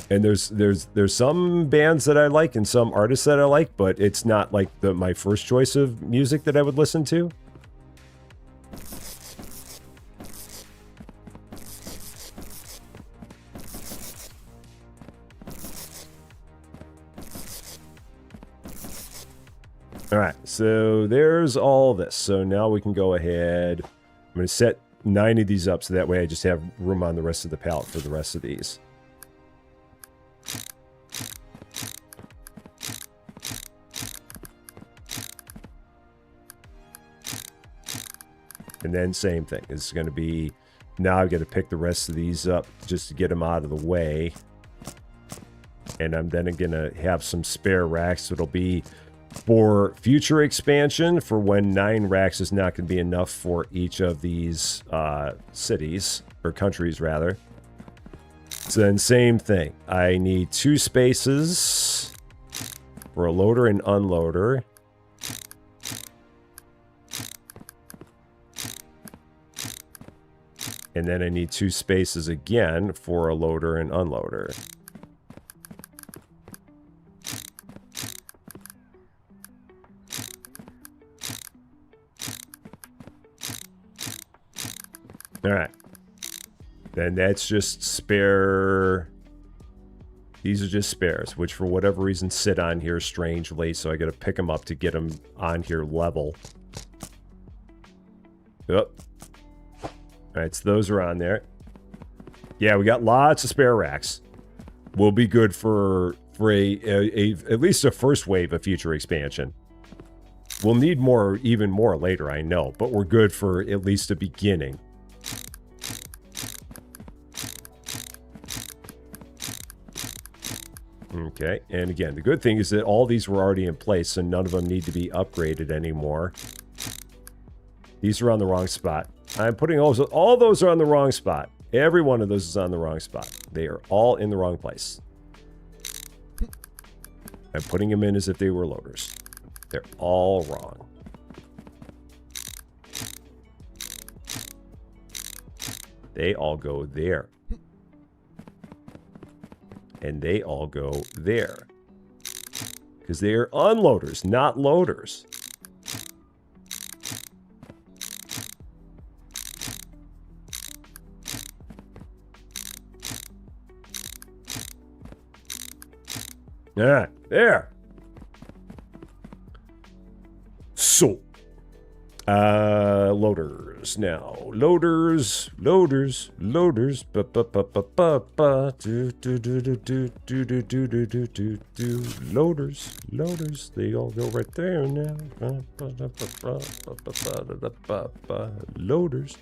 and there's some bands that I like and some artists that I like, but it's not like my first choice of music that I would listen to. All right, so there's all this. So now we can go ahead. I'm going to set 9 of these up so that way I just have room on the rest of the pallet for the rest of these. And then same thing. It's going to be, now I've got to pick the rest of these up just to get them out of the way. And I'm then going to have some spare racks. So it'll be for future expansion, for when 9 racks is not going to be enough for each of these cities, or countries rather. So then same thing. I need 2 spaces for a loader and unloader. And then I need 2 spaces again for a loader and unloader. All right. Then that's just spare. These are just spares, which for whatever reason sit on here strangely. So I got to pick them up to get them on here level. Yep. All right, so those are on there. Yeah, we got lots of spare racks. We'll be good for at least a first wave of future expansion. We'll need more, even more later, I know, but we're good for at least a beginning. Okay, and again, the good thing is that all these were already in place, so none of them need to be upgraded anymore. These are on the wrong spot. I'm putting all those are on the wrong spot. Every one of those is on the wrong spot. They are all in the wrong place. I'm putting them in as if they were loaders. They're all wrong. They all go there. And they all go there. Because they are unloaders, not loaders. Yeah, there. So, loaders now. Loaders. Loaders. Loaders. They all go right there now. Loaders.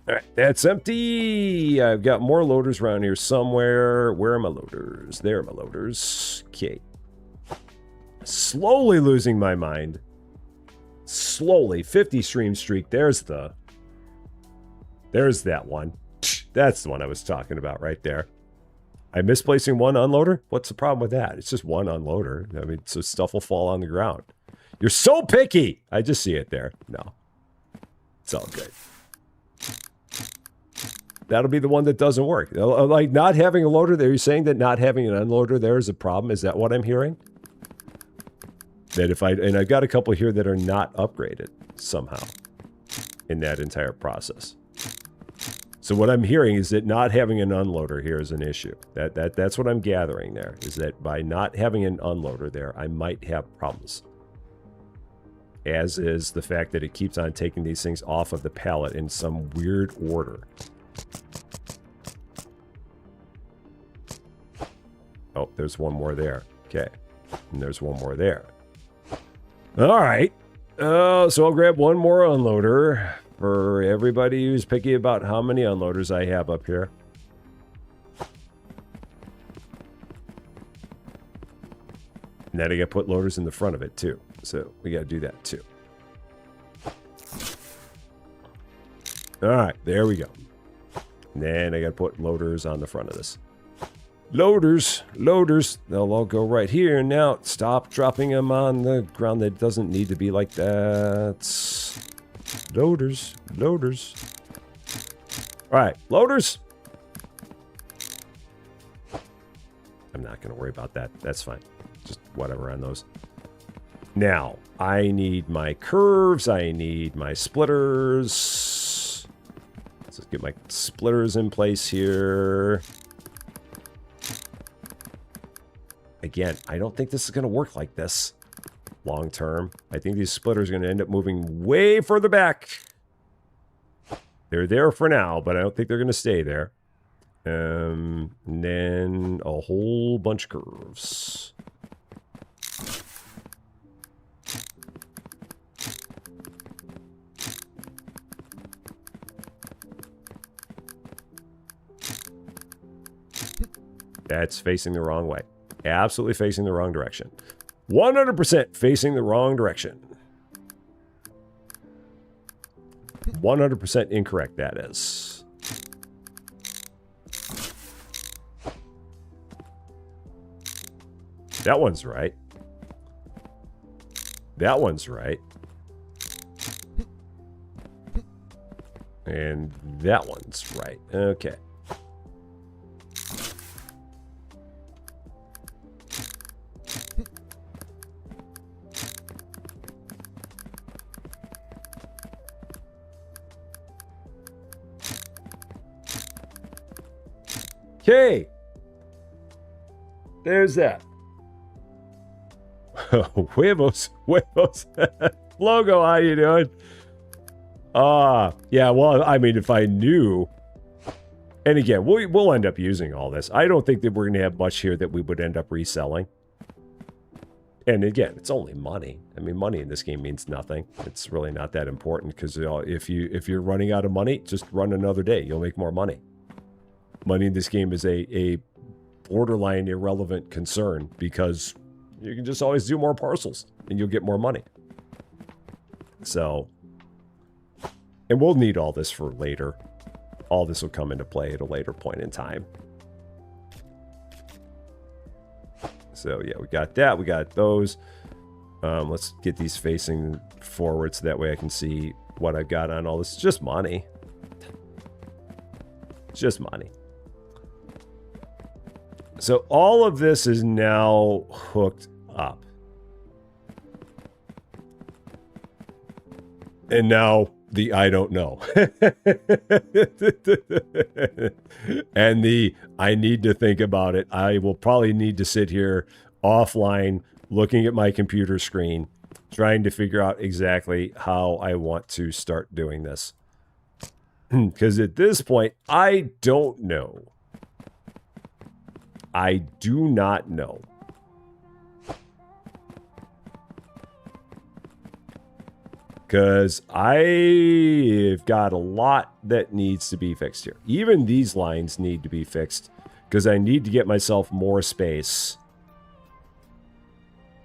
All right, that's empty. I've got more loaders around here somewhere. Where are my loaders? There are my loaders. Okay. Slowly losing my mind. Slowly. 50 stream streak. There's that one. That's the one I was talking about right there. I'm misplacing one unloader? What's the problem with that? It's just one unloader. I mean, so stuff will fall on the ground. You're so picky. I just see it there. No. It's all good. That'll be the one that doesn't work. Like not having a loader there. You're saying that not having an unloader there is a problem? Is that what I'm hearing? That if and I've got a couple here that are not upgraded somehow in that entire process. So what I'm hearing is that not having an unloader here is an issue. That's what I'm gathering there, is that by not having an unloader there, I might have problems. As is the fact that it keeps on taking these things off of the pallet in some weird order. Oh, there's one more there. Okay. And there's one more there. All right. So I'll grab one more unloader for everybody who's picky about how many unloaders I have up here. And then I got to put loaders in the front of it too. So we got to do that too. All right, there we go. And then I got to put loaders on the front of this. Loaders. They'll all go right here. Now, stop dropping them on the ground. That doesn't need to be like that. Loaders. All right, loaders. I'm not going to worry about that. That's fine. Just whatever on those. Now, I need my curves. I need my splitters. Let's get my splitters in place here. Again, I don't think this is going to work like this long term. I think these splitters are going to end up moving way further back. They're there for now, but I don't think they're going to stay there. And then a whole bunch of curves. That's facing the wrong way. Absolutely facing the wrong direction. 100% facing the wrong direction. 100% incorrect, that is. That one's right. That one's right. And that one's right. Okay. Okay. There's that. Huevos. Logo, how you doing? Yeah, well, I mean, if I knew... And again, we'll end up using all this. I don't think that we're going to have much here that we would end up reselling. And again, it's only money. I mean, money in this game means nothing. It's really not that important because if you're running out of money, just run another day. You'll make more money. Money in this game is a borderline irrelevant concern because you can just always do more parcels and you'll get more money. So, and we'll need all this for later. All this will come into play at a later point in time. So yeah, we got that. We got those. Let's get these facing forward so that way I can see what I've got on all this. It's just money. It's just money. So all of this is now hooked up. And now the I don't know. And the I need to think about it. I will probably need to sit here offline looking at my computer screen, trying to figure out exactly how I want to start doing this. Because at this point, I don't know. I do not know. Because I've got a lot that needs to be fixed here. Even these lines need to be fixed because I need to get myself more space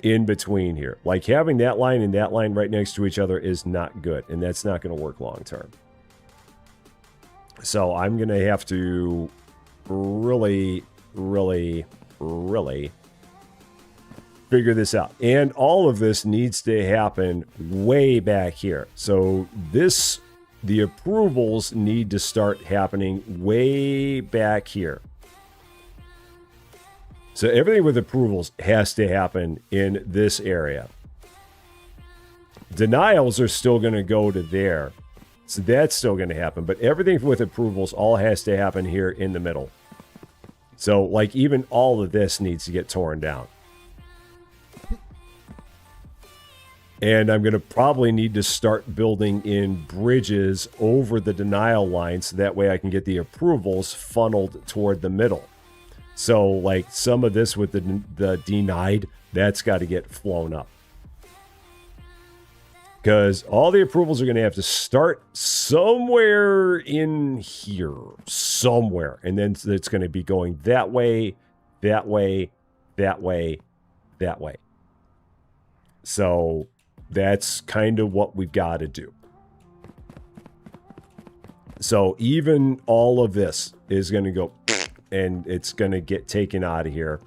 in between here. Like having that line and that line right next to each other is not good, and that's not going to work long term. So I'm going to have to really figure this out. And all of this needs to happen way back here. So the approvals need to start happening way back here. So everything with approvals has to happen in this area. Denials are still going to go to there. So that's still going to happen. But everything with approvals all has to happen here in the middle. So like even all of this needs to get torn down. And I'm going to probably need to start building in bridges over the denial line so that way I can get the approvals funneled toward the middle. So like some of this with the denied, that's got to get flown up. Because all the approvals are going to have to start somewhere in here. Somewhere. And then it's going to be going that way, that way, that way, that way. So that's kind of what we've got to do. So even all of this is going to go and it's going to get taken out of here.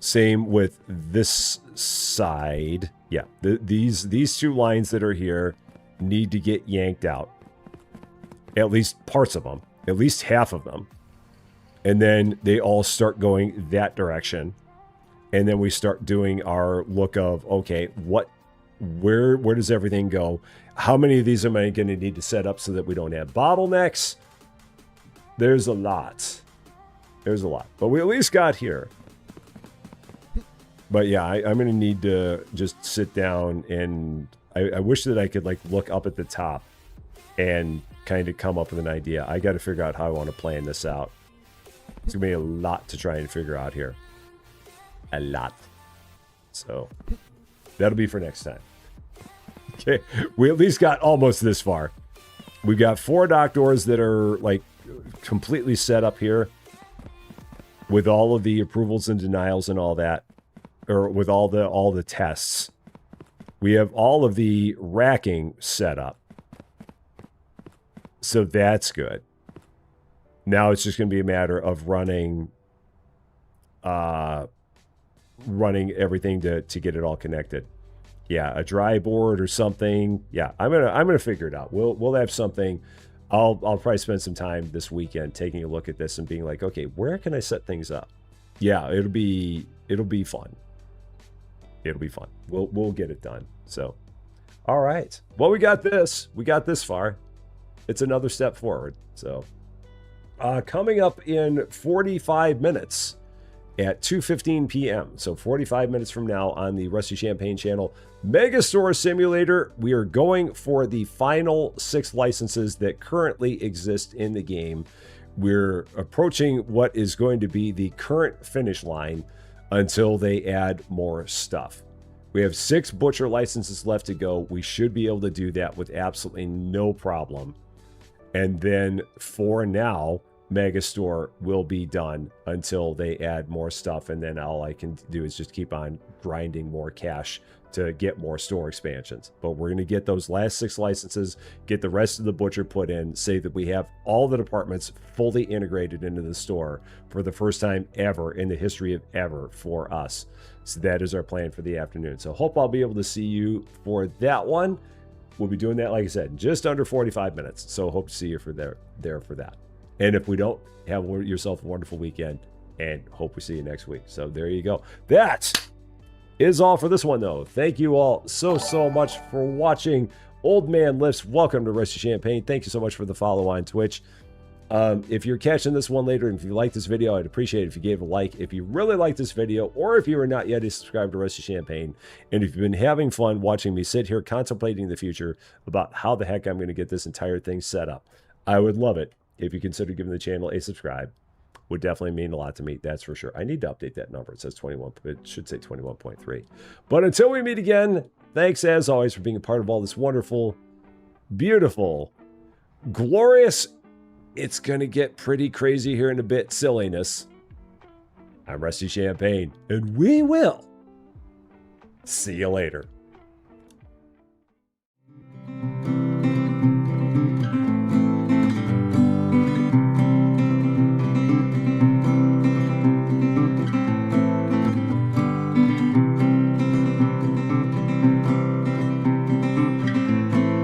Same with this side. Yeah, these two lines that are here need to get yanked out. At least parts of them. At least half of them. And then they all start going that direction. And then we start doing our look of, okay, where does everything go? How many of these am I going to need to set up so that we don't have bottlenecks? There's a lot. There's a lot. But we at least got here. But yeah, I'm going to need to just sit down and I wish that I could like look up at the top and kind of come up with an idea. I got to figure out how I want to plan this out. It's going to be a lot to try and figure out here. A lot. So that'll be for next time. Okay, we at least got almost this far. We've got 4 dock doors that are like completely set up here with all of the approvals and denials and all that, or with all the tests. We have all of the racking set up. So that's good. Now it's just going to be a matter of running everything to get it all connected. Yeah, a dry board or something. Yeah, I'm gonna figure it out. We'll have something. I'll probably spend some time this weekend taking a look at this and being like, okay, where can I set things up? Yeah, it'll be fun. It'll be fun. We'll get it done. So, all right. Well, we got this. We got this far. It's another step forward. So, coming up in 45 minutes. At 2:15 p.m. So 45 minutes from now on the Rusty Champaign channel, Megastore Simulator. We are going for the final 6 licenses that currently exist in the game. We're approaching what is going to be the current finish line until they add more stuff. We have 6 butcher licenses left to go. We should be able to do that with absolutely no problem. And then for now, Megastore will be done until they add more stuff, and then all I can do is just keep on grinding more cash to get more store expansions. But we're going to get those last 6 licenses, get the rest of the butcher put in, say that we have all the departments fully integrated into the store for the first time ever in the history of ever for us. So that is our plan for the afternoon. So hope I'll be able to see you for that one. We'll be doing that, like I said, just under 45 minutes. So hope to see you for there for that. And if we don't, have yourself a wonderful weekend and hope we see you next week. So there you go. That is all for this one, though. Thank you all so much for watching. Old Man Lifts, welcome to Rusty Champagne. Thank you so much for the follow on Twitch. If you're catching this one later, and if you like this video, I'd appreciate it if you gave a like. If you really like this video, or if you are not yet subscribed to Rusty Champagne, and if you've been having fun watching me sit here contemplating the future about how the heck I'm going to get this entire thing set up, I would love it if you consider giving the channel a subscribe. Would definitely mean a lot to me, that's for sure. I need to update that number. It says 21, it should say 21.3. But until we meet again, thanks as always for being a part of all this wonderful, beautiful, glorious, it's going to get pretty crazy here in a bit, silliness. I'm Rusty Champagne, and we will see you later.